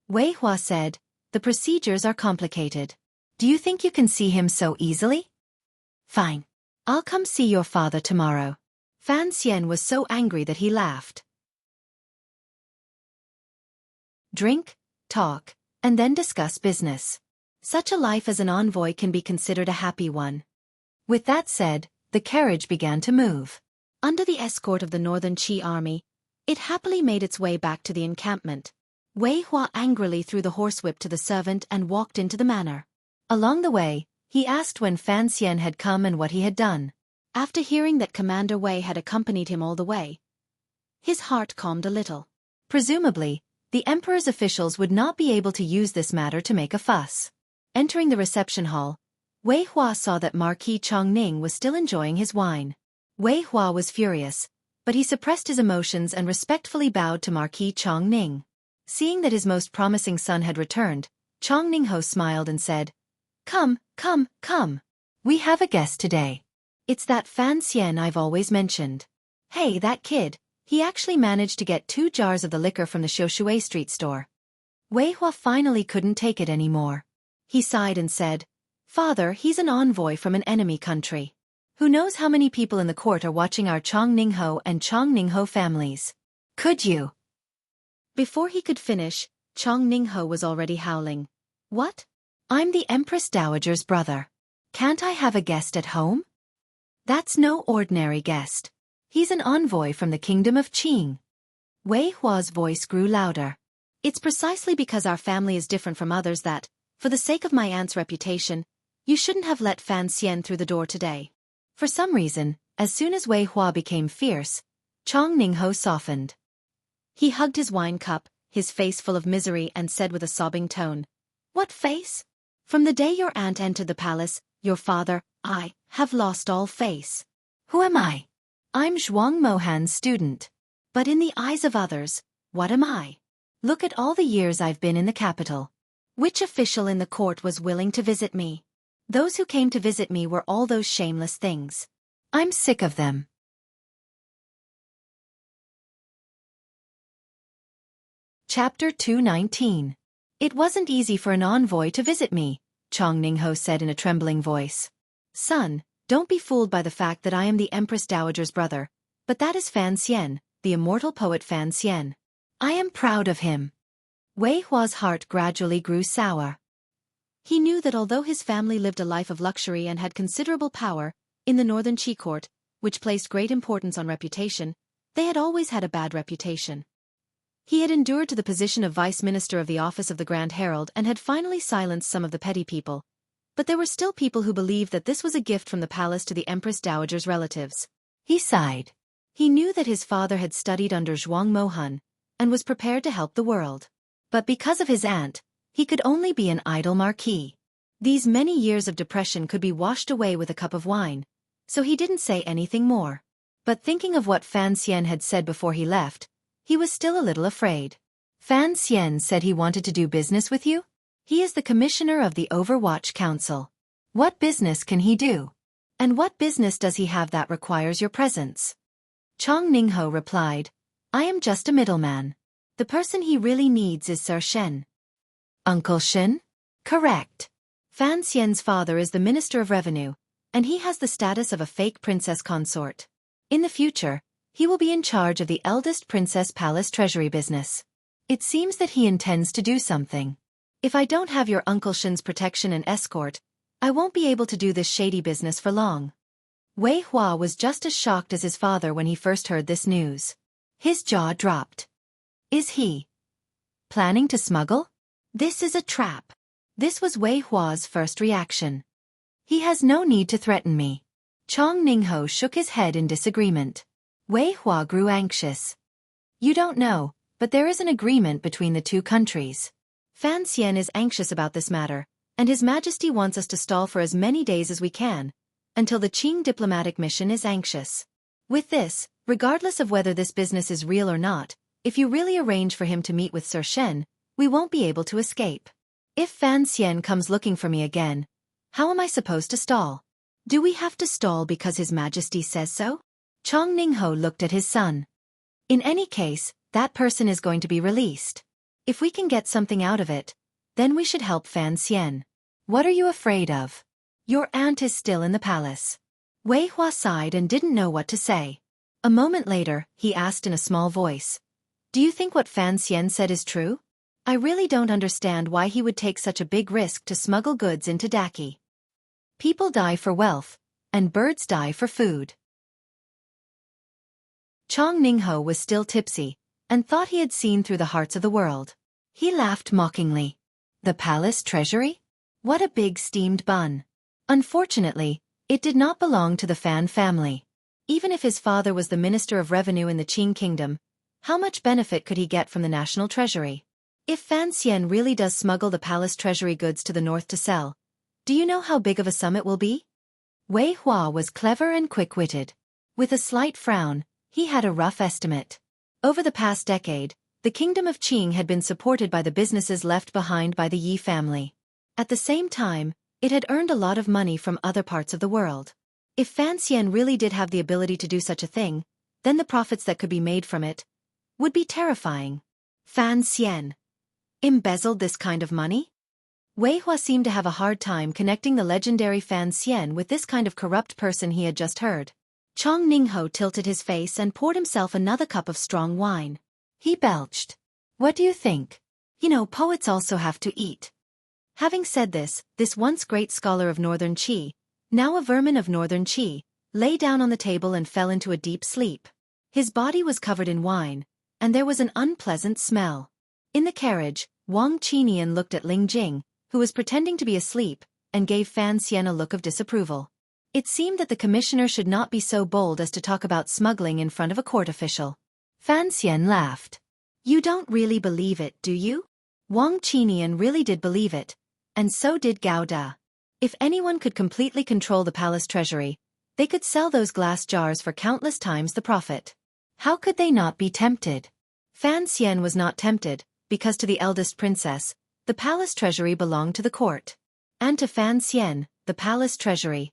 Wei Hua said, The procedures are complicated. Do you think you can see him so easily? Fine. I'll come see your father tomorrow. Fan Xian was so angry that he laughed. Drink, talk, and then discuss business. Such a life as an envoy can be considered a happy one. With that said, the carriage began to move. Under the escort of the Northern Qi army, it happily made its way back to the encampment. Wei Hua angrily threw the horsewhip to the servant and walked into the manor. Along the way, he asked when Fan Xian had come and what he had done. After hearing that Commander Wei had accompanied him all the way, his heart calmed a little. Presumably, The emperor's officials would not be able to use this matter to make a fuss. Entering the reception hall, Wei Hua saw that Marquis Chongning was still enjoying his wine. Wei Hua was furious, but he suppressed his emotions and respectfully bowed to Marquis Chongning. Seeing that his most promising son had returned, Chongning smiled and said, "Come, come, come. We have a guest today. It's that Fan Xian I've always mentioned. Hey, that kid, he actually managed to get 2 jars of the liquor from the Xueqi street store." Wei Hua finally couldn't take it anymore. He sighed and said, "Father, he's an envoy from an enemy country. Who knows how many people in the court are watching our Chongning and Chongning families. Could you?" Before he could finish, Chongning was already howling. "What? I'm the Empress Dowager's brother. Can't I have a guest at home? That's no ordinary guest. He's an envoy from the kingdom of Qing." Wei Hua's voice grew louder. "It's precisely because our family is different from others that, for the sake of my aunt's reputation, you shouldn't have let Fan Xian through the door today." For some reason, as soon as Wei Hua became fierce, Chongning softened. He hugged his wine cup, his face full of misery, and said with a sobbing tone, "What face? From the day your aunt entered the palace, your father, I, have lost all face. Who am I? I'm Zhuang Mohan's student. But in the eyes of others, what am I? Look at all the years I've been in the capital. Which official in the court was willing to visit me? Those who came to visit me were all those shameless things. I'm sick of them." Chapter 219. "It wasn't easy for an envoy to visit me," Chongning said in a trembling voice. "Son, don't be fooled by the fact that I am the Empress Dowager's brother, but that is Fan Xian, the immortal poet Fan Xian. I am proud of him." Wei Hua's heart gradually grew sour. He knew that although his family lived a life of luxury and had considerable power, in the northern Qi court, which placed great importance on reputation, they had always had a bad reputation. He had endured to the position of vice minister of the office of the Grand Herald and had finally silenced some of the petty people, but there were still people who believed that this was a gift from the palace to the Empress Dowager's relatives. He sighed. He knew that his father had studied under Zhuang Mohan, and was prepared to help the world. But because of his aunt, he could only be an idle marquis. These many years of depression could be washed away with a cup of wine, so he didn't say anything more. But thinking of what Fan Xian had said before he left, he was still a little afraid. "Fan Xian said he wanted to do business with you? He is the commissioner of the Overwatch Council. What business can he do? And what business does he have that requires your presence?" Chongning replied, "I am just a middleman. The person he really needs is Sir Shen." "Uncle Shen?" "Correct. Fan Xian's father is the Minister of Revenue, and he has the status of a fake princess consort. In the future, he will be in charge of the eldest princess palace treasury business. It seems that he intends to do something. If I don't have your Uncle Shen's protection and escort, I won't be able to do this shady business for long." Wei Hua was just as shocked as his father when he first heard this news. His jaw dropped. "Is he planning to smuggle? This is a trap." This was Wei Hua's first reaction. "He has no need to threaten me." Chongning shook his head in disagreement. Wei Hua grew anxious. "You don't know, but there is an agreement between the two countries. Fan Xian is anxious about this matter, and His Majesty wants us to stall for as many days as we can, until the Qing diplomatic mission is anxious. With this, regardless of whether this business is real or not, if you really arrange for him to meet with Sir Shen, we won't be able to escape. If Fan Xian comes looking for me again, how am I supposed to stall? Do we have to stall because His Majesty says so?" Chongning looked at his son. "In any case, that person is going to be released. If we can get something out of it, then we should help Fan Xian. What are you afraid of? Your aunt is still in the palace." Wei Hua sighed and didn't know what to say. A moment later, he asked in a small voice, "Do you think what Fan Xian said is true? I really don't understand why he would take such a big risk to smuggle goods into Daki. People die for wealth, and birds die for food." Chongning was still tipsy, and thought he had seen through the hearts of the world. He laughed mockingly. The palace treasury? What a big steamed bun. Unfortunately, it did not belong to the Fan family. Even if his father was the Minister of Revenue in the Qing Kingdom, How much benefit could he get from the national treasury? If Fan Xian really does smuggle the palace treasury goods to the north to sell, do you know how big of a sum it will be? Wei Hua was clever and quick-witted. With a slight frown, he had a rough estimate. Over the past decade, the kingdom of Qing had been supported by the businesses left behind by the Yi family. At the same time, it had earned a lot of money from other parts of the world. If Fan Xian really did have the ability to do such a thing, then the profits that could be made from it would be terrifying. Fan Xian embezzled this kind of money? Wei Hua seemed to have a hard time connecting the legendary Fan Xian with this kind of corrupt person he had just heard. Chong Ningho tilted his face and poured himself another cup of strong wine. He belched. What do you think? You know, poets also have to eat. Having said this once great scholar of Northern Qi, now a vermin of Northern Qi, lay down on the table and fell into a deep sleep. His body was covered in wine, and there was an unpleasant smell. In the carriage, Wang Qinian looked at Ling Jing, who was pretending to be asleep, and gave Fan Xian a look of disapproval. It seemed that the commissioner should not be so bold as to talk about smuggling in front of a court official. Fan Xian laughed. You don't really believe it, do you? Wang Qinian really did believe it, and so did Gao Da. If anyone could completely control the palace treasury, they could sell those glass jars for countless times the profit. How could they not be tempted? Fan Xian was not tempted, because to the eldest princess, the palace treasury belonged to the court. And to Fan Xian, the palace treasury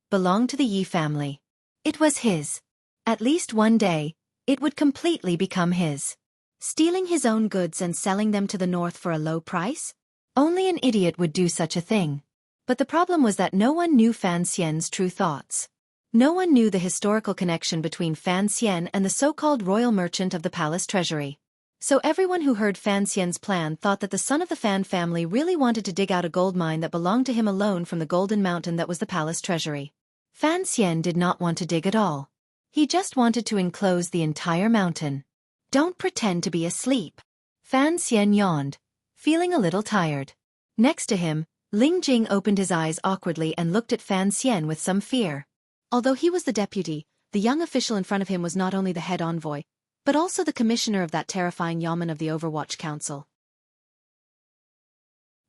belonged to the Yi family. It was his. At least one day, it would completely become his. Stealing his own goods and selling them to the north for a low price? Only an idiot would do such a thing. But the problem was that no one knew Fan Xian's true thoughts. No one knew the historical connection between Fan Xian and the so-called royal merchant of the palace treasury. So everyone who heard Fan Xian's plan thought that the son of the Fan family really wanted to dig out a gold mine that belonged to him alone from the golden mountain that was the palace treasury. Fan Xian did not want to dig at all. He just wanted to enclose the entire mountain. Don't pretend to be asleep. Fan Xian yawned, feeling a little tired. Next to him, Ling Jing opened his eyes awkwardly and looked at Fan Xian with some fear. Although he was the deputy, the young official in front of him was not only the head envoy, but also the commissioner of that terrifying yamen of the Overwatch Council.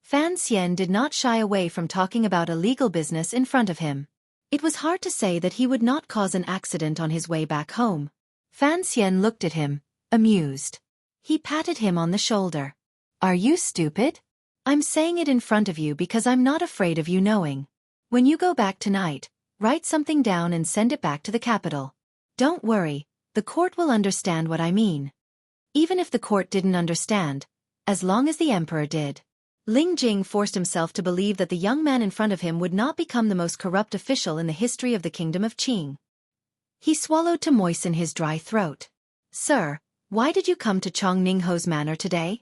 Fan Xian did not shy away from talking about a legal business in front of him. It was hard to say that he would not cause an accident on his way back home. Fan Xian looked at him, amused. He patted him on the shoulder. Are you stupid? I'm saying it in front of you because I'm not afraid of you knowing. When you go back tonight, write something down and send it back to the capital. Don't worry, the court will understand what I mean. Even if the court didn't understand, as long as the emperor did. Ling Jing forced himself to believe that the young man in front of him would not become the most corrupt official in the history of the kingdom of Qing. He swallowed to moisten his dry throat. Sir, why did you come to Chong Ningho's manor today?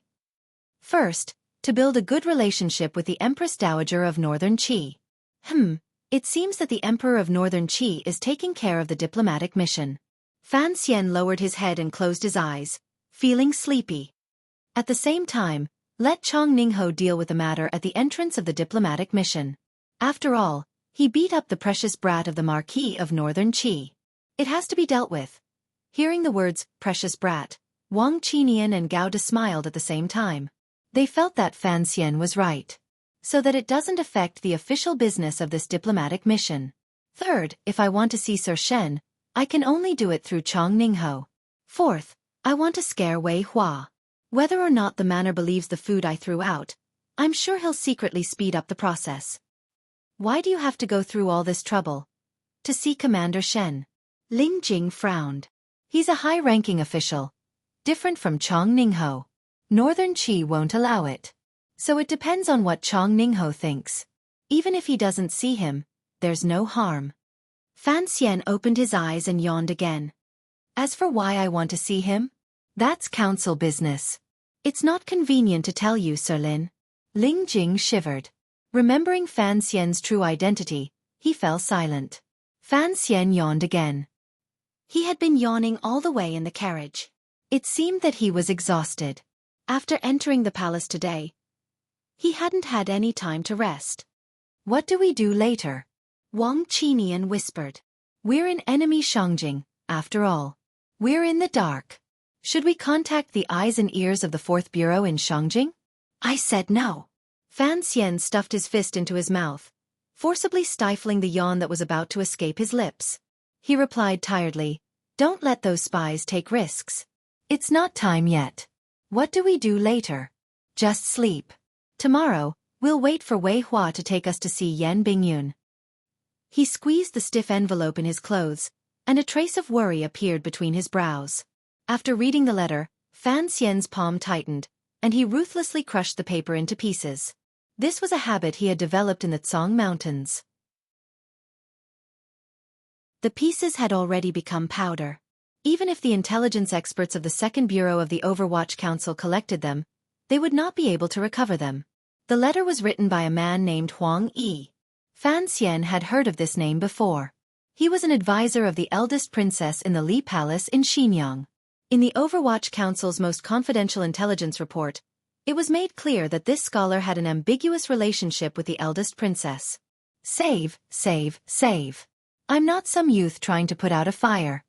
First, to build a good relationship with the Empress Dowager of Northern Qi. It seems that the Emperor of Northern Qi is taking care of the diplomatic mission. Fan Xian lowered his head and closed his eyes, feeling sleepy. At the same time, let Chong Ningho deal with the matter at the entrance of the diplomatic mission. After all, he beat up the precious brat of the Marquis of Northern Qi. It has to be dealt with. Hearing the words, precious brat, Wang Qinian and Gao Da smiled at the same time. They felt that Fan Xian was right. So that it doesn't affect the official business of this diplomatic mission. Third, if I want to see Sir Shen, I can only do it through Chong Ningho. Fourth, I want to scare Wei Hua. Whether or not the manor believes the food I threw out, I'm sure he'll secretly speed up the process. Why do you have to go through all this trouble? To see Commander Shen. Ling Jing frowned. He's a high-ranking official. Different from Chong Ningho. Northern Qi won't allow it. So it depends on what Chong Ningho thinks. Even if he doesn't see him, there's no harm. Fan Xian opened his eyes and yawned again. As for why I want to see him, that's council business. It's not convenient to tell you, Sir Lin. Ling Jing shivered. Remembering Fan Xian's true identity, he fell silent. Fan Xian yawned again. He had been yawning all the way in the carriage. It seemed that he was exhausted. After entering the palace today, he hadn't had any time to rest. What do we do later? Wang Qinian whispered. We're in enemy Shangjing, after all. We're in the dark. Should we contact the eyes and ears of the 4th Bureau in Shangjing? I said no. Fan Xian stuffed his fist into his mouth, forcibly stifling the yawn that was about to escape his lips. He replied tiredly, "Don't let those spies take risks. It's not time yet. What do we do later? Just sleep. Tomorrow, we'll wait for Wei Hua to take us to see Yan Bingyun." He squeezed the stiff envelope in his clothes, and a trace of worry appeared between his brows. After reading the letter, Fan Xian's palm tightened, and he ruthlessly crushed the paper into pieces. This was a habit he had developed in the Tsang Mountains. The pieces had already become powder. Even if the intelligence experts of the 2nd Bureau of the Overwatch Council collected them, they would not be able to recover them. The letter was written by a man named Huang Yi. Fan Xian had heard of this name before. He was an advisor of the eldest princess in the Li Palace in Xinyang. In the Overwatch Council's most confidential intelligence report, it was made clear that this scholar had an ambiguous relationship with the eldest princess. Save, save, save. I'm not some youth trying to put out a fire.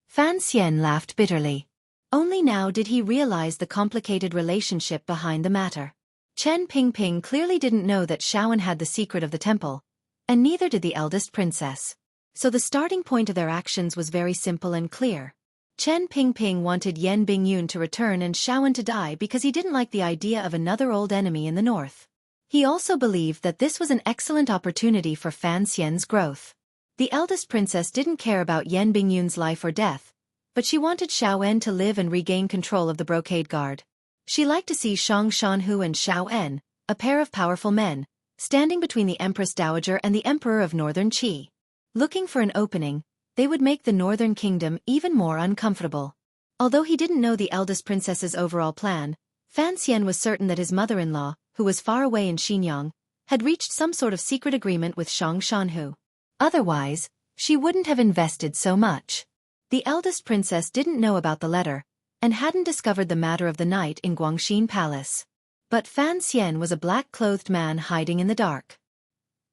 Fan Xian laughed bitterly. Only now did he realize the complicated relationship behind the matter. Chen Pingping clearly didn't know that Shaoan had the secret of the temple, and neither did the eldest princess. So the starting point of their actions was very simple and clear. Chen Pingping wanted Yan Bingyun to return and Shaoan to die because he didn't like the idea of another old enemy in the north. He also believed that this was an excellent opportunity for Fan Xian's growth. The eldest princess didn't care about Yan Bingyun's life or death, but she wanted Shaoan to live and regain control of the brocade guard. She liked to see Shang Shanhu and Shaoan, a pair of powerful men, standing between the Empress Dowager and the Emperor of Northern Qi. Looking for an opening, they would make the Northern Kingdom even more uncomfortable. Although he didn't know the eldest princess's overall plan, Fan Xian was certain that his mother-in-law, who was far away in Xinyang, had reached some sort of secret agreement with Shang Shanhu. Otherwise, she wouldn't have invested so much. The eldest princess didn't know about the letter, and hadn't discovered the matter of the night in Guangxin Palace. But Fan Xian was a black-clothed man hiding in the dark.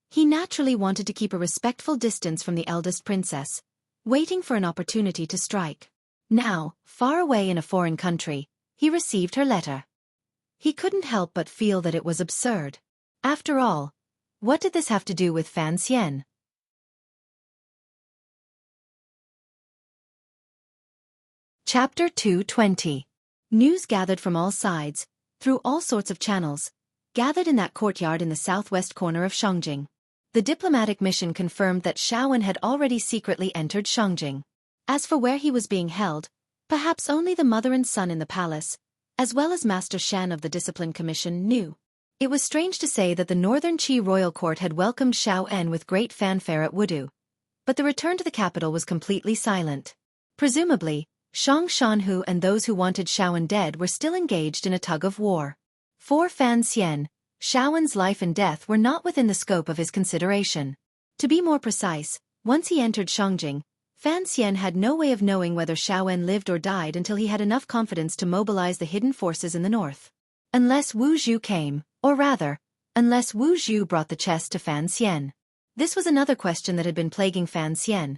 He naturally wanted to keep a respectful distance from the eldest princess, waiting for an opportunity to strike. Now, far away in a foreign country, he received her letter. He couldn't help but feel that it was absurd. After all, what did this have to do with Fan Xian? Chapter 220. News gathered from all sides, through all sorts of channels, gathered in that courtyard in the southwest corner of Shangjing. The diplomatic mission confirmed that Shaoan had already secretly entered Shangjing. As for where he was being held, perhaps only the mother and son in the palace, as well as Master Shan of the Discipline Commission, knew. It was strange to say that the Northern Qi royal court had welcomed Shaoan with great fanfare at Wudu, but the return to the capital was completely silent. Presumably, Shang Shanhu and those who wanted Shaoan dead were still engaged in a tug-of-war. For Fan Xian, Shaoan's life and death were not within the scope of his consideration. To be more precise, once he entered Shangjing, Fan Xian had no way of knowing whether Shaoan lived or died until he had enough confidence to mobilize the hidden forces in the north. Unless Wu Zhu came, or rather, unless Wu Zhu brought the chest to Fan Xian. This was another question that had been plaguing Fan Xian.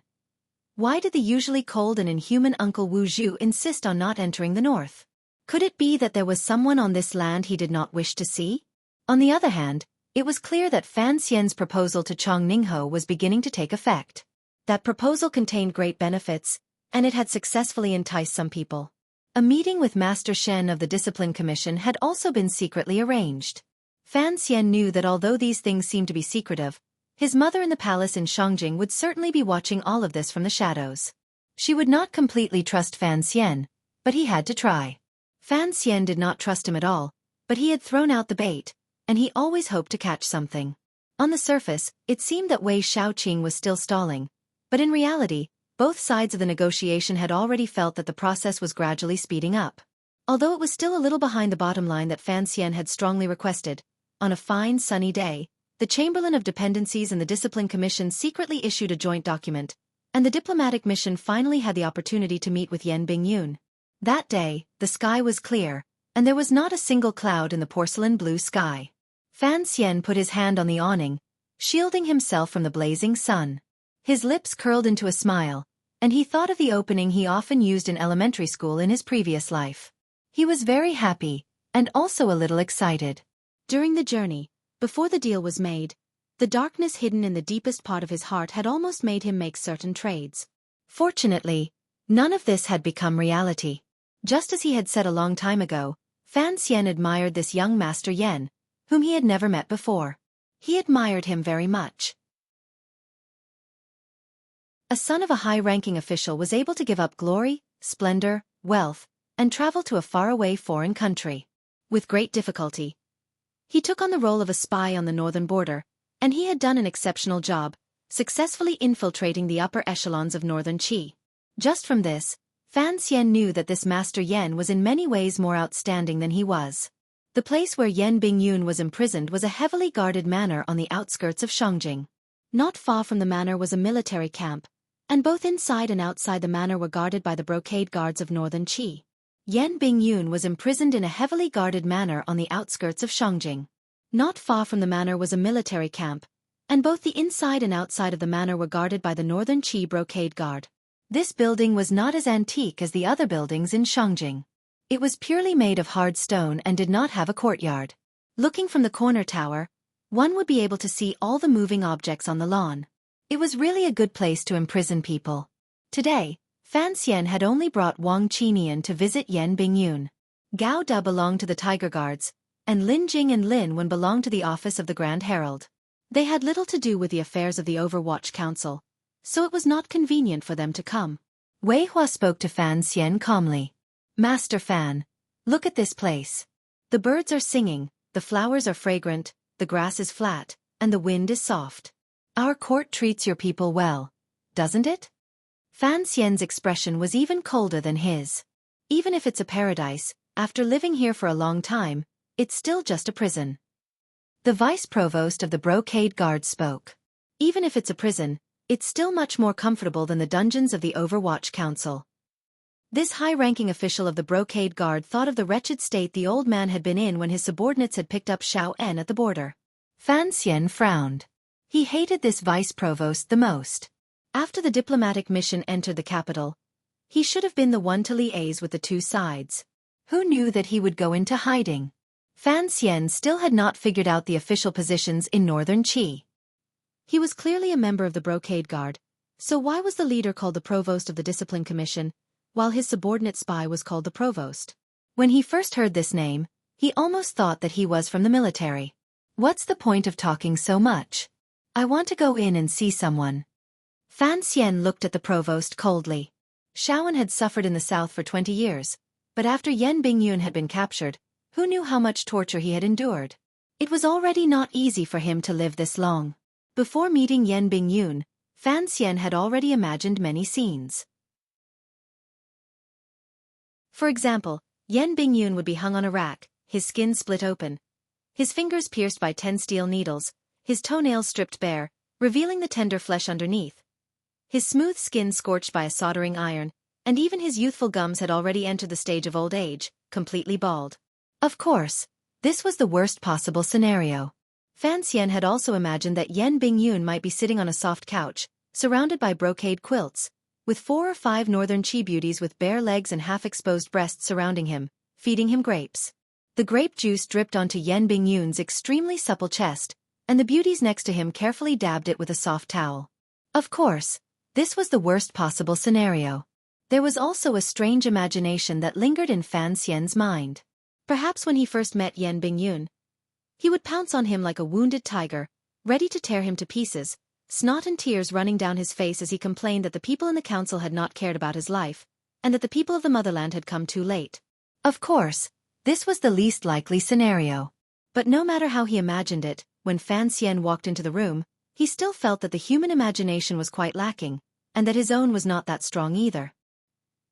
Why did the usually cold and inhuman Uncle Wu Zhu insist on not entering the north? Could it be that there was someone on this land he did not wish to see? On the other hand, it was clear that Fan Xian's proposal to Chong Ningho was beginning to take effect. That proposal contained great benefits, and it had successfully enticed some people. A meeting with Master Shen of the Discipline Commission had also been secretly arranged. Fan Xian knew that although these things seemed to be secretive, his mother in the palace in Shangjing would certainly be watching all of this from the shadows. She would not completely trust Fan Xian, but he had to try. Fan Xian did not trust him at all, but he had thrown out the bait, and he always hoped to catch something. On the surface, it seemed that Wei Shaoqing was still stalling, but in reality, both sides of the negotiation had already felt that the process was gradually speeding up. Although it was still a little behind the bottom line that Fan Xian had strongly requested, on a fine sunny day, the Chamberlain of Dependencies and the Discipline Commission secretly issued a joint document, and the diplomatic mission finally had the opportunity to meet with Yan Bingyun. That day, the sky was clear, and there was not a single cloud in the porcelain blue sky. Fan Xian put his hand on the awning, shielding himself from the blazing sun. His lips curled into a smile, and he thought of the opening he often used in elementary school in his previous life. He was very happy, and also a little excited. During the journey, before the deal was made, the darkness hidden in the deepest part of his heart had almost made him make certain trades. Fortunately, none of this had become reality. Just as he had said a long time ago, Fan Xian admired this young Master Yen, whom he had never met before. He admired him very much. A son of a high-ranking official was able to give up glory, splendor, wealth, and travel to a faraway foreign country. With great difficulty, he took on the role of a spy on the northern border, and he had done an exceptional job, successfully infiltrating the upper echelons of northern Qi. Just from this, Fan Xian knew that this Master Yen was in many ways more outstanding than he was. The place where Yen Bingyun was imprisoned was a heavily guarded manor on the outskirts of Shangjing. Not far from the manor was a military camp, and both inside and outside the manor were guarded by the brocade guards of northern Qi. Yen Bingyun was imprisoned in a heavily guarded manor on the outskirts of Shangjing. Not far from the manor was a military camp, and both the inside and outside of the manor were guarded by the northern Qi brocade guard. This building was not as antique as the other buildings in Shangjing. It was purely made of hard stone and did not have a courtyard. Looking from the corner tower, one would be able to see all the moving objects on the lawn. It was really a good place to imprison people. Today, Fan Xian had only brought Wang Qinian to visit Yen Bingyun. Gao Da belonged to the Tiger Guards, and Lin Jing and Lin Wen belonged to the office of the Grand Herald. They had little to do with the affairs of the Overwatch Council, so it was not convenient for them to come. Wei Hua spoke to Fan Xian calmly. Master Fan, look at this place. The birds are singing, the flowers are fragrant, the grass is flat, and the wind is soft. Our court treats your people well, doesn't it? Fan Xian's expression was even colder than his. Even if it's a paradise, after living here for a long time, it's still just a prison. The vice provost of the brocade guard spoke. Even if it's a prison, it's still much more comfortable than the dungeons of the Overwatch Council. This high-ranking official of the brocade guard thought of the wretched state the old man had been in when his subordinates had picked up Xiao En at the border. Fan Xian frowned. He hated this vice provost the most. After the diplomatic mission entered the capital, he should have been the one to liaise with the two sides. Who knew that he would go into hiding? Fan Xian still had not figured out the official positions in northern Qi. He was clearly a member of the brocade guard, so why was the leader called the provost of the discipline commission, while his subordinate spy was called the provost? When he first heard this name, he almost thought that he was from the military. What's the point of talking so much? I want to go in and see someone. Fan Xian looked at the provost coldly. Xiaoan had suffered in the south for 20 years, but after Yen Bingyun had been captured, who knew how much torture he had endured? It was already not easy for him to live this long. Before meeting Yen Bingyun, Fan Xian had already imagined many scenes. For example, Yen Bingyun would be hung on a rack, his skin split open, his fingers pierced by 10 steel needles, his toenails stripped bare, revealing the tender flesh underneath, his smooth skin scorched by a soldering iron, and even his youthful gums had already entered the stage of old age, completely bald. Of course, this was the worst possible scenario. Fan Xian had also imagined that Yen Bingyun might be sitting on a soft couch, surrounded by brocade quilts, with 4 or 5 northern Qi beauties with bare legs and half-exposed breasts surrounding him, feeding him grapes. The grape juice dripped onto Yen Bingyun's extremely supple chest, and the beauties next to him carefully dabbed it with a soft towel. Of course, this was the worst possible scenario. There was also a strange imagination that lingered in Fan Xian's mind. Perhaps when he first met Yen Bingyun, he would pounce on him like a wounded tiger, ready to tear him to pieces, snot and tears running down his face as he complained that the people in the council had not cared about his life, and that the people of the motherland had come too late. Of course, this was the least likely scenario. But no matter how he imagined it, when Fan Xian walked into the room, he still felt that the human imagination was quite lacking, and that his own was not that strong either.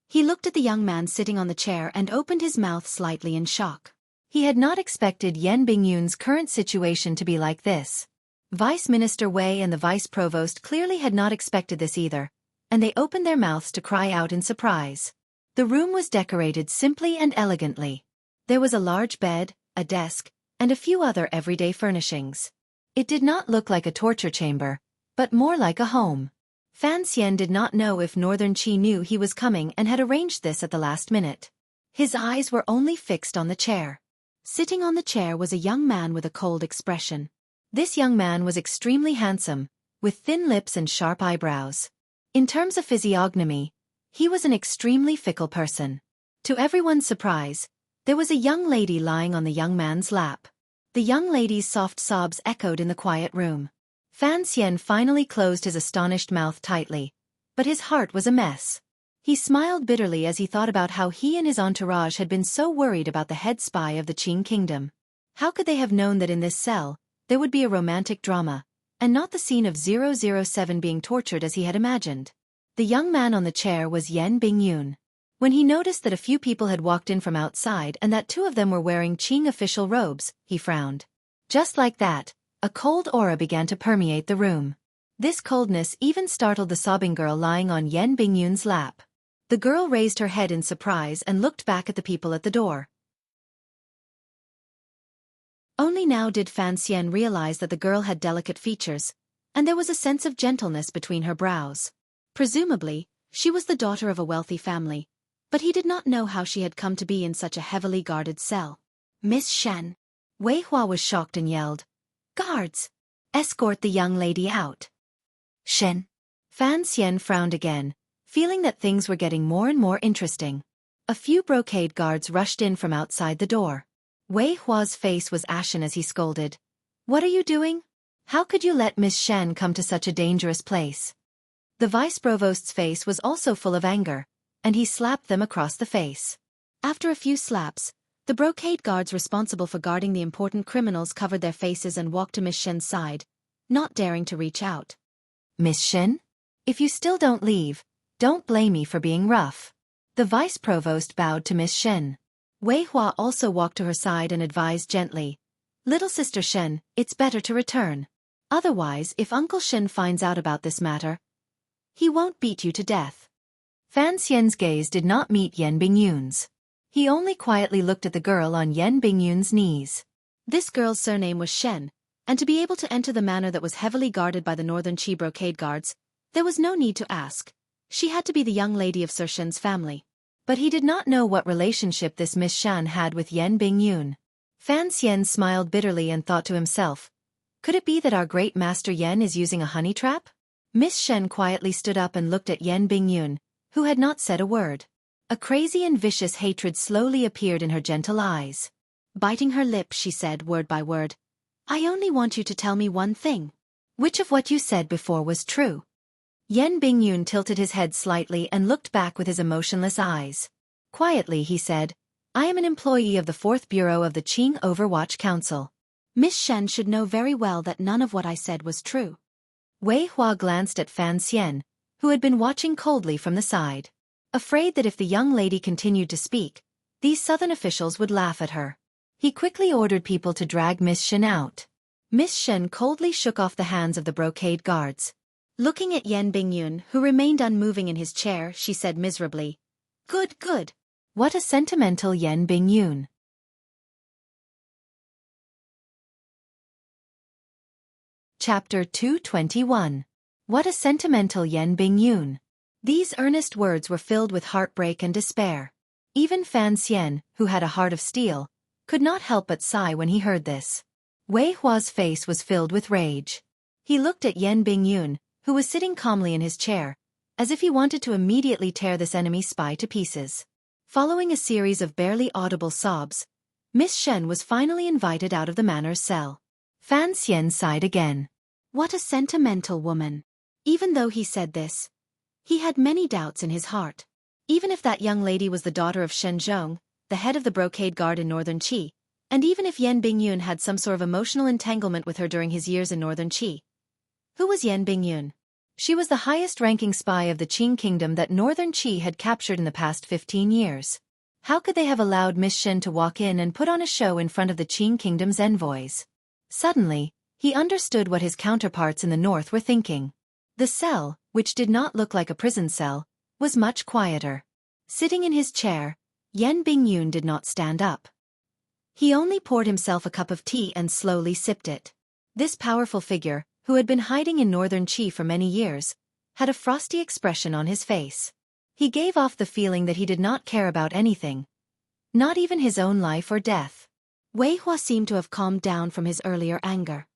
He looked at the young man sitting on the chair and opened his mouth slightly in shock. He had not expected Yen Bingyun's current situation to be like this. Vice Minister Wei and the Vice Provost clearly had not expected this either, and they opened their mouths to cry out in surprise. The room was decorated simply and elegantly. There was a large bed, a desk, and a few other everyday furnishings. It did not look like a torture chamber, but more like a home. Fan Xian did not know if Northern Qi knew he was coming and had arranged this at the last minute. His eyes were only fixed on the chair. Sitting on the chair was a young man with a cold expression. This young man was extremely handsome, with thin lips and sharp eyebrows. In terms of physiognomy, he was an extremely fickle person. To everyone's surprise, there was a young lady lying on the young man's lap. The young lady's soft sobs echoed in the quiet room. Fan Xian finally closed his astonished mouth tightly, but his heart was a mess. He smiled bitterly as he thought about how he and his entourage had been so worried about the head spy of the Qing kingdom. How could they have known that in this cell, there would be a romantic drama, and not the scene of 007 being tortured as he had imagined? The young man on the chair was Yan Bingyun. When he noticed that a few people had walked in from outside and that 2 of them were wearing Qing official robes, he frowned. Just like that, a cold aura began to permeate the room. This coldness even startled the sobbing girl lying on Yan Bingyun's lap. The girl raised her head in surprise and looked back at the people at the door. Only now did Fan Xian realize that the girl had delicate features, and there was a sense of gentleness between her brows. Presumably, she was the daughter of a wealthy family, but he did not know how she had come to be in such a heavily guarded cell. "Miss Shen." Wei Hua was shocked and yelled, "Guards! Escort the young lady out." "Shen." Fan Xian frowned again, feeling that things were getting more and more interesting. A few brocade guards rushed in from outside the door. Wei Hua's face was ashen as he scolded, "What are you doing? How could you let Miss Shen come to such a dangerous place?" The vice-provost's face was also full of anger, and he slapped them across the face. After a few slaps, the brocade guards responsible for guarding the important criminals covered their faces and walked to Miss Shen's side, not daring to reach out. "Miss Shen? If you still don't leave, don't blame me for being rough." The vice-provost bowed to Miss Shen. Wei Hua also walked to her side and advised gently, "Little sister Shen, it's better to return. Otherwise, if Uncle Shen finds out about this matter, he won't beat you to death." Fan Xian's gaze did not meet Yan Bingyun's. He only quietly looked at the girl on Yan Bingyun's knees. This girl's surname was Shen, and to be able to enter the manor that was heavily guarded by the Northern Qi brocade guards, there was no need to ask. She had to be the young lady of Sir Shen's family. But he did not know what relationship this Miss Shan had with Yan Bingyun. Fan Xian smiled bitterly and thought to himself, could it be that our great master Yan is using a honey trap? Miss Shen quietly stood up and looked at Yan Bingyun, who had not said a word. A crazy and vicious hatred slowly appeared in her gentle eyes. Biting her lip, she said word by word, "I only want you to tell me one thing. Which of what you said before was true?" Yan Bingyun tilted his head slightly and looked back with his emotionless eyes. Quietly he said, "I am an employee of the 4th Bureau of the Qing Overwatch Council. Miss Shen should know very well that none of what I said was true." Wei Hua glanced at Fan Xian, who had been watching coldly from the side. Afraid that if the young lady continued to speak, these southern officials would laugh at her. He quickly ordered people to drag Miss Shen out. Miss Shen coldly shook off the hands of the brocade guards. Looking at Yan Bingyun, who remained unmoving in his chair, she said miserably, "Good, good." What a sentimental Yan Bingyun. Chapter 221. What a sentimental Yan Bingyun. These earnest words were filled with heartbreak and despair. Even Fan Xian, who had a heart of steel, could not help but sigh when he heard this. Wei Hua's face was filled with rage. He looked at Yan Bingyun, who was sitting calmly in his chair, as if he wanted to immediately tear this enemy spy to pieces. Following a series of barely audible sobs, Miss Shen was finally invited out of the manor's cell. Fan Xian sighed again. What a sentimental woman. Even though he said this, he had many doubts in his heart. Even if that young lady was the daughter of Shen Zhong, the head of the brocade guard in Northern Qi, and even if Yan Bingyun had some sort of emotional entanglement with her during his years in Northern Qi. Who was Yan Bingyun? She was the highest-ranking spy of the Qing kingdom that Northern Qi had captured in the past 15 years. How could they have allowed Miss Shen to walk in and put on a show in front of the Qing kingdom's envoys? Suddenly, he understood what his counterparts in the north were thinking. The cell, which did not look like a prison cell, was much quieter. Sitting in his chair, Yan Bingyun did not stand up. He only poured himself a cup of tea and slowly sipped it. This powerful figure, who had been hiding in Northern Qi for many years, had a frosty expression on his face. He gave off the feeling that he did not care about anything, not even his own life or death. Wei Hua seemed to have calmed down from his earlier anger.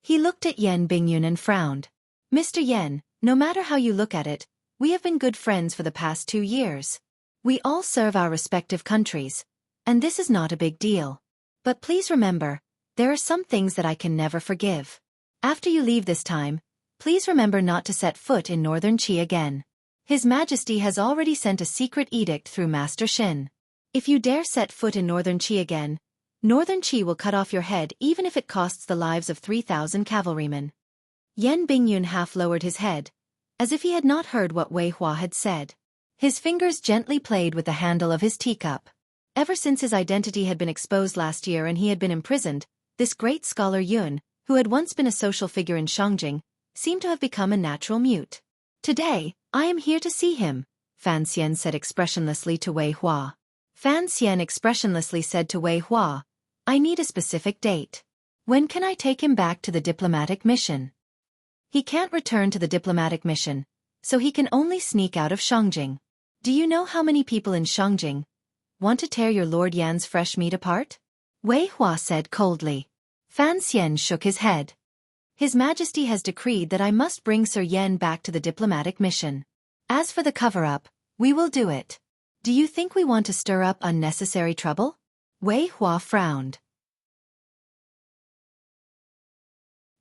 He looked at Yan Bingyun and frowned. Mr. Yan, no matter how you look at it, we have been good friends for the past 2 years. We all serve our respective countries, and this is not a big deal. But please remember, there are some things that I can never forgive. After you leave this time, please remember not to set foot in Northern Qi again. His Majesty has already sent a secret edict through Master Shin. If you dare set foot in Northern Qi again, Northern Qi will cut off your head even if it costs the lives of 3,000 cavalrymen. Yan Bingyun half lowered his head, as if he had not heard what Wei Hua had said. His fingers gently played with the handle of his teacup. Ever since his identity had been exposed last year and he had been imprisoned, this great scholar Yun, who had once been a social figure in Shangjing, seemed to have become a natural mute. Today, I am here to see him, Fan Xian said expressionlessly to Wei Hua. Fan Xian expressionlessly said to Wei Hua, I need a specific date. When can I take him back to the diplomatic mission? He can't return to the diplomatic mission, so he can only sneak out of Shangjing. Do you know how many people in Shangjing want to tear your Lord Yan's fresh meat apart? Wei Hua said coldly. Fan Xian shook his head. His Majesty has decreed that I must bring Sir Yan back to the diplomatic mission. As for the cover-up, we will do it. Do you think we want to stir up unnecessary trouble? Wei Hua frowned.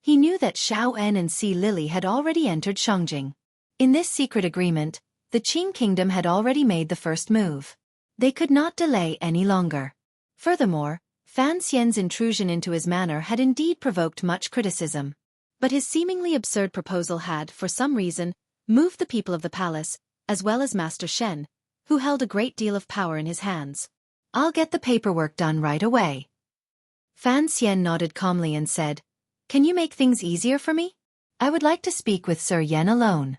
He knew that Xiao En and Si Lily had already entered Shangjing. In this secret agreement, the Qing kingdom had already made the first move. They could not delay any longer. Furthermore, Fan Xian's intrusion into his manor had indeed provoked much criticism. But his seemingly absurd proposal had, for some reason, moved the people of the palace, as well as Master Shen, who held a great deal of power in his hands. I'll get the paperwork done right away. Fan Xian nodded calmly and said, Can you make things easier for me? I would like to speak with Sir Yan alone.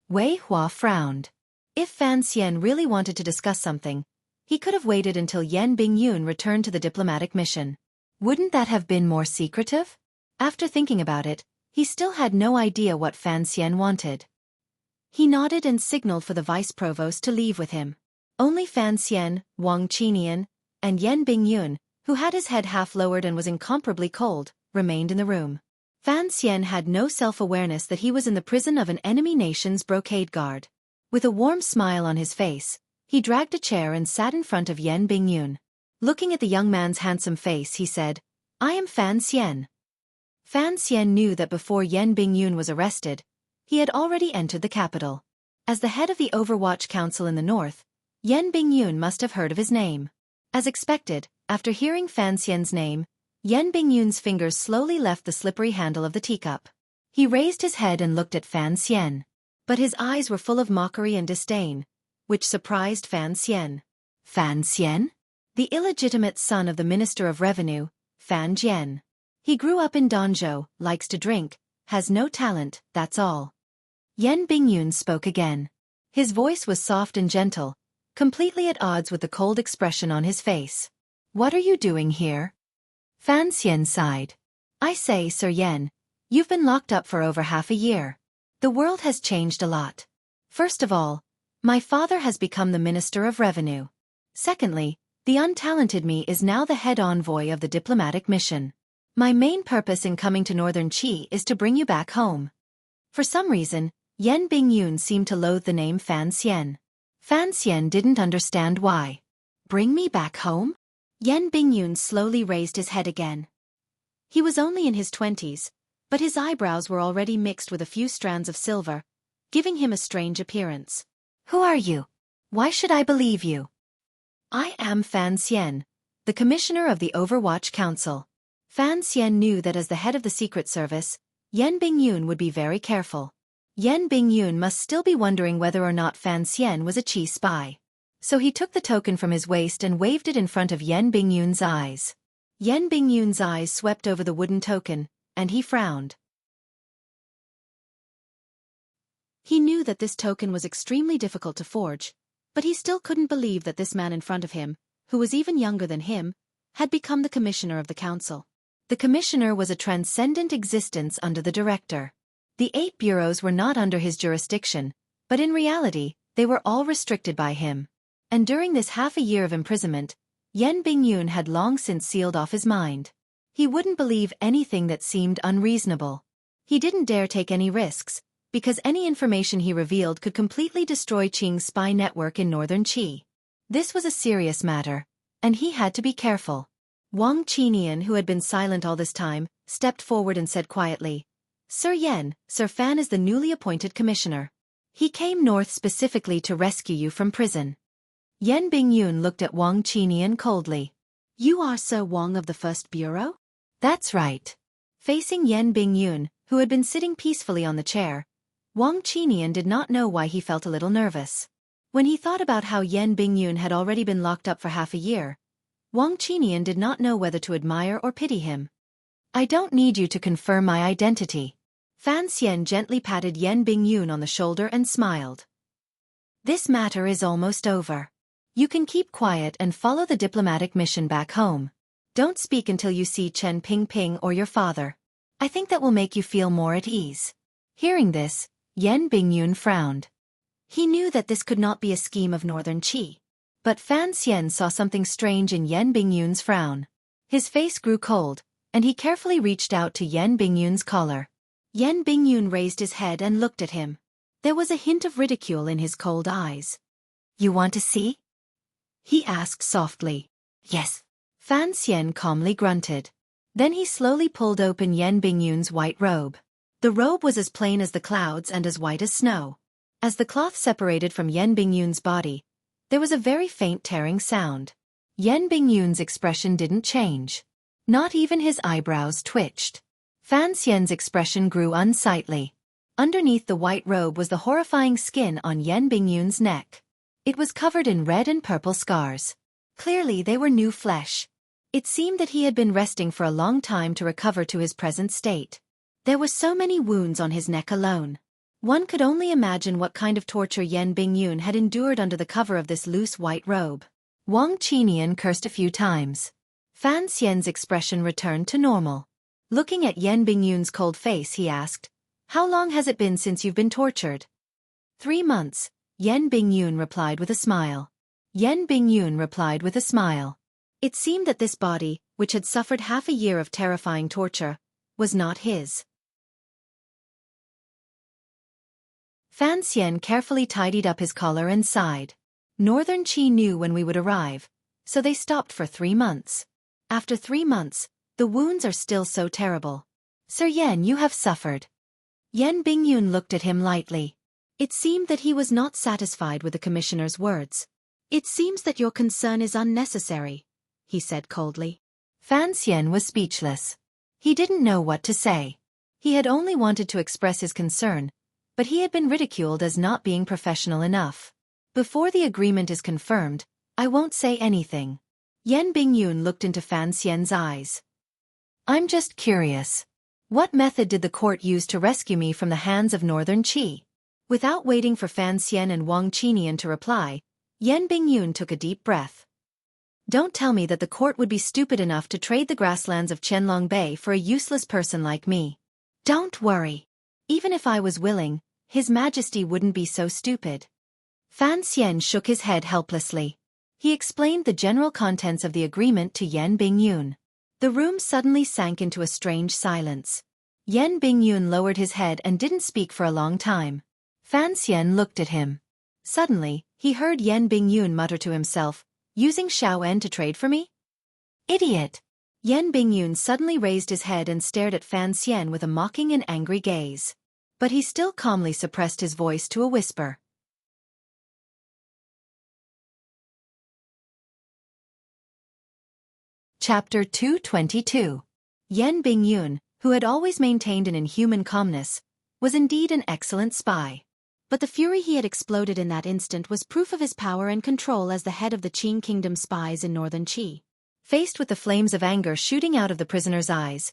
Wei Hua frowned. If Fan Xian really wanted to discuss something, he could have waited until Yan Bingyun returned to the diplomatic mission. Wouldn't that have been more secretive? After thinking about it, he still had no idea what Fan Xian wanted. He nodded and signaled for the vice provost to leave with him. Only Fan Xian, Wang Qinian, and Yan Bingyun, who had his head half lowered and was incomparably cold, remained in the room. Fan Xian had no self-awareness that he was in the prison of an enemy nation's brocade guard. With a warm smile on his face, he dragged a chair and sat in front of Yan Bingyun. Looking at the young man's handsome face, he said, I am Fan Xian. Fan Xian knew that before Yan Bingyun was arrested, he had already entered the capital. As the head of the Overwatch Council in the north, Yan Bingyun must have heard of his name. As expected, after hearing Fan Xian's name, Yan Bingyun's fingers slowly left the slippery handle of the teacup. He raised his head and looked at Fan Xian. But his eyes were full of mockery and disdain, which surprised Fan Xian. Fan Xian? The illegitimate son of the Minister of Revenue, Fan Jian. He grew up in Danzhou, likes to drink, has no talent, that's all. Yan Bingyun spoke again. His voice was soft and gentle, completely at odds with the cold expression on his face. What are you doing here? Fan Xian sighed. I say, Sir Yan, you've been locked up for over half a year. The world has changed a lot. First of all, my father has become the Minister of Revenue. Secondly, the untalented me is now the head envoy of the diplomatic mission. My main purpose in coming to Northern Qi is to bring you back home. For some reason, Yan Bingyun seemed to loathe the name Fan Xian. Fan Xian didn't understand why. Bring me back home? Yan Bingyun slowly raised his head again. He was only in his 20s, but his eyebrows were already mixed with a few strands of silver, giving him a strange appearance. Who are you? Why should I believe you? I am Fan Xian, the Commissioner of the Overwatch Council. Fan Xian knew that as the head of the Secret Service, Yan Bingyun would be very careful. Yan Bingyun must still be wondering whether or not Fan Xian was a Qi spy. So he took the token from his waist and waved it in front of Yan Bingyun's eyes. Yan Bingyun's eyes swept over the wooden token, and he frowned. He knew that this token was extremely difficult to forge, but he still couldn't believe that this man in front of him, who was even younger than him, had become the commissioner of the council. The commissioner was a transcendent existence under the director. The 8 bureaus were not under his jurisdiction, but in reality, they were all restricted by him. And during this half a year of imprisonment, Yan Bingyun had long since sealed off his mind. He wouldn't believe anything that seemed unreasonable. He didn't dare take any risks, because any information he revealed could completely destroy Qing's spy network in northern Qi. This was a serious matter, and he had to be careful. Wang Qinian, who had been silent all this time, stepped forward and said quietly, "Sir Yan, Sir Fan is the newly appointed commissioner. He came north specifically to rescue you from prison." Yan Bingyun looked at Wang Qinian coldly. "You are Sir Wang of the First Bureau?" "That's right." Facing Yan Bingyun, who had been sitting peacefully on the chair, Wang Qinian did not know why he felt a little nervous. When he thought about how Yan Bingyun had already been locked up for half a year, Wang Qinian did not know whether to admire or pity him. "I don't need you to confirm my identity." Fan Xian gently patted Yan Bingyun on the shoulder and smiled. "This matter is almost over. You can keep quiet and follow the diplomatic mission back home. Don't speak until you see Chen Pingping or your father. I think that will make you feel more at ease." Hearing this, Yan Bingyun frowned. He knew that this could not be a scheme of northern Qi. But Fan Xian saw something strange in Yan Bingyun's frown. His face grew cold, and he carefully reached out to Yan Bingyun's collar. Yan Bingyun raised his head and looked at him. There was a hint of ridicule in his cold eyes. "You want to see?" he asked softly. "Yes." Fan Xian calmly grunted. Then he slowly pulled open Yan Bingyun's white robe. The robe was as plain as the clouds and as white as snow. As the cloth separated from Yan Bingyun's body, there was a very faint tearing sound. Yan Bingyun's expression didn't change. Not even his eyebrows twitched. Fan Xian's expression grew unsightly. Underneath the white robe was the horrifying skin on Yan Bingyun's neck. It was covered in red and purple scars. Clearly they were new flesh. It seemed that he had been resting for a long time to recover to his present state. There were so many wounds on his neck alone. One could only imagine what kind of torture Yan Bingyun had endured under the cover of this loose white robe. Wang Qinian cursed a few times. Fan Xian's expression returned to normal. Looking at Yan Bingyun's cold face, he asked, "How long has it been since you've been tortured?" 3 months, Yan Bingyun replied with a smile. Yan Bingyun replied with a smile. It seemed that this body, which had suffered half a year of terrifying torture, was not his. Fan Xian carefully tidied up his collar and sighed. Northern Qi knew when we would arrive, so they stopped for 3 months. After 3 months, the wounds are still so terrible. "Sir Yan, you have suffered." Yan Bingyun looked at him lightly. It seemed that he was not satisfied with the commissioner's words. "It seems that your concern is unnecessary," he said coldly. Fan Xian was speechless. He didn't know what to say. He had only wanted to express his concern, but he had been ridiculed as not being professional enough. "Before the agreement is confirmed, I won't say anything." Yan Bingyun looked into Fan Xian's eyes. "I'm just curious. What method did the court use to rescue me from the hands of northern Qi?" Without waiting for Fan Xian and Wang Qinian to reply, Yan Bingyun took a deep breath. "Don't tell me that the court would be stupid enough to trade the grasslands of Qianlong Bay for a useless person like me. Don't worry. Even if I was willing, His Majesty wouldn't be so stupid." Fan Xian shook his head helplessly. He explained the general contents of the agreement to Yan Bingyun. The room suddenly sank into a strange silence. Yan Bingyun lowered his head and didn't speak for a long time. Fan Xian looked at him. Suddenly, he heard Yan Bingyun mutter to himself, "Using Xiaoen to trade for me? Idiot!" Yan Bingyun suddenly raised his head and stared at Fan Xian with a mocking and angry gaze. But he still calmly suppressed his voice to a whisper. Chapter 222. Yan Bingyun, who had always maintained an inhuman calmness, was indeed an excellent spy. But the fury he had exploded in that instant was proof of his power and control as the head of the Qing Kingdom spies in northern Qi. Faced with the flames of anger shooting out of the prisoner's eyes,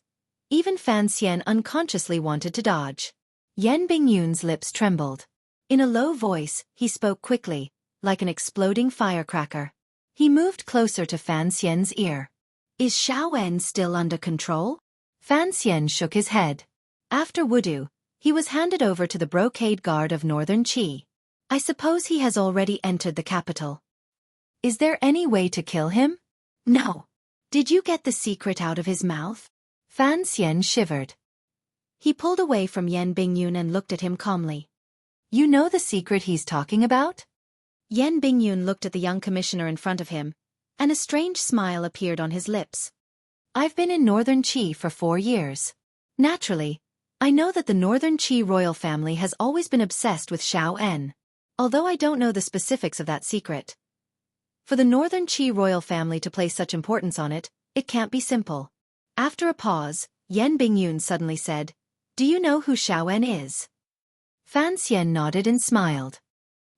even Fan Xian unconsciously wanted to dodge. Yan Bingyun's lips trembled. In a low voice, he spoke quickly, like an exploding firecracker. He moved closer to Fan Xian's ear. "Is Xiaoen still under control?" Fan Xian shook his head. After Wudu, He was handed over to the brocade guard of Northern Qi. I suppose he has already entered the capital. Is there any way to kill him? No. Did you get the secret out of his mouth? Fan Xian shivered. He pulled away from Yan Bingyun and looked at him calmly. You know the secret he's talking about? Yan Bingyun looked at the young commissioner in front of him, and a strange smile appeared on his lips. I've been in Northern Qi for 4 years. Naturally, I know that the Northern Qi royal family has always been obsessed with Xiao En. Although I don't know the specifics of that secret. For the Northern Qi royal family to place such importance on it, it can't be simple. After a pause, Yan Bingyun suddenly said, Do you know who Xiao En is? Fan Xian nodded and smiled.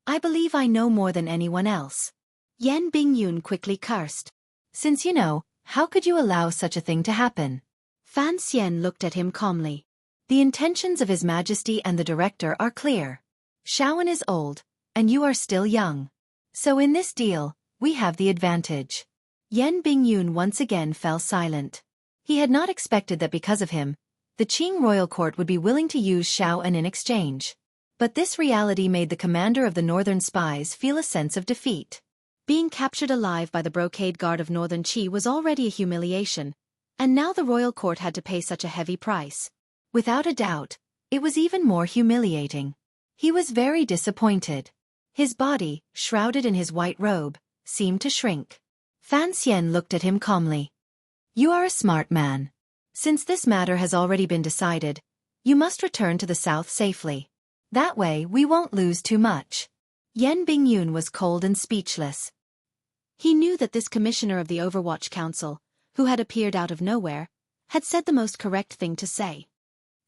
I believe I know more than anyone else. Yan Bingyun quickly cursed. Since you know, how could you allow such a thing to happen? Fan Xian looked at him calmly. The intentions of His Majesty and the director are clear. Xiao En is old, and you are still young. So in this deal, we have the advantage. Yan Bingyun once again fell silent. He had not expected that because of him, the Qing royal court would be willing to use Xiao En in exchange. But this reality made the commander of the northern spies feel a sense of defeat. Being captured alive by the brocade guard of Northern Qi was already a humiliation, and now the royal court had to pay such a heavy price. Without a doubt, it was even more humiliating. He was very disappointed. His body, shrouded in his white robe, seemed to shrink. Fan Xian looked at him calmly. You are a smart man. Since this matter has already been decided, you must return to the south safely. That way we won't lose too much. Yan Bingyun was cold and speechless. He knew that this commissioner of the Overwatch Council, who had appeared out of nowhere, had said the most correct thing to say.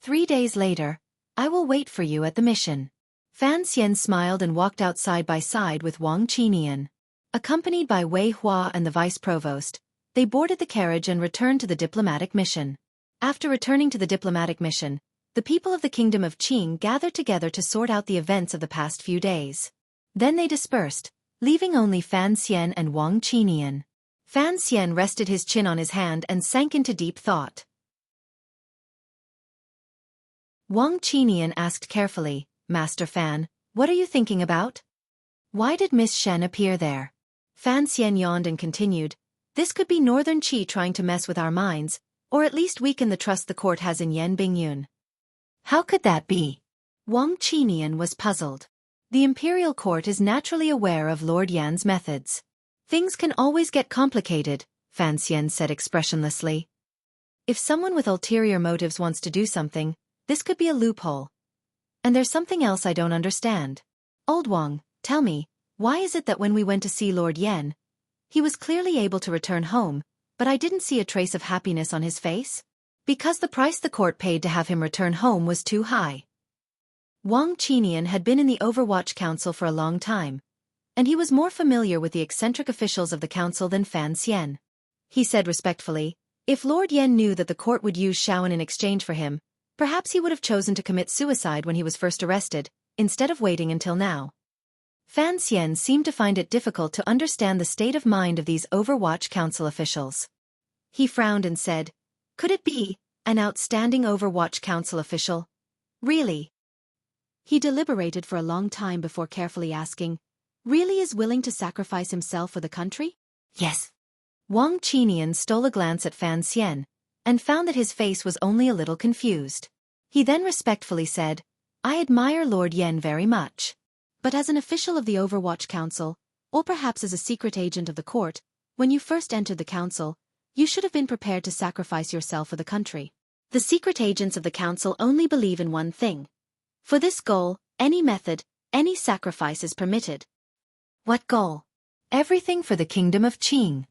3 days later, I will wait for you at the mission. Fan Xian smiled and walked out side by side with Wang Qinian. Accompanied by Wei Hua and the vice provost, they boarded the carriage and returned to the diplomatic mission. After returning to the diplomatic mission, the people of the kingdom of Qing gathered together to sort out the events of the past few days. Then they dispersed, leaving only Fan Xian and Wang Qinian. Fan Xian rested his chin on his hand and sank into deep thought. Wang Qinian asked carefully, Master Fan, what are you thinking about? Why did Miss Shen appear there? Fan Xian yawned and continued, this could be Northern Qi trying to mess with our minds, or at least weaken the trust the court has in Yan Bingyun. How could that be? Wang Qinian was puzzled. The imperial court is naturally aware of Lord Yan's methods. Things can always get complicated, Fan Xian said expressionlessly. If someone with ulterior motives wants to do something, this could be a loophole. And there's something else I don't understand. Old Wang, tell me, why is it that when we went to see Lord Yan, he was clearly able to return home, but I didn't see a trace of happiness on his face? Because the price the court paid to have him return home was too high. Wang Qinian had been in the Overwatch Council for a long time, and he was more familiar with the eccentric officials of the council than Fan Xian. He said respectfully, if Lord Yan knew that the court would use Shaoan in exchange for him, perhaps he would have chosen to commit suicide when he was first arrested, instead of waiting until now. Fan Xian seemed to find it difficult to understand the state of mind of these Overwatch Council officials. He frowned and said, could it be an outstanding Overwatch Council official? Really? He deliberated for a long time before carefully asking, really is willing to sacrifice himself for the country? Yes. Wang Qinian stole a glance at Fan Xian, and found that his face was only a little confused. He then respectfully said, I admire Lord Yan very much. But as an official of the Overwatch Council, or perhaps as a secret agent of the court, when you first entered the council, you should have been prepared to sacrifice yourself for the country. The secret agents of the council only believe in one thing. For this goal, any method, any sacrifice is permitted. What goal? Everything for the kingdom of Qing.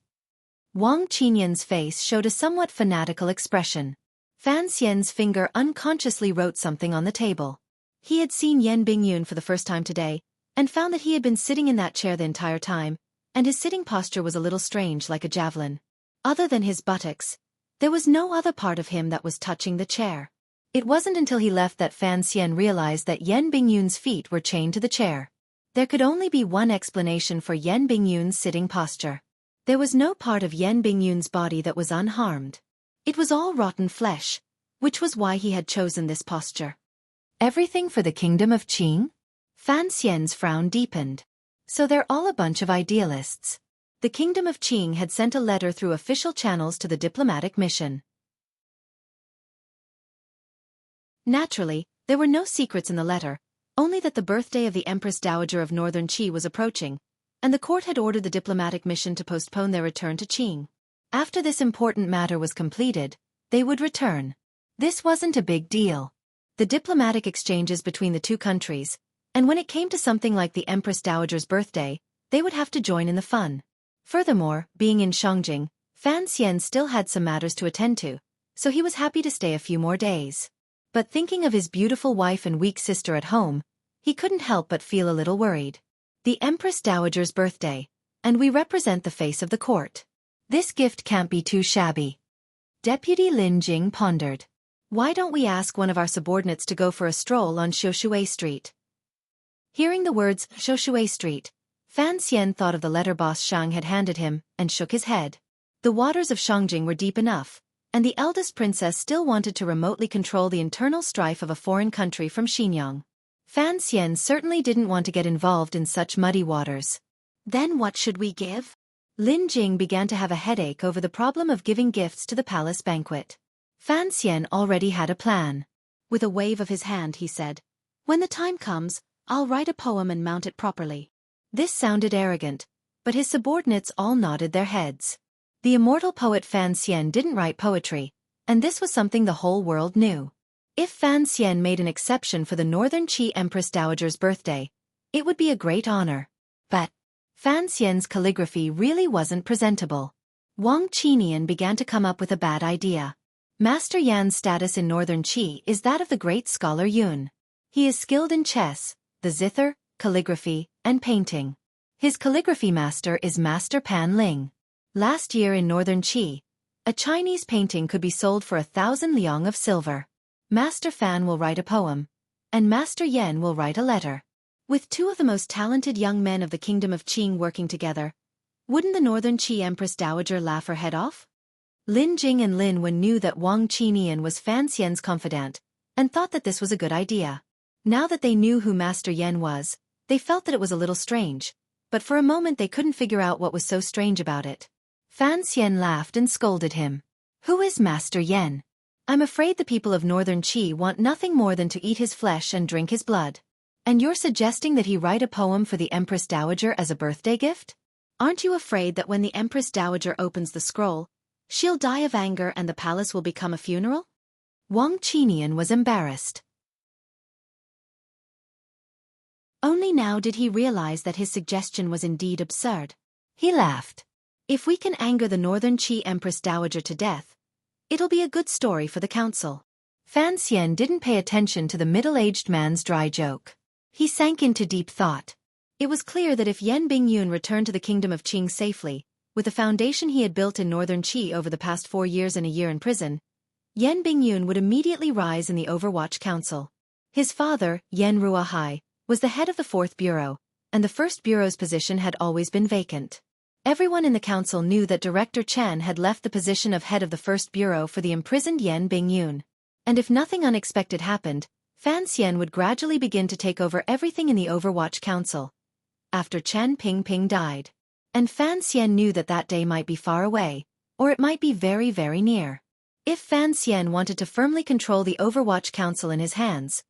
Wang Qinian's face showed a somewhat fanatical expression. Fan Xian's finger unconsciously wrote something on the table. He had seen Yan Bingyun for the first time today, and found that he had been sitting in that chair the entire time, and his sitting posture was a little strange like a javelin. Other than his buttocks, there was no other part of him that was touching the chair. It wasn't until he left that Fan Xian realized that Yan Bingyun's feet were chained to the chair. There could only be one explanation for Yan Bingyun's sitting posture. There was no part of Yan Bingyun's body that was unharmed. It was all rotten flesh, which was why he had chosen this posture. Everything for the kingdom of Qing? Fan Xian's frown deepened. So they're all a bunch of idealists. The kingdom of Qing had sent a letter through official channels to the diplomatic mission. Naturally, there were no secrets in the letter, only that the birthday of the Empress Dowager of Northern Qi was approaching, and the court had ordered the diplomatic mission to postpone their return to Qing. After this important matter was completed, they would return. This wasn't a big deal. The diplomatic exchanges between the two countries, and when it came to something like the Empress Dowager's birthday, they would have to join in the fun. Furthermore, being in Shangjing, Fan Xian still had some matters to attend to, so he was happy to stay a few more days. But thinking of his beautiful wife and weak sister at home, he couldn't help but feel a little worried. The Empress Dowager's birthday, and we represent the face of the court. This gift can't be too shabby. Deputy Lin Jing pondered. Why don't we ask one of our subordinates to go for a stroll on Xueqi Street? Hearing the words Xueqi Street, Fan Xian thought of the letter boss Shang had handed him, and shook his head. The waters of Shangjing were deep enough, and the eldest princess still wanted to remotely control the internal strife of a foreign country from Xinjiang. Fan Xian certainly didn't want to get involved in such muddy waters. Then what should we give? Lin Jing began to have a headache over the problem of giving gifts to the palace banquet. Fan Xian already had a plan. With a wave of his hand he said, "When the time comes, I'll write a poem and mount it properly." This sounded arrogant, but his subordinates all nodded their heads. The immortal poet Fan Xian didn't write poetry, and this was something the whole world knew. If Fan Xian made an exception for the Northern Qi Empress Dowager's birthday, it would be a great honor. But Fan Xian's calligraphy really wasn't presentable. Wang Qinian began to come up with a bad idea. Master Yan's status in Northern Qi is that of the great scholar Yun. He is skilled in chess, the zither, calligraphy, and painting. His calligraphy master is Master Pan Ling. Last year in Northern Qi, a Chinese painting could be sold for 1,000 liang of silver. Master Fan will write a poem, and Master Yan will write a letter. With two of the most talented young men of the kingdom of Qing working together, wouldn't the Northern Qi Empress Dowager laugh her head off? Lin Jing and Lin Wen knew that Wang Qinian was Fan Xian's confidant, and thought that this was a good idea. Now that they knew who Master Yan was, they felt that it was a little strange, but for a moment they couldn't figure out what was so strange about it. Fan Xian laughed and scolded him. "Who is Master Yan? I'm afraid the people of Northern Qi want nothing more than to eat his flesh and drink his blood. And you're suggesting that he write a poem for the Empress Dowager as a birthday gift? Aren't you afraid that when the Empress Dowager opens the scroll, she'll die of anger and the palace will become a funeral?" Wang Qinian was embarrassed. Only now did he realize that his suggestion was indeed absurd. He laughed. "If we can anger the Northern Qi Empress Dowager to death, it'll be a good story for the council." Fan Xian didn't pay attention to the middle-aged man's dry joke. He sank into deep thought. It was clear that if Yan Bingyun returned to the kingdom of Qing safely, with the foundation he had built in Northern Qi over the past 4 years and a year in prison, Yan Bingyun would immediately rise in the Overwatch Council. His father, Yan Ruahai, was the head of the 4th Bureau, and the 1st Bureau's position had always been vacant. Everyone in the council knew that Director Chen had left the position of head of the 1st Bureau for the imprisoned Yan Bingyun. And if nothing unexpected happened, Fan Xian would gradually begin to take over everything in the Overwatch Council. After Chen Pingping died. And Fan Xian knew that that day might be far away, or it might be very, very near. If Fan Xian wanted to firmly control the Overwatch Council in his hands,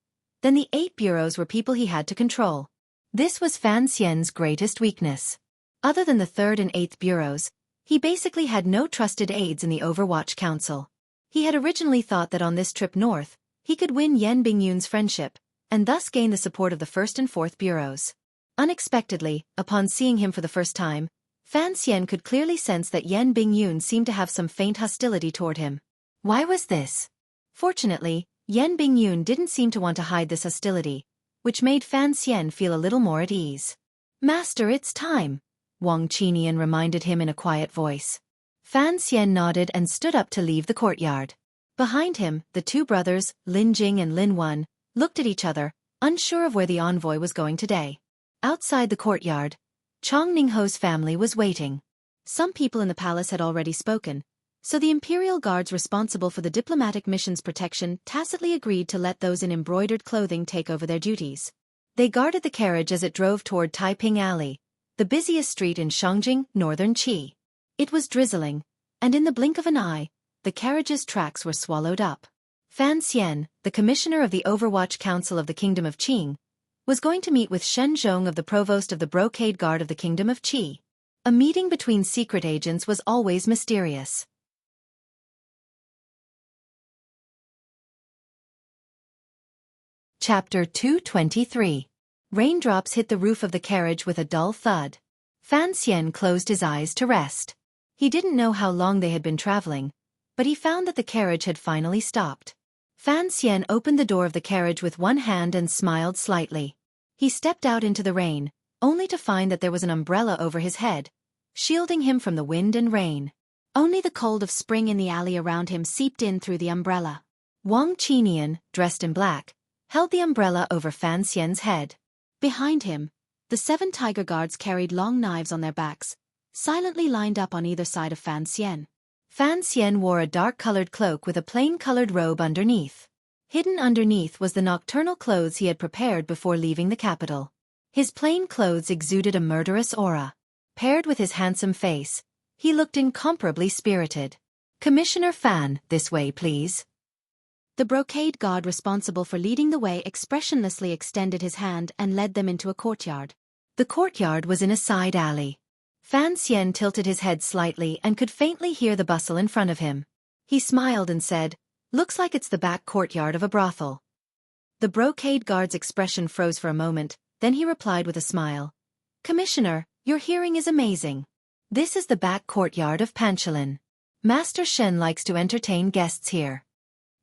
then the 8 bureaus were people he had to control. This was Fan Xian's greatest weakness. Other than the 3rd and 8th bureaus, he basically had no trusted aides in the Overwatch Council. He had originally thought that on this trip north, he could win Yan Bingyun's friendship, and thus gain the support of the 1st and 4th bureaus. Unexpectedly, upon seeing him for the first time, Fan Xian could clearly sense that Yan Bingyun seemed to have some faint hostility toward him. Why was this? Fortunately, Yan Bingyun didn't seem to want to hide this hostility, which made Fan Xian feel a little more at ease. "Master, it's time," Wang Qinian reminded him in a quiet voice. Fan Xian nodded and stood up to leave the courtyard. Behind him, the 2 brothers, Lin Jing and Lin Wen, looked at each other, unsure of where the envoy was going today. Outside the courtyard, Chong Ningho's family was waiting. Some people in the palace had already spoken, So the imperial guards responsible for the diplomatic mission's protection tacitly agreed to let those in embroidered clothing take over their duties. They guarded the carriage as it drove toward Taiping Alley, the busiest street in Shangjing, northern Qi. It was drizzling, and in the blink of an eye, the carriage's tracks were swallowed up. Fan Xian, the commissioner of the Overwatch Council of the Kingdom of Qing, was going to meet with Shen Zhong of the provost of the Brocade Guard of the Kingdom of Qi. A meeting between secret agents was always mysterious. Chapter 223. Raindrops hit the roof of the carriage with a dull thud. Fan Xian closed his eyes to rest. He didn't know how long they had been traveling, but he found that the carriage had finally stopped. Fan Xian opened the door of the carriage with one hand and smiled slightly. He stepped out into the rain, only to find that there was an umbrella over his head, shielding him from the wind and rain. Only the cold of spring in the alley around him seeped in through the umbrella. Wang Qinian, dressed in black, held the umbrella over Fan Xian's head. Behind him, the 7 tiger guards carried long knives on their backs, silently lined up on either side of Fan Xian. Fan Xian wore a dark-colored cloak with a plain-colored robe underneath. Hidden underneath was the nocturnal clothes he had prepared before leaving the capital. His plain clothes exuded a murderous aura. Paired with his handsome face, he looked incomparably spirited. "Commissioner Fan, this way please." The brocade guard responsible for leading the way expressionlessly extended his hand and led them into a courtyard. The courtyard was in a side alley. Fan Xian tilted his head slightly and could faintly hear the bustle in front of him. He smiled and said, "Looks like it's the back courtyard of a brothel." The brocade guard's expression froze for a moment, then he replied with a smile. "Commissioner, your hearing is amazing. This is the back courtyard of Panchalin. Master Shen likes to entertain guests here."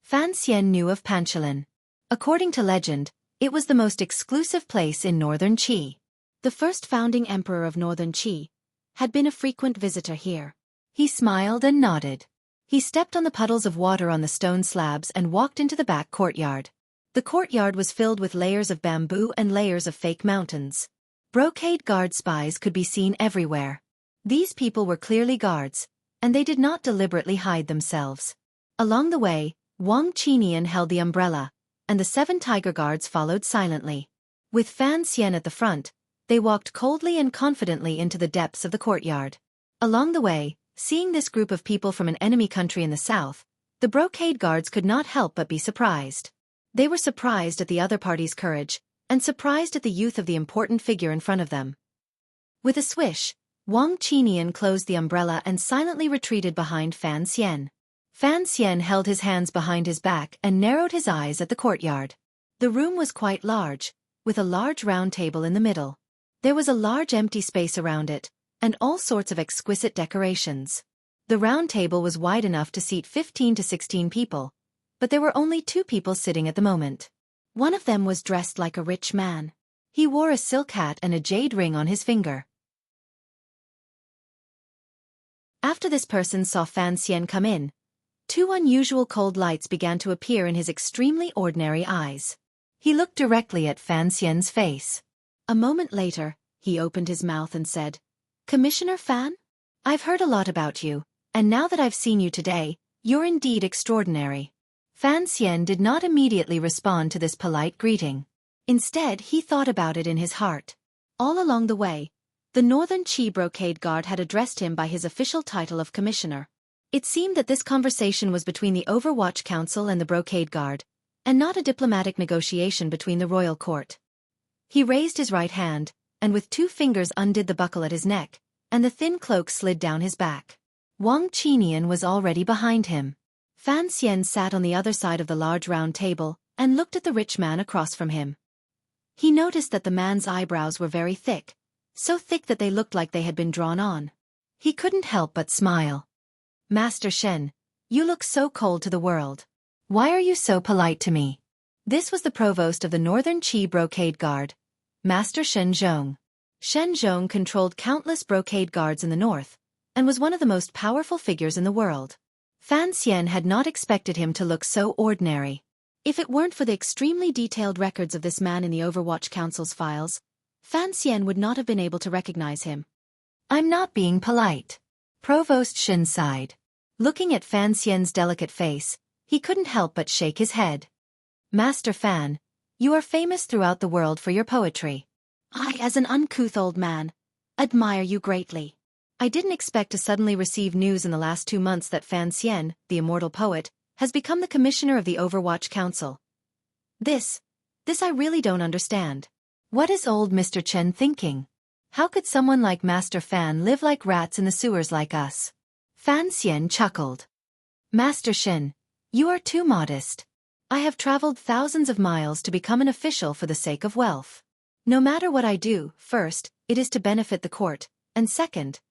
Fan Xian knew of Panchalin. According to legend, it was the most exclusive place in northern Qi. The first founding emperor of northern Qi had been a frequent visitor here. He smiled and nodded. He stepped on the puddles of water on the stone slabs and walked into the back courtyard. The courtyard was filled with layers of bamboo and layers of fake mountains. Brocade guard spies could be seen everywhere. These people were clearly guards, and they did not deliberately hide themselves. Along the way, Wang Qinian held the umbrella, and the 7 tiger guards followed silently. With Fan Xian at the front, they walked coldly and confidently into the depths of the courtyard. Along the way, seeing this group of people from an enemy country in the south, the brocade guards could not help but be surprised. They were surprised at the other party's courage, and surprised at the youth of the important figure in front of them. With a swish, Wang Qinian closed the umbrella and silently retreated behind Fan Xian. Fan Xian held his hands behind his back and narrowed his eyes at the courtyard. The room was quite large, with a large round table in the middle. There was a large empty space around it, and all sorts of exquisite decorations. The round table was wide enough to seat 15 to 16 people, but there were only 2 people sitting at the moment. One of them was dressed like a rich man. He wore a silk hat and a jade ring on his finger. After this person saw Fan Xian come in, 2 unusual cold lights began to appear in his extremely ordinary eyes. He looked directly at Fan Xian's face. A moment later, he opened his mouth and said, "Commissioner Fan? I've heard a lot about you, and now that I've seen you today, you're indeed extraordinary." Fan Xian did not immediately respond to this polite greeting. Instead, he thought about it in his heart. All along the way, the Northern Qi Brocade Guard had addressed him by his official title of Commissioner. It seemed that this conversation was between the Overwatch Council and the Brocade Guard, and not a diplomatic negotiation between the royal court. He raised his right hand, and with 2 fingers undid the buckle at his neck, and the thin cloak slid down his back. Wang Qinian was already behind him. Fan Xian sat on the other side of the large round table, and looked at the rich man across from him. He noticed that the man's eyebrows were very thick, so thick that they looked like they had been drawn on. He couldn't help but smile. "Master Shen, you look so cold to the world. Why are you so polite to me?" This was the provost of the Northern Qi Brocade Guard, Master Shen Zhong. Shen Zhong controlled countless brocade guards in the north, and was one of the most powerful figures in the world. Fan Xian had not expected him to look so ordinary. If it weren't for the extremely detailed records of this man in the Overwatch Council's files, Fan Xian would not have been able to recognize him. "I'm not being polite." Provost Shen sighed. Looking at Fan Xian's delicate face, he couldn't help but shake his head. Master Fan, you are famous throughout the world for your poetry. I, as an uncouth old man, admire you greatly. I didn't expect to suddenly receive news in the last 2 months that Fan Xian, the immortal poet, has become the commissioner of the Overwatch Council. This I really don't understand. What is old Mr. Chen thinking? How could someone like Master Fan live like rats in the sewers like us? Fan Xian chuckled. Master Shen, you are too modest. I have traveled thousands of miles to become an official for the sake of wealth. No matter what I do, first, it is to benefit the court, and second,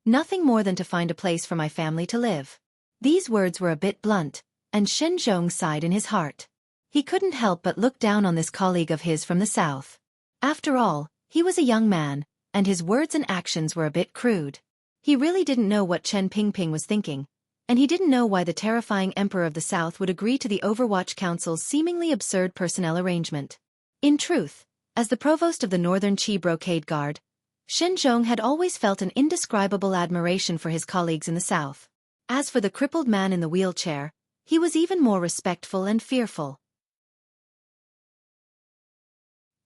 nothing more than to find a place for my family to live. These words were a bit blunt, and Shen Zhong sighed in his heart. He couldn't help but look down on this colleague of his from the south. After all, he was a young man, and his words and actions were a bit crude. He really didn't know what Chen Pingping was thinking, and he didn't know why the terrifying Emperor of the South would agree to the Overwatch Council's seemingly absurd personnel arrangement. In truth, as the provost of the Northern Qi Brocade Guard, Shen Zhong had always felt an indescribable admiration for his colleagues in the South. As for the crippled man in the wheelchair, he was even more respectful and fearful.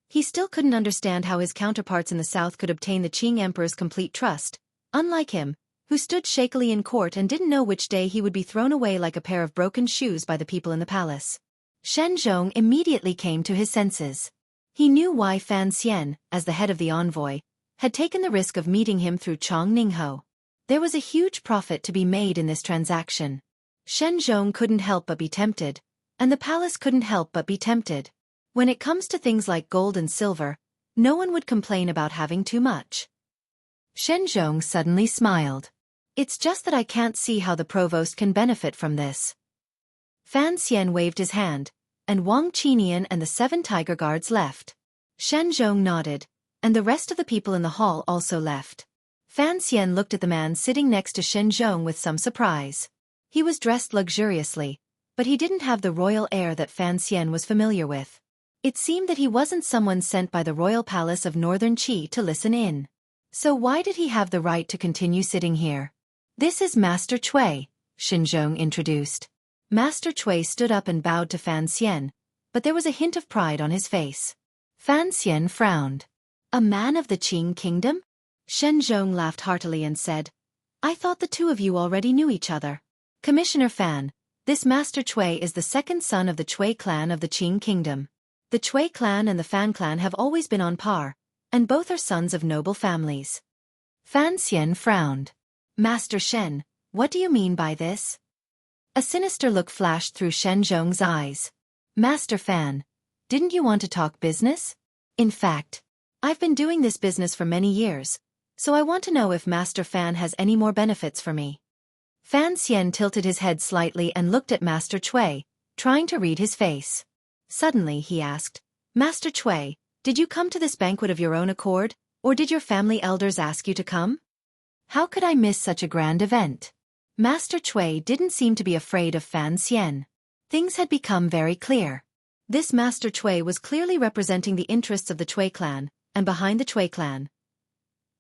He still couldn't understand how his counterparts in the South could obtain the Qing Emperor's complete trust, unlike him, who stood shakily in court and didn't know which day he would be thrown away like a pair of broken shoes by the people in the palace. Shen Zhong immediately came to his senses. He knew why Fan Xian, as the head of the envoy, had taken the risk of meeting him through Chong Ningho. There was a huge profit to be made in this transaction. Shen Zhong couldn't help but be tempted, and the palace couldn't help but be tempted. When it comes to things like gold and silver, no one would complain about having too much. Shen Zhong suddenly smiled. It's just that I can't see how the provost can benefit from this. Fan Xian waved his hand, and Wang Qinian and the 7 tiger guards left. Shen Zhong nodded, and the rest of the people in the hall also left. Fan Xian looked at the man sitting next to Shen Zhong with some surprise. He was dressed luxuriously, but he didn't have the royal air that Fan Xian was familiar with. It seemed that he wasn't someone sent by the royal palace of Northern Qi to listen in. So why did he have the right to continue sitting here? This is Master Cui, Shen Zhong introduced. Master Cui stood up and bowed to Fan Xian, but there was a hint of pride on his face. Fan Xian frowned. A man of the Qing kingdom? Shen Zhong laughed heartily and said, I thought the two of you already knew each other. Commissioner Fan, this Master Cui is the second son of the Cui clan of the Qing kingdom. The Cui clan and the Fan clan have always been on par, and both are sons of noble families. Fan Xian frowned. Master Shen, what do you mean by this? A sinister look flashed through Shen Zhong's eyes. Master Fan, didn't you want to talk business? In fact, I've been doing this business for many years, so I want to know if Master Fan has any more benefits for me. Fan Xian tilted his head slightly and looked at Master Cui, trying to read his face. Suddenly he asked, Master Cui, did you come to this banquet of your own accord, or did your family elders ask you to come? How could I miss such a grand event? Master Cui didn't seem to be afraid of Fan Xian. Things had become very clear. This Master Cui was clearly representing the interests of the Cui clan, and behind the Cui clan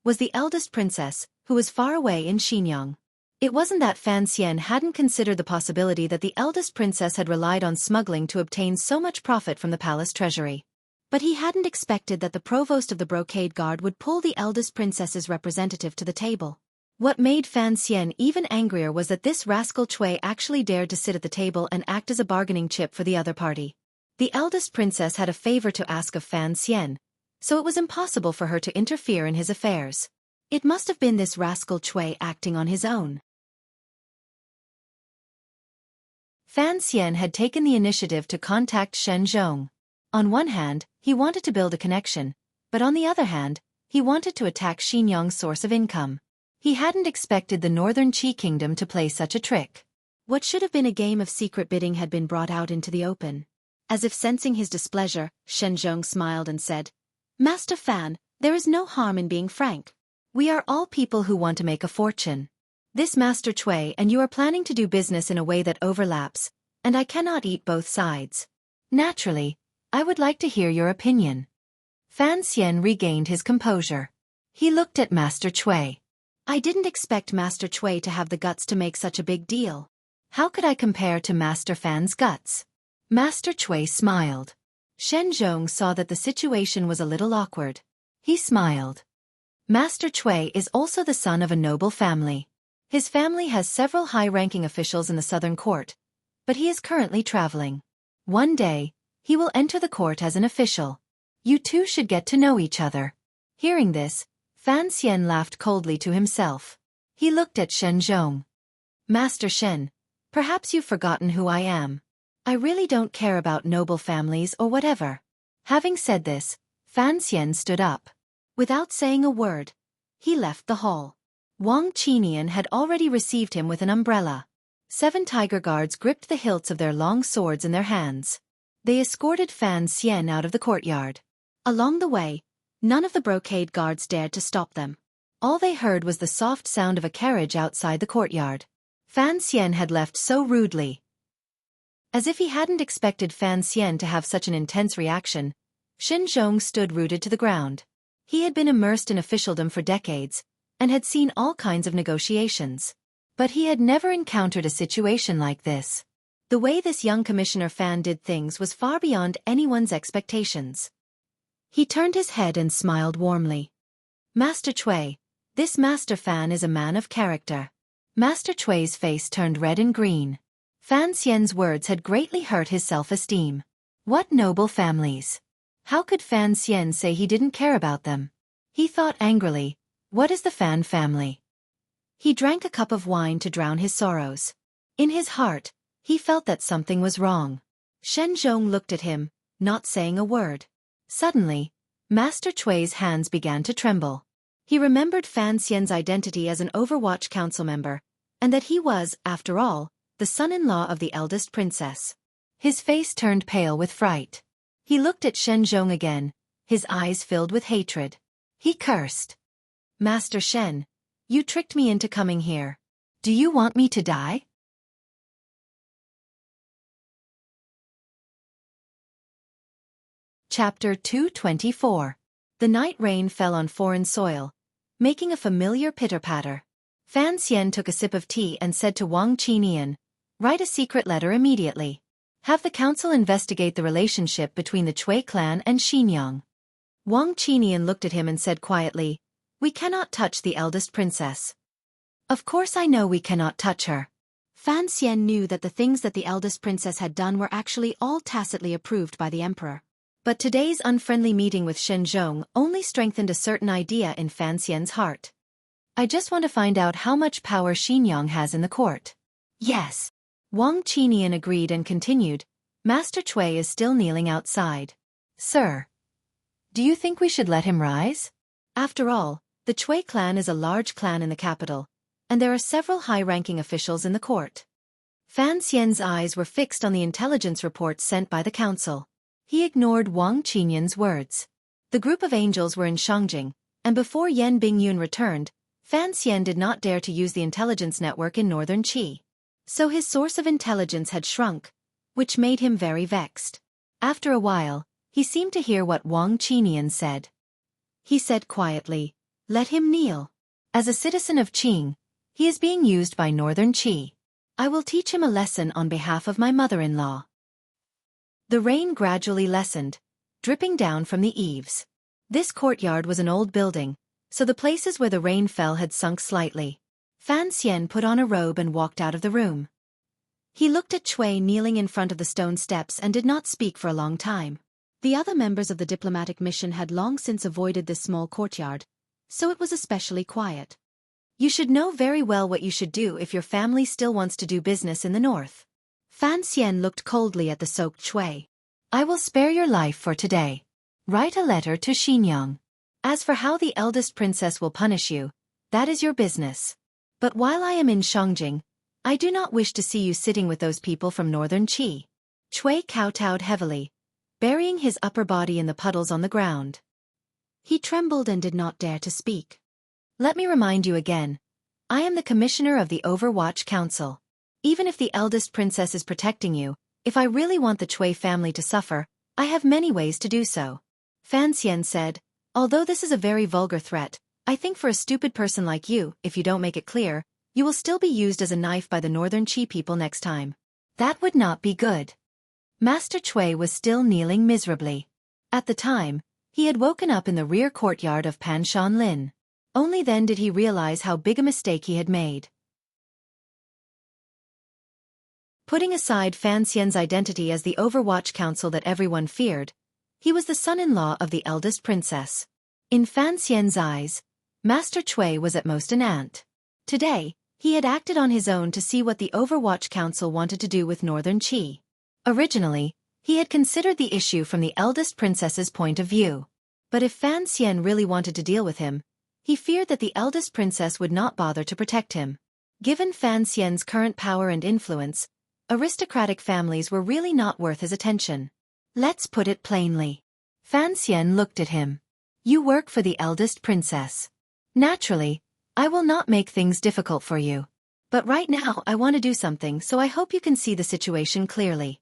was the eldest princess, who was far away in Xinjiang. It wasn't that Fan Xian hadn't considered the possibility that the eldest princess had relied on smuggling to obtain so much profit from the palace treasury. But he hadn't expected that the provost of the Brocade Guard would pull the eldest princess's representative to the table. What made Fan Xian even angrier was that this rascal Cui actually dared to sit at the table and act as a bargaining chip for the other party. The eldest princess had a favor to ask of Fan Xian, so it was impossible for her to interfere in his affairs. It must have been this rascal Cui acting on his own. Fan Xian had taken the initiative to contact Shen Zhong. On one hand, he wanted to build a connection, but on the other hand, he wanted to attack Xinjiang's source of income. He hadn't expected the Northern Qi Kingdom to play such a trick. What should have been a game of secret bidding had been brought out into the open. As if sensing his displeasure, Shen Zhong smiled and said, Master Fan, there is no harm in being frank. We are all people who want to make a fortune. This Master Cui and you are planning to do business in a way that overlaps, and I cannot eat both sides. Naturally, I would like to hear your opinion. Fan Xian regained his composure. He looked at Master Cui. I didn't expect Master Xueqi to have the guts to make such a big deal. How could I compare to Master Fan's guts? Master Xueqi smiled. Shen Zhong saw that the situation was a little awkward. He smiled. Master Xueqi is also the son of a noble family. His family has several high-ranking officials in the southern court, but he is currently traveling. One day, he will enter the court as an official. You two should get to know each other. Hearing this, Fan Xian laughed coldly to himself. He looked at Shen Zhong. Master Shen, perhaps you've forgotten who I am. I really don't care about noble families or whatever. Having said this, Fan Xian stood up. Without saying a word, he left the hall. Wang Qinian had already received him with an umbrella. 7 tiger guards gripped the hilts of their long swords in their hands. They escorted Fan Xian out of the courtyard. Along the way, none of the brocade guards dared to stop them. All they heard was the soft sound of a carriage outside the courtyard. Fan Xian had left so rudely. As if he hadn't expected Fan Xian to have such an intense reaction, Shen Zhong stood rooted to the ground. He had been immersed in officialdom for decades, and had seen all kinds of negotiations. But he had never encountered a situation like this. The way this young Commissioner Fan did things was far beyond anyone's expectations. He turned his head and smiled warmly. Master Xueqi, this Master Fan is a man of character. Master Xueqi's face turned red and green. Fan Xian's words had greatly hurt his self-esteem. What noble families! How could Fan Xian say he didn't care about them? He thought angrily, what is the Fan family? He drank a cup of wine to drown his sorrows. In his heart, he felt that something was wrong. Shen Zhong looked at him, not saying a word. Suddenly, Master Xueqi's hands began to tremble. He remembered Fan Xian's identity as an Overwatch Council member, and that he was, after all, the son-in-law of the eldest princess. His face turned pale with fright. He looked at Shen Zhong again, his eyes filled with hatred. He cursed. Master Shen, you tricked me into coming here. Do you want me to die? Chapter 224. The night rain fell on foreign soil, making a familiar pitter-patter. Fan Xian took a sip of tea and said to Wang Qinian, write a secret letter immediately. Have the council investigate the relationship between the Xueqi clan and Xinyang. Wang Qinian looked at him and said quietly, we cannot touch the eldest princess. Of course I know we cannot touch her. Fan Xian knew that the things that the eldest princess had done were actually all tacitly approved by the emperor. But today's unfriendly meeting with Shen Zhong only strengthened a certain idea in Fan Xian's heart. I just want to find out how much power Xinyang has in the court. Yes. Wang Qinian agreed and continued, Master Xueqi is still kneeling outside. Sir, do you think we should let him rise? After all, the Xueqi clan is a large clan in the capital, and there are several high-ranking officials in the court. Fan Xian's eyes were fixed on the intelligence reports sent by the council. He ignored Wang Qinian's words. The group of angels were in Shangjing, and before Yan Bingyun returned, Fan Xian did not dare to use the intelligence network in northern Qi. So his source of intelligence had shrunk, which made him very vexed. After a while, he seemed to hear what Wang Qinian said. He said quietly, let him kneel. As a citizen of Qing, he is being used by northern Qi. I will teach him a lesson on behalf of my mother-in-law. The rain gradually lessened, dripping down from the eaves. This courtyard was an old building, so the places where the rain fell had sunk slightly. Fan Xian put on a robe and walked out of the room. He looked at Xueqi kneeling in front of the stone steps and did not speak for a long time. The other members of the diplomatic mission had long since avoided this small courtyard, so it was especially quiet. You should know very well what you should do if your family still wants to do business in the north. Fan Xian looked coldly at the soaked Xueqi. I will spare your life for today. Write a letter to Xinyang. As for how the eldest princess will punish you, that is your business. But while I am in Shangjing, I do not wish to see you sitting with those people from northern Qi. Xueqi kowtowed heavily, burying his upper body in the puddles on the ground. He trembled and did not dare to speak. Let me remind you again, I am the commissioner of the Overwatch Council. Even if the eldest princess is protecting you, if I really want the Xueqi family to suffer, I have many ways to do so. Fan Xian said, although this is a very vulgar threat, I think for a stupid person like you, if you don't make it clear, you will still be used as a knife by the Northern Qi people next time. That would not be good. Master Xueqi was still kneeling miserably. At the time, he had woken up in the rear courtyard of Panshan Lin. Only then did he realize how big a mistake he had made. Putting aside Fan Xian's identity as the Overwatch Council that everyone feared, he was the son-in-law of the eldest princess. In Fan Xian's eyes, Master Xueqi was at most an ant. Today, he had acted on his own to see what the Overwatch Council wanted to do with Northern Qi. Originally, he had considered the issue from the eldest princess's point of view. But if Fan Xian really wanted to deal with him, he feared that the eldest princess would not bother to protect him. Given Fan Xian's current power and influence, aristocratic families were really not worth his attention. Let's put it plainly. Fan Xian looked at him. You work for the eldest princess. Naturally, I will not make things difficult for you. But right now I want to do something, so I hope you can see the situation clearly.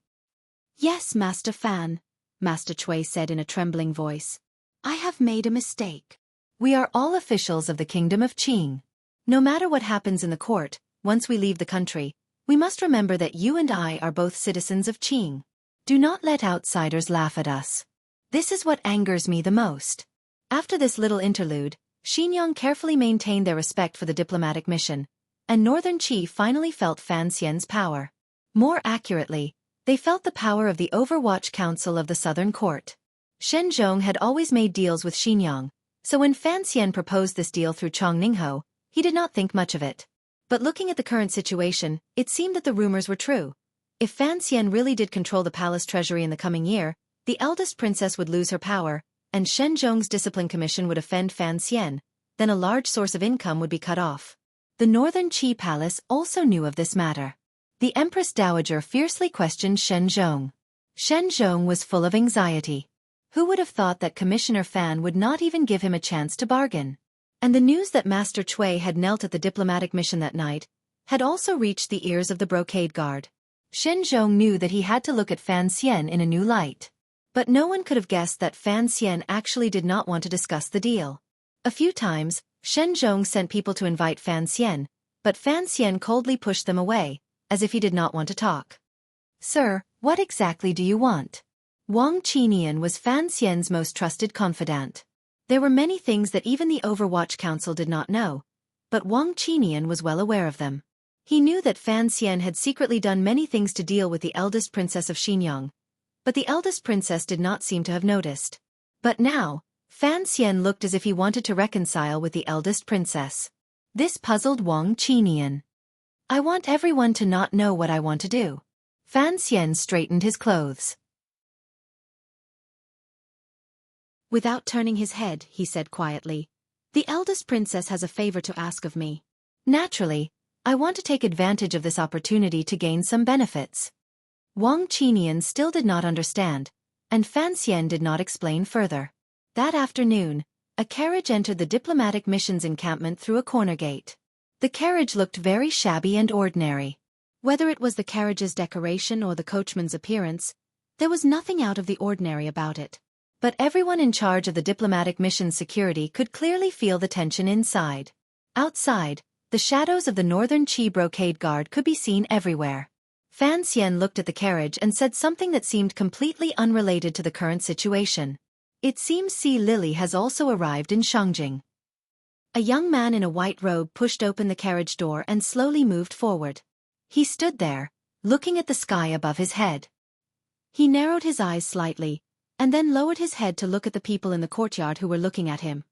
Yes, Master Fan, Master Xueqi said in a trembling voice. I have made a mistake. We are all officials of the kingdom of Qing. No matter what happens in the court, once we leave the country, we must remember that you and I are both citizens of Qing. Do not let outsiders laugh at us. This is what angers me the most. After this little interlude, Xinjiang carefully maintained their respect for the diplomatic mission, and Northern Qi finally felt Fan Xian's power. More accurately, they felt the power of the Overwatch Council of the Southern Court. Shen Zhong had always made deals with Xinjiang, so when Fan Xian proposed this deal through Chong Ningho, he did not think much of it. But looking at the current situation, it seemed that the rumors were true. If Fan Xian really did control the palace treasury in the coming year, the eldest princess would lose her power, and Shen Zhong's discipline commission would offend Fan Xian, then a large source of income would be cut off. The Northern Qi Palace also knew of this matter. The Empress Dowager fiercely questioned Shen Zhong. Shen Zhong was full of anxiety. Who would have thought that Commissioner Fan would not even give him a chance to bargain? And the news that Master Xueqi had knelt at the diplomatic mission that night had also reached the ears of the brocade guard. Shen Zhong knew that he had to look at Fan Xian in a new light. But no one could have guessed that Fan Xian actually did not want to discuss the deal. A few times, Shen Zhong sent people to invite Fan Xian, but Fan Xian coldly pushed them away, as if he did not want to talk. Sir, what exactly do you want? Wang Qinian was Fan Xian's most trusted confidant. There were many things that even the Overwatch Council did not know, but Wang Qinian was well aware of them. He knew that Fan Xian had secretly done many things to deal with the eldest princess of Xinjiang, but the eldest princess did not seem to have noticed. But now, Fan Xian looked as if he wanted to reconcile with the eldest princess. This puzzled Wang Qinian. I want everyone to not know what I want to do. Fan Xian straightened his clothes. Without turning his head, he said quietly, the eldest princess has a favor to ask of me. Naturally, I want to take advantage of this opportunity to gain some benefits. Wang Qinian still did not understand, and Fan Xian did not explain further. That afternoon, a carriage entered the diplomatic mission's encampment through a corner gate. The carriage looked very shabby and ordinary. Whether it was the carriage's decoration or the coachman's appearance, there was nothing out of the ordinary about it. But everyone in charge of the diplomatic mission's security could clearly feel the tension inside. Outside, the shadows of the Northern Qi brocade guard could be seen everywhere. Fan Xian looked at the carriage and said something that seemed completely unrelated to the current situation. It seems Si Lily has also arrived in Shangjing. A young man in a white robe pushed open the carriage door and slowly moved forward. He stood there, looking at the sky above his head. He narrowed his eyes slightly, and then lowered his head to look at the people in the courtyard who were looking at him.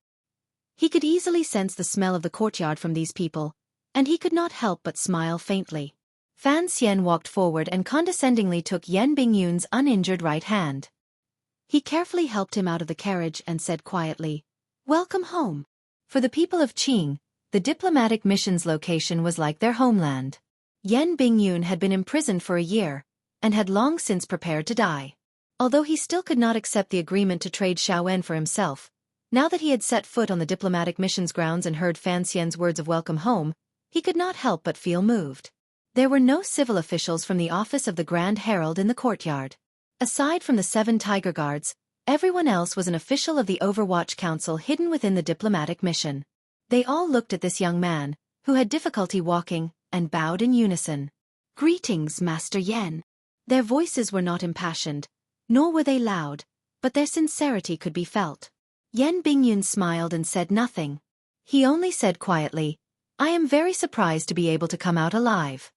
He could easily sense the smell of the courtyard from these people, and he could not help but smile faintly. Fan Xian walked forward and condescendingly took Yan Bingyun's uninjured right hand. He carefully helped him out of the carriage and said quietly, Welcome home. For the people of Qing, the diplomatic mission's location was like their homeland. Yan Bingyun had been imprisoned for a year, and had long since prepared to die. Although he still could not accept the agreement to trade Xiaowen for himself, now that he had set foot on the diplomatic mission's grounds and heard Fan Xian's words of welcome home, he could not help but feel moved. There were no civil officials from the office of the Grand Herald in the courtyard. Aside from the 7 Tiger Guards, everyone else was an official of the Overwatch Council hidden within the diplomatic mission. They all looked at this young man, who had difficulty walking, and bowed in unison. "Greetings, Master Yen." Their voices were not impassioned, nor were they loud, but their sincerity could be felt. Yen Bingyun smiled and said nothing. He only said quietly, "I am very surprised to be able to come out alive."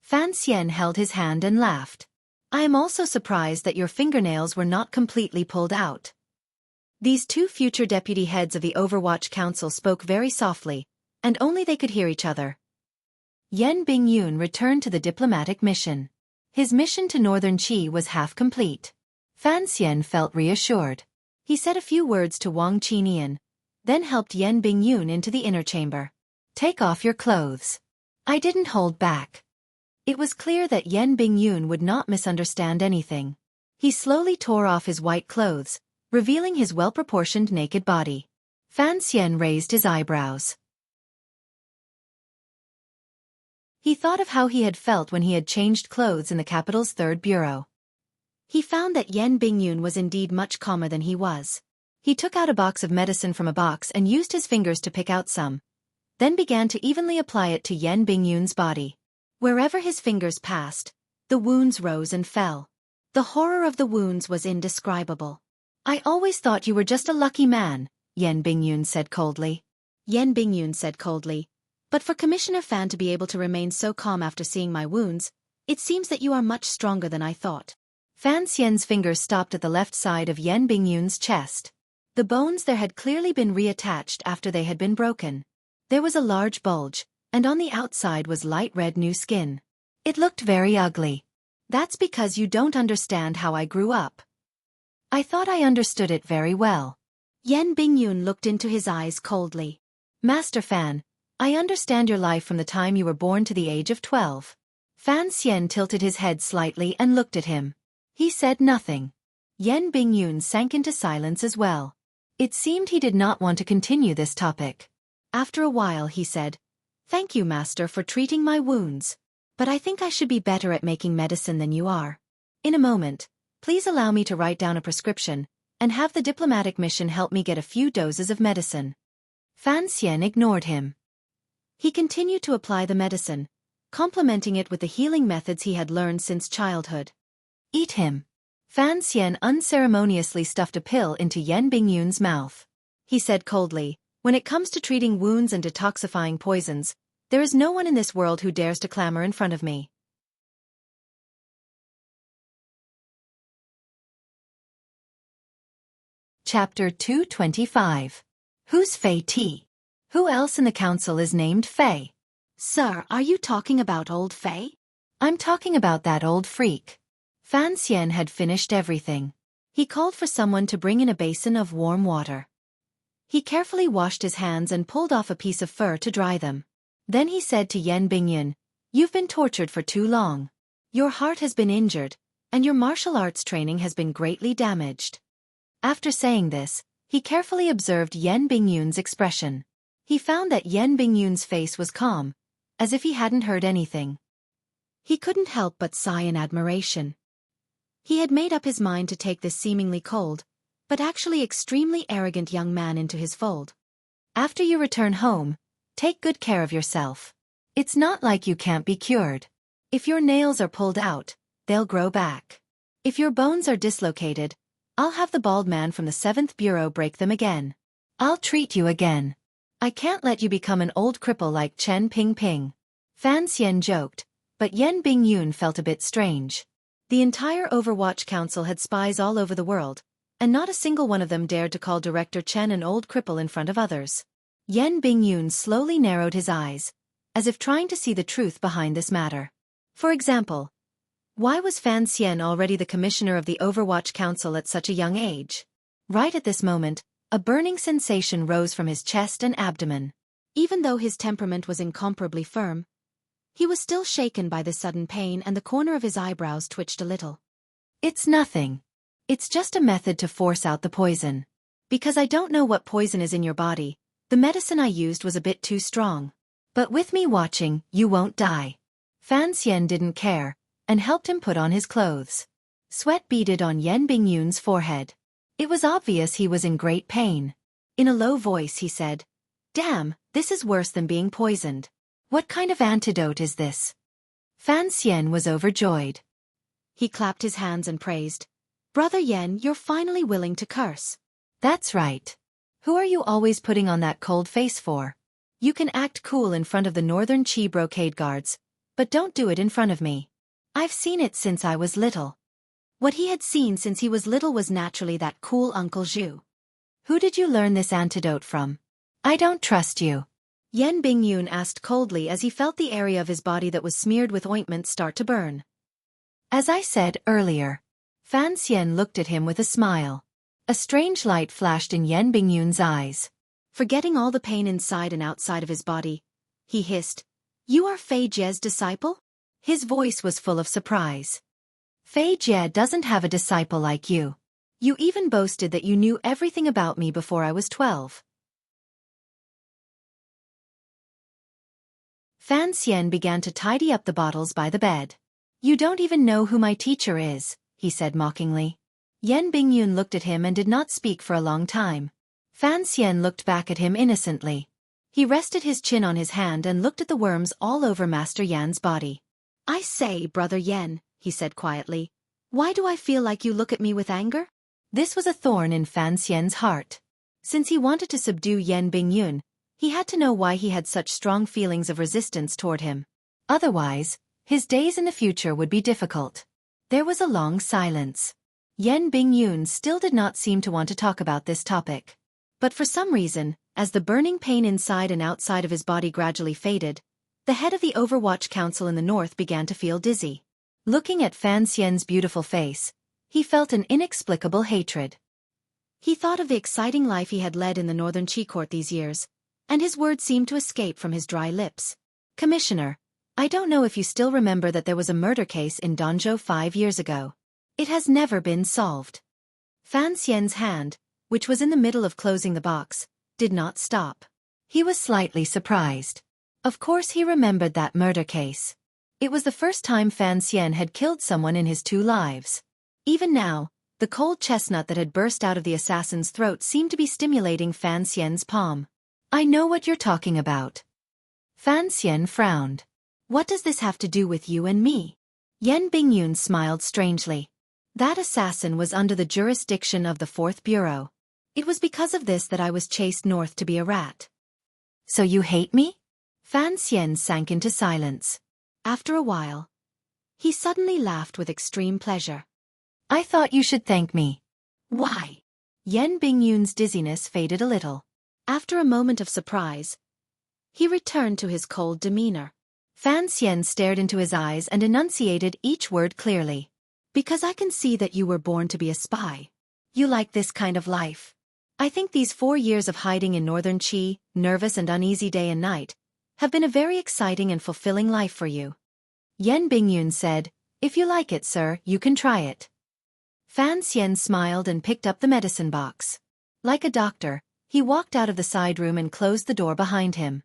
Fan Xian held his hand and laughed. "I am also surprised that your fingernails were not completely pulled out." These two future deputy heads of the Overwatch Council spoke very softly, and only they could hear each other. Yen Bingyun returned to the diplomatic mission. His mission to Northern Qi was half complete. Fan Xian felt reassured. He said a few words to Wang Qinian, then helped Yen Bingyun into the inner chamber. "Take off your clothes." I didn't hold back. It was clear that Yen Bingyun would not misunderstand anything. He slowly tore off his white clothes, revealing his well-proportioned naked body. Fan Xian raised his eyebrows. He thought of how he had felt when he had changed clothes in the capital's third bureau. He found that Yen Bingyun was indeed much calmer than he was. He took out a box of medicine from a box and used his fingers to pick out some, then began to evenly apply it to Yen Bingyun's body. Wherever his fingers passed, the wounds rose and fell. The horror of the wounds was indescribable. "I always thought you were just a lucky man," Yen Bingyun said coldly. "But for Commissioner Fan to be able to remain so calm after seeing my wounds, it seems that you are much stronger than I thought." Fan Xian's fingers stopped at the left side of Yen Bingyun's chest. The bones there had clearly been reattached after they had been broken. There was a large bulge, and on the outside was light red new skin. It looked very ugly. "That's because you don't understand how I grew up." "I thought I understood it very well." Yen Bingyun looked into his eyes coldly. "Master Fan, I understand your life from the time you were born to the age of 12. Fan Xian tilted his head slightly and looked at him. He said nothing. Yen Bingyun sank into silence as well. It seemed he did not want to continue this topic. After a while he said, "Thank you, Master, for treating my wounds. But I think I should be better at making medicine than you are. In a moment, please allow me to write down a prescription, and have the diplomatic mission help me get a few doses of medicine." Fan Xian ignored him. He continued to apply the medicine, complementing it with the healing methods he had learned since childhood. "Eat him." Fan Xian unceremoniously stuffed a pill into Yen Bingyun's mouth. He said coldly, "When it comes to treating wounds and detoxifying poisons, there is no one in this world who dares to clamor in front of me." Chapter 225. Who's Fei Ti? Who else in the council is named Fei? "Sir, are you talking about old Fei?" "I'm talking about that old freak." Fan Xian had finished everything. He called for someone to bring in a basin of warm water. He carefully washed his hands and pulled off a piece of fur to dry them. Then he said to Yen Bingyun, "You've been tortured for too long. Your heart has been injured, and your martial arts training has been greatly damaged." After saying this, he carefully observed Yen Bingyun's expression. He found that Yen Bingyun's face was calm, as if he hadn't heard anything. He couldn't help but sigh in admiration. He had made up his mind to take this seemingly cold, but actually extremely arrogant young man into his fold. "After you return home, take good care of yourself. It's not like you can't be cured. If your nails are pulled out, they'll grow back. If your bones are dislocated, I'll have the bald man from the 7th Bureau break them again. I'll treat you again. I can't let you become an old cripple like Chen Ping Ping." Fan Xian joked, but Yen Bingyun felt a bit strange. The entire Overwatch Council had spies all over the world, and not a single one of them dared to call Director Chen an old cripple in front of others. Yen Bingyun slowly narrowed his eyes, as if trying to see the truth behind this matter. For example, why was Fan Xian already the commissioner of the Overwatch Council at such a young age? Right at this moment, a burning sensation rose from his chest and abdomen. Even though his temperament was incomparably firm, he was still shaken by this sudden pain, and the corner of his eyebrows twitched a little. "It's nothing. It's just a method to force out the poison. Because I don't know what poison is in your body, the medicine I used was a bit too strong. But with me watching, you won't die." Fan Xian didn't care, and helped him put on his clothes. Sweat beaded on Yen Bingyun's forehead. It was obvious he was in great pain. In a low voice he said, Damn, this is worse than being poisoned. What kind of antidote is this? Fan Xian was overjoyed. He clapped his hands and praised. Brother Yen, you're finally willing to curse. That's right. Who are you always putting on that cold face for? You can act cool in front of the Northern Qi brocade guards, but don't do it in front of me. I've seen it since I was little. What he had seen since he was little was naturally that cool Uncle Zhu. Who did you learn this antidote from? I don't trust you. Yen Bingyun asked coldly as he felt the area of his body that was smeared with ointment start to burn. As I said earlier. Fan Xian looked at him with a smile. A strange light flashed in Yen Bingyun's eyes. Forgetting all the pain inside and outside of his body, he hissed, "You are Fei Jie's disciple?" His voice was full of surprise. Fei Jie doesn't have a disciple like you. You even boasted that you knew everything about me before I was 12. Fan Xian began to tidy up the bottles by the bed. You don't even know who my teacher is, he said mockingly. Yen Bingyun looked at him and did not speak for a long time. Fan Xian looked back at him innocently. He rested his chin on his hand and looked at the worms all over Master Yan's body. I say, Brother Yen, he said quietly, why do I feel like you look at me with anger? This was a thorn in Fan Xian's heart. Since he wanted to subdue Yen Bingyun, he had to know why he had such strong feelings of resistance toward him. Otherwise, his days in the future would be difficult. There was a long silence. Yen Bingyun still did not seem to want to talk about this topic. But for some reason, as the burning pain inside and outside of his body gradually faded, the head of the Overwatch Council in the north began to feel dizzy. Looking at Fan Xian's beautiful face, he felt an inexplicable hatred. He thought of the exciting life he had led in the Northern Qi court these years, and his words seemed to escape from his dry lips. Commissioner, I don't know if you still remember that there was a murder case in Danzhou 5 years ago. It has never been solved. Fan Xian's hand, which was in the middle of closing the box, did not stop. He was slightly surprised. Of course he remembered that murder case. It was the first time Fan Xian had killed someone in his 2 lives. Even now, the cold chestnut that had burst out of the assassin's throat seemed to be stimulating Fan Xian's palm. I know what you're talking about. Fan Xian frowned. What does this have to do with you and me? Yen Bingyun smiled strangely. That assassin was under the jurisdiction of the 4th Bureau. It was because of this that I was chased north to be a rat. So you hate me? Fan Xian sank into silence. After a while, he suddenly laughed with extreme pleasure. I thought you should thank me. Why? Yen Bingyun's dizziness faded a little. After a moment of surprise, he returned to his cold demeanor. Fan Xian stared into his eyes and enunciated each word clearly. Because I can see that you were born to be a spy. You like this kind of life. I think these 4 years of hiding in Northern Qi, nervous and uneasy day and night, have been a very exciting and fulfilling life for you. Yen Bingyun said, If you like it, sir, you can try it. Fan Xian smiled and picked up the medicine box. Like a doctor, he walked out of the side room and closed the door behind him.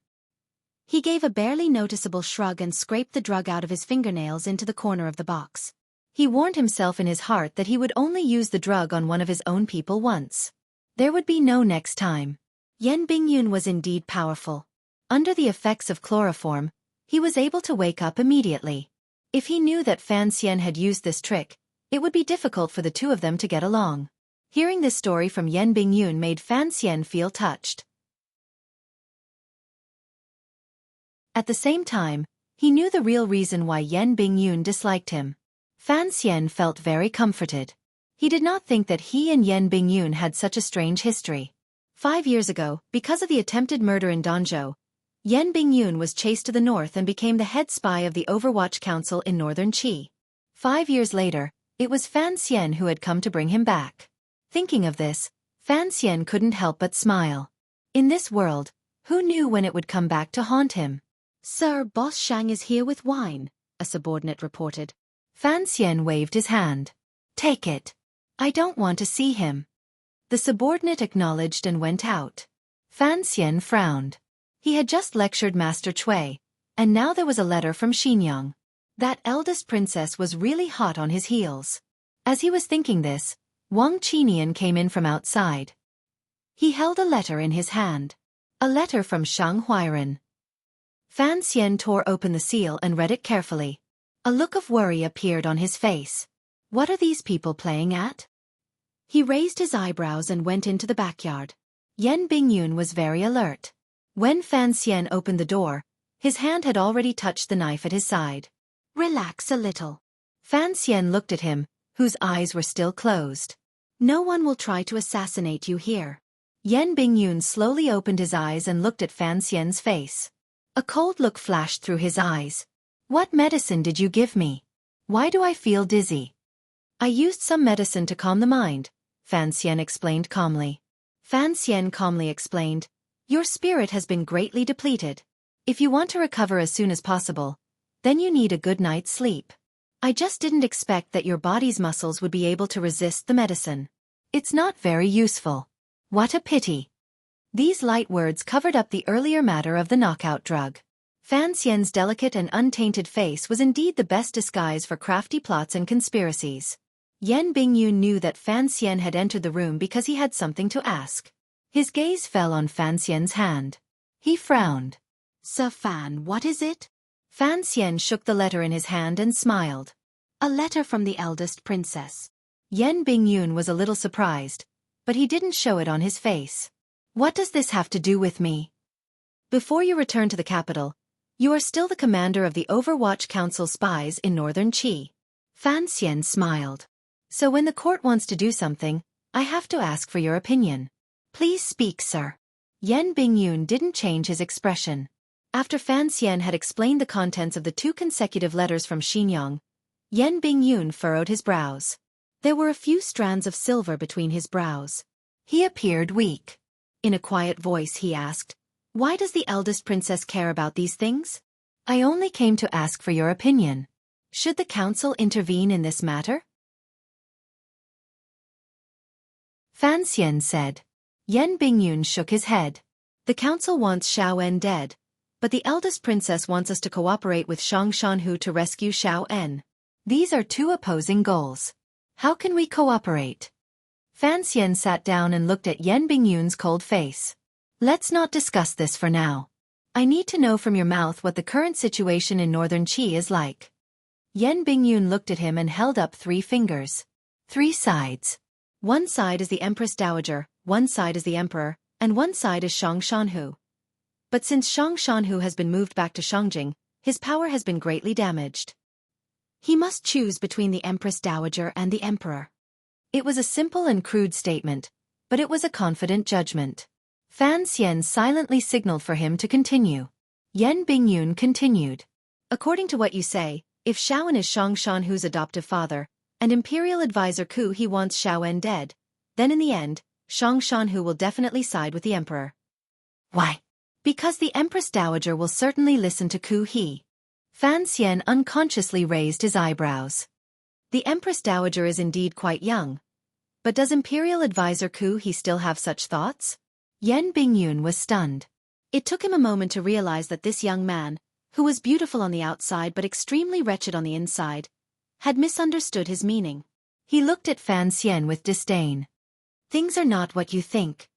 He gave a barely noticeable shrug and scraped the drug out of his fingernails into the corner of the box. He warned himself in his heart that he would only use the drug on one of his own people once. There would be no next time. Yen Bingyun was indeed powerful. Under the effects of chloroform, he was able to wake up immediately. If he knew that Fan Xian had used this trick, it would be difficult for the 2 of them to get along. Hearing this story from Yen Bingyun made Fan Xian feel touched. At the same time, he knew the real reason why Yen Bingyun disliked him. Fan Xian felt very comforted. He did not think that he and Yen Bingyun had such a strange history. 5 years ago, because of the attempted murder in Danzhou, Yen Bingyun was chased to the north and became the head spy of the Overwatch Council in Northern Qi. 5 years later, it was Fan Xian who had come to bring him back. Thinking of this, Fan Xian couldn't help but smile. In this world, who knew when it would come back to haunt him? Sir, Boss Shang is here with wine, a subordinate reported. Fan Xian waved his hand. Take it. I don't want to see him. The subordinate acknowledged and went out. Fan Xian frowned. He had just lectured Master Cui, and now there was a letter from Xinyang. That eldest princess was really hot on his heels. As he was thinking this, Wang Qinian came in from outside. He held a letter in his hand. A letter from Shang Huairan. Fan Xian tore open the seal and read it carefully. A look of worry appeared on his face. What are these people playing at? He raised his eyebrows and went into the backyard. Yan Bingyun was very alert. When Fan Xian opened the door, his hand had already touched the knife at his side. Relax a little. Fan Xian looked at him, whose eyes were still closed. No one will try to assassinate you here. Yan Bingyun slowly opened his eyes and looked at Fan Xian's face. A cold look flashed through his eyes. What medicine did you give me? Why do I feel dizzy? I used some medicine to calm the mind, Fan Xian explained calmly. Fan Xian calmly explained, your spirit has been greatly depleted. If you want to recover as soon as possible, then you need a good night's sleep. I just didn't expect that your body's muscles would be able to resist the medicine. It's not very useful. What a pity. These light words covered up the earlier matter of the knockout drug. Fan Xian's delicate and untainted face was indeed the best disguise for crafty plots and conspiracies. Yan Bingyun knew that Fan Xian had entered the room because he had something to ask. His gaze fell on Fan Xian's hand. He frowned. Sir Fan, what is it? Fan Xian shook the letter in his hand and smiled. A letter from the eldest princess. Yan Bingyun was a little surprised, but he didn't show it on his face. What does this have to do with me? Before you return to the capital, you are still the commander of the Overwatch Council spies in northern Qi. Fan Xian smiled. So when the court wants to do something, I have to ask for your opinion. Please speak, sir. Yan Bingyun didn't change his expression. After Fan Xian had explained the contents of the 2 consecutive letters from Xinyang, Yan Bingyun furrowed his brows. There were a few strands of silver between his brows. He appeared weak. In a quiet voice he asked, why does the eldest princess care about these things? I only came to ask for your opinion. Should the council intervene in this matter? Fan Xian said. Yan Bingyun shook his head. The council wants Xiao En dead, but the eldest princess wants us to cooperate with Shang Shanhu to rescue Xiao En. These are 2 opposing goals. How can we cooperate? Fan Xian sat down and looked at Yan Bingyun's cold face. Let's not discuss this for now. I need to know from your mouth what the current situation in northern Qi is like. Yan Bingyun looked at him and held up 3 fingers. 3 sides. One side is the Empress Dowager, one side is the Emperor, and one side is Shang Shanhu. But since Shang Shanhu has been moved back to Shangjing, his power has been greatly damaged. He must choose between the Empress Dowager and the Emperor. It was a simple and crude statement, but it was a confident judgment. Fan Xian silently signaled for him to continue. Yan Bingyun continued. According to what you say, if Xiao En is Shang Shanhu's adoptive father, and Imperial Advisor Ku he wants Xiao En dead, then in the end, Shang Shanhu will definitely side with the Emperor. Why? Because the Empress Dowager will certainly listen to Ku he. Fan Xian unconsciously raised his eyebrows. The Empress Dowager is indeed quite young. But does Imperial Advisor Ku he still have such thoughts? Yan Bingyun was stunned. It took him a moment to realize that this young man, who was beautiful on the outside but extremely wretched on the inside, had misunderstood his meaning. He looked at Fan Xian with disdain. Things are not what you think.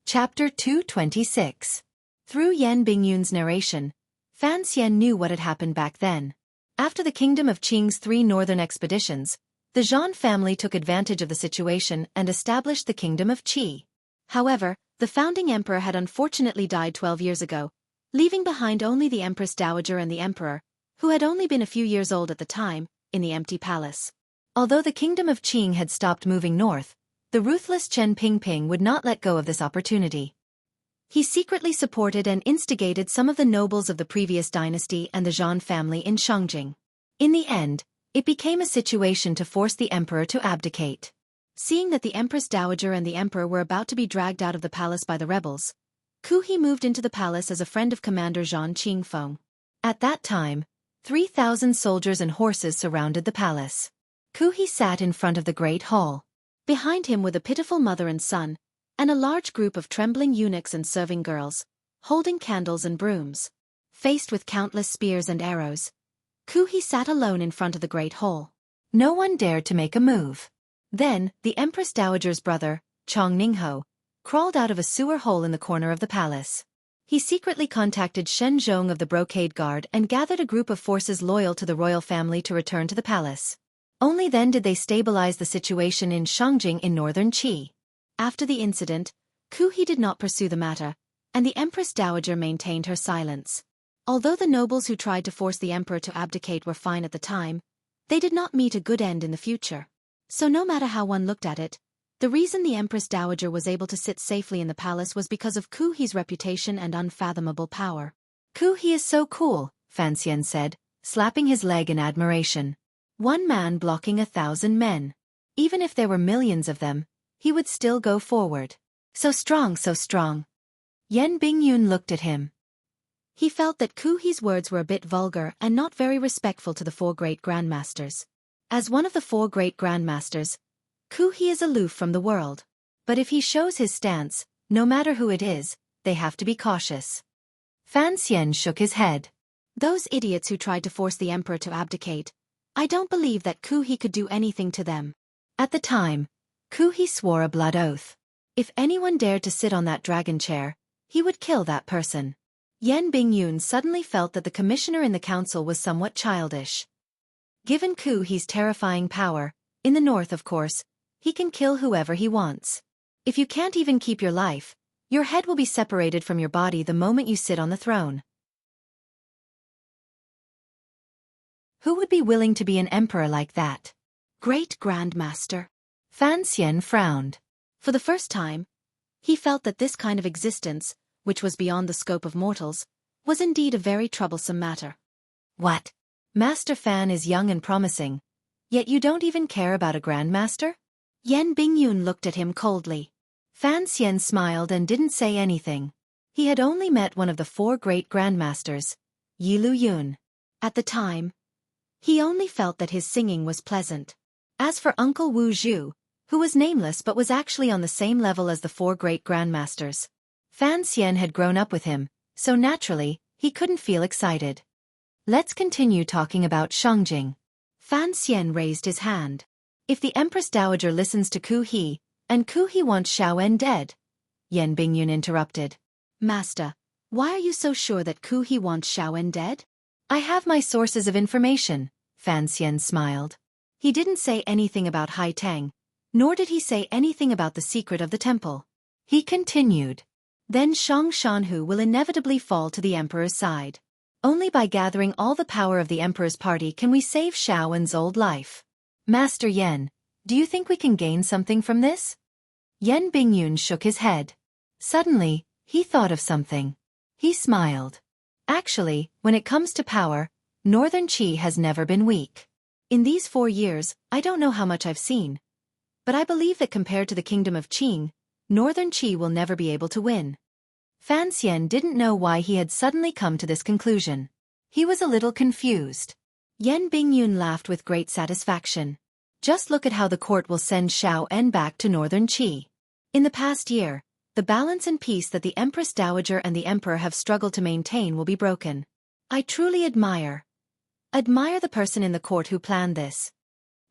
Chapter 226. Through Yan Bingyun's narration, Fan Xian knew what had happened back then. After the kingdom of Qing's 3 northern expeditions, the Zhan family took advantage of the situation and established the kingdom of Qi. However, the founding emperor had unfortunately died 12 years ago, leaving behind only the Empress Dowager and the emperor, who had only been a few years old at the time, in the empty palace. Although the kingdom of Qing had stopped moving north, the ruthless Chen Pingping would not let go of this opportunity. He secretly supported and instigated some of the nobles of the previous dynasty and the Zhan family in Shangjing. In the end, it became a situation to force the emperor to abdicate. Seeing that the Empress Dowager and the emperor were about to be dragged out of the palace by the rebels, Ku He moved into the palace as a friend of Commander Zhan Qingfeng. At that time, 3,000 soldiers and horses surrounded the palace. Ku He sat in front of the great hall. Behind him were the pitiful mother and son, and a large group of trembling eunuchs and serving girls, holding candles and brooms. Faced with countless spears and arrows, Ku He sat alone in front of the great hall. No one dared to make a move. Then, the Empress Dowager's brother, Chong Ningho, crawled out of a sewer hole in the corner of the palace. He secretly contacted Shen Zhong of the Brocade Guard and gathered a group of forces loyal to the royal family to return to the palace. Only then did they stabilize the situation in Shangjing in northern Qi. After the incident, Xueqi did not pursue the matter, and the Empress Dowager maintained her silence. Although the nobles who tried to force the emperor to abdicate were fine at the time, they did not meet a good end in the future. So no matter how one looked at it, the reason the Empress Dowager was able to sit safely in the palace was because of Xueqi's reputation and unfathomable power. "Xueqi is so cool," Fan Xian said, slapping his leg in admiration. One man blocking 1,000 men. Even if there were millions of them, he would still go forward. So strong, so strong. Yan Bingyun looked at him. He felt that Xueqi's words were a bit vulgar and not very respectful to the 4 great grandmasters. As one of the 4 great grandmasters, Xueqi is aloof from the world. But if he shows his stance, no matter who it is, they have to be cautious. Fan Xian shook his head. Those idiots who tried to force the emperor to abdicate, I don't believe that Xueqi could do anything to them. At the time, Xueqi swore a blood oath. If anyone dared to sit on that dragon chair, he would kill that person. Yan Bingyun suddenly felt that the commissioner in the council was somewhat childish. Given Xueqi's terrifying power, in the north of course, he can kill whoever he wants. If you can't even keep your life, your head will be separated from your body the moment you sit on the throne. Who would be willing to be an emperor like that? Great Grandmaster. Fan Xian frowned. For the first time, he felt that this kind of existence, which was beyond the scope of mortals, was indeed a very troublesome matter. What? Master Fan is young and promising, yet you don't even care about a grandmaster? Yan Bingyun looked at him coldly. Fan Xian smiled and didn't say anything. He had only met one of the 4 great grandmasters, Yi Lu Yun. At the time, he only felt that his singing was pleasant. As for Uncle Wu Zhu, who was nameless but was actually on the same level as the 4 great grandmasters, Fan Xian had grown up with him, so naturally, he couldn't feel excited. Let's continue talking about Shangjing. Fan Xian raised his hand. If the Empress Dowager listens to Xueqi, and Xueqi wants Xiaoen dead, Yan Bingyun interrupted. Master, why are you so sure that Xueqi wants Xiaoen dead? I have my sources of information, Fan Xian smiled. He didn't say anything about Hai Tang, nor did he say anything about the secret of the temple. He continued. Then Shang Shanhu will inevitably fall to the emperor's side. Only by gathering all the power of the emperor's party can we save Xiaoen's old life. Master Yan, do you think we can gain something from this? Yan Bingyun shook his head. Suddenly, he thought of something. He smiled. Actually, when it comes to power, Northern Qi has never been weak. In these 4 years, I don't know how much I've seen, but I believe that compared to the kingdom of Qing, Northern Qi will never be able to win. Fan Xian didn't know why he had suddenly come to this conclusion. He was a little confused. Yan Bingyun laughed with great satisfaction. Just look at how the court will send Xiaoen back to Northern Qi. In the past year, the balance and peace that the Empress Dowager and the Emperor have struggled to maintain will be broken. I truly admire the person in the court who planned this.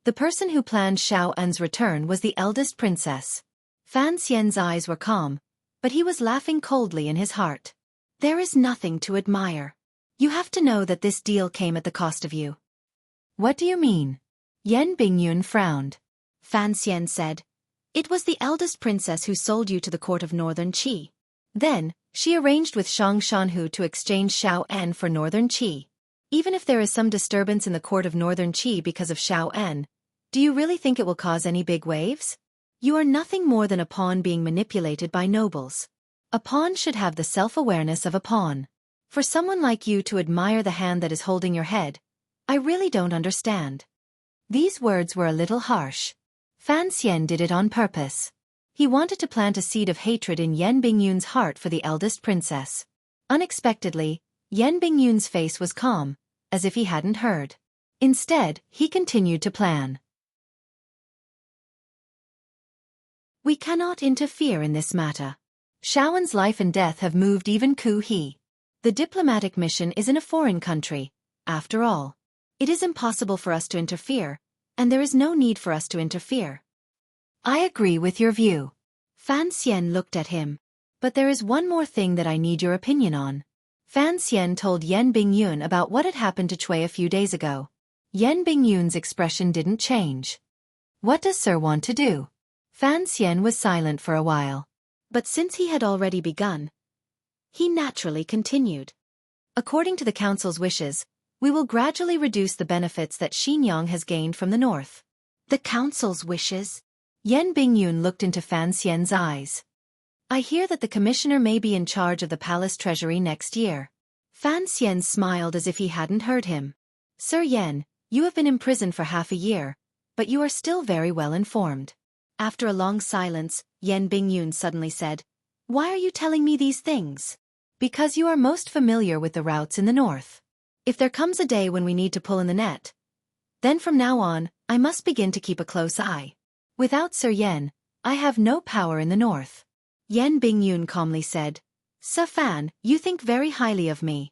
The person who planned Xiaoen's return was the eldest princess. Fan Xian's eyes were calm, but he was laughing coldly in his heart. There is nothing to admire. You have to know that this deal came at the cost of you. What do you mean? Yan Bingyun frowned. Fan Xian said, it was the eldest princess who sold you to the court of Northern Qi. Then, she arranged with Shang Shanhu to exchange Xiaoen for Northern Qi. Even if there is some disturbance in the court of Northern Qi because of Xiaoen, do you really think it will cause any big waves? You are nothing more than a pawn being manipulated by nobles. A pawn should have the self-awareness of a pawn. For someone like you to admire the hand that is holding your head, I really don't understand. These words were a little harsh. Fan Xian did it on purpose. He wanted to plant a seed of hatred in Yan Bingyun's heart for the eldest princess. Unexpectedly, Yan Bingyun's face was calm, as if he hadn't heard. Instead, he continued to plan. We cannot interfere in this matter. Xiaoen's life and death have moved even Xueqi. The diplomatic mission is in a foreign country, after all. It is impossible for us to interfere, and there is no need for us to interfere. I agree with your view. Fan Xian looked at him. But there is one more thing that I need your opinion on. Fan Xian told Yan Bingyun about what had happened to Cui a few days ago. Yan Bingyun's expression didn't change. What does Sir want to do? Fan Xian was silent for a while. But since he had already begun, he naturally continued. According to the council's wishes, we will gradually reduce the benefits that Xinjiang has gained from the north. The council's wishes? Yan Bingyun looked into Fan Xian's eyes. I hear that the commissioner may be in charge of the palace treasury next year. Fan Xian smiled as if he hadn't heard him. Sir Yan, you have been imprisoned for half a year, but you are still very well informed. After a long silence, Yan Bingyun suddenly said, Why are you telling me these things? Because you are most familiar with the routes in the north. If there comes a day when we need to pull in the net, then from now on, I must begin to keep a close eye. Without Sir Yan, I have no power in the north. Yan Bingyun calmly said, Sir Fan, you think very highly of me.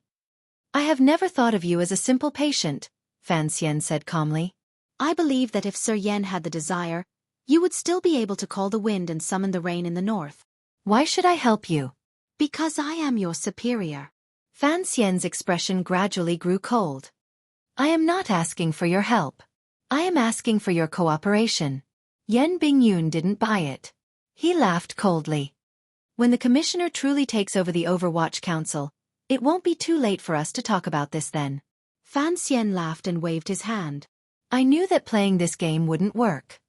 I have never thought of you as a simple patient, Fan Xian said calmly. I believe that if Sir Yan had the desire, you would still be able to call the wind and summon the rain in the north. Why should I help you? Because I am your superior. Fan Xian's expression gradually grew cold. I am not asking for your help. I am asking for your cooperation. Yan Bingyun didn't buy it. He laughed coldly. When the commissioner truly takes over the Overwatch Council, it won't be too late for us to talk about this then. Fan Xian laughed and waved his hand. I knew that playing this game wouldn't work.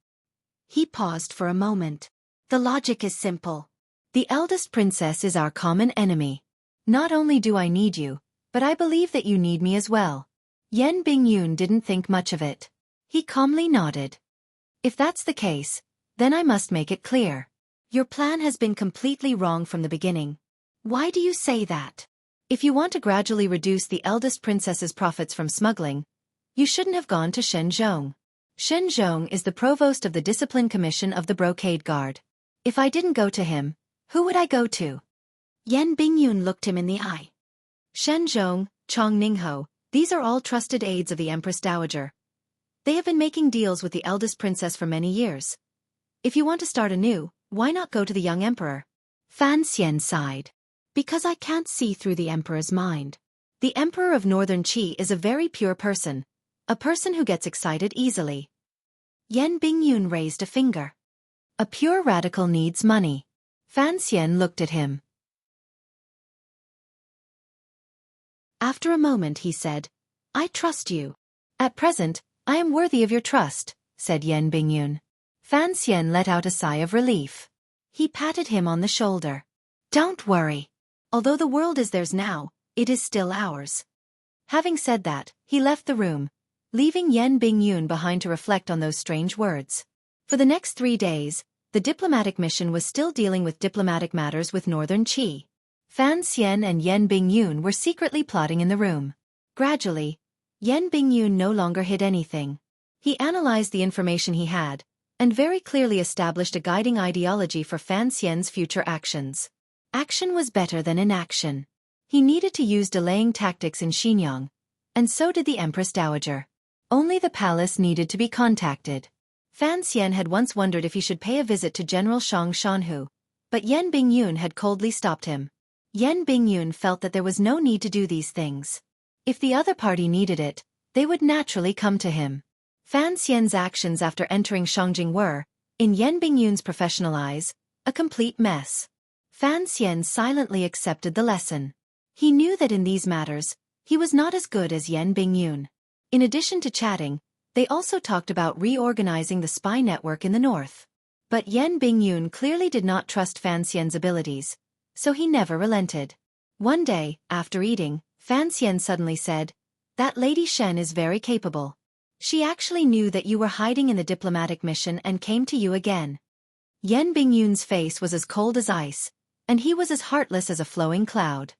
He paused for a moment. The logic is simple. The eldest princess is our common enemy. Not only do I need you, but I believe that you need me as well. Yan Bingyun didn't think much of it. He calmly nodded. If that's the case, then I must make it clear. Your plan has been completely wrong from the beginning. Why do you say that? If you want to gradually reduce the eldest princess's profits from smuggling, you shouldn't have gone to Shen Zhong. Shen Zhong is the provost of the Discipline Commission of the Brocade Guard. If I didn't go to him, who would I go to? Yan Bingyun looked him in the eye. Shen Zhong, Chong Ningho, these are all trusted aides of the Empress Dowager. They have been making deals with the eldest princess for many years. If you want to start anew, why not go to the young emperor? Fan Xian sighed. Because I can't see through the emperor's mind. The emperor of Northern Qi is a very pure person, a person who gets excited easily. Yan Bingyun raised a finger. A pure radical needs money. Fan Xian looked at him. After a moment he said, I trust you. At present, I am worthy of your trust, said Yan Bingyun. Fan Xian let out a sigh of relief. He patted him on the shoulder. Don't worry. Although the world is theirs now, it is still ours. Having said that, he left the room, leaving Yan Bingyun behind to reflect on those strange words. For the next 3 days, the diplomatic mission was still dealing with diplomatic matters with Northern Qi. Fan Xian and Yan Bingyun were secretly plotting in the room. Gradually, Yan Bingyun no longer hid anything. He analyzed the information he had, and very clearly established a guiding ideology for Fan Xian's future actions. Action was better than inaction. He needed to use delaying tactics in Xinjiang, and so did the Empress Dowager. Only the palace needed to be contacted. Fan Xian had once wondered if he should pay a visit to General Shang Shanhu, but Yan Bingyun had coldly stopped him. Yan Bingyun felt that there was no need to do these things. If the other party needed it, they would naturally come to him. Fan Xian's actions after entering Shangjing were, in Yan Bingyun's professional eyes, a complete mess. Fan Xian silently accepted the lesson. He knew that in these matters, he was not as good as Yan Bingyun. In addition to chatting, they also talked about reorganizing the spy network in the north. But Yan Bingyun clearly did not trust Fan Xian's abilities, so he never relented. One day, after eating, Fan Xian suddenly said, That Lady Shen is very capable. She actually knew that you were hiding in the diplomatic mission and came to you again. Yan Bingyun's face was as cold as ice, and he was as heartless as a flowing cloud.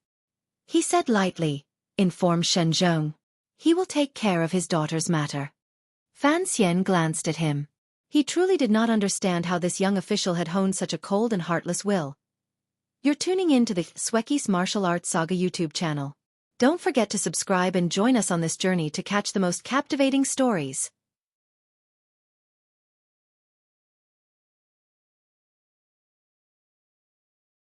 He said lightly, Inform Shen Zhong. He will take care of his daughter's matter. Fan Xian glanced at him. He truly did not understand how this young official had honed such a cold and heartless will. You're tuning in to the Xueqi's Martial Arts Saga YouTube channel. Don't forget to subscribe and join us on this journey to catch the most captivating stories.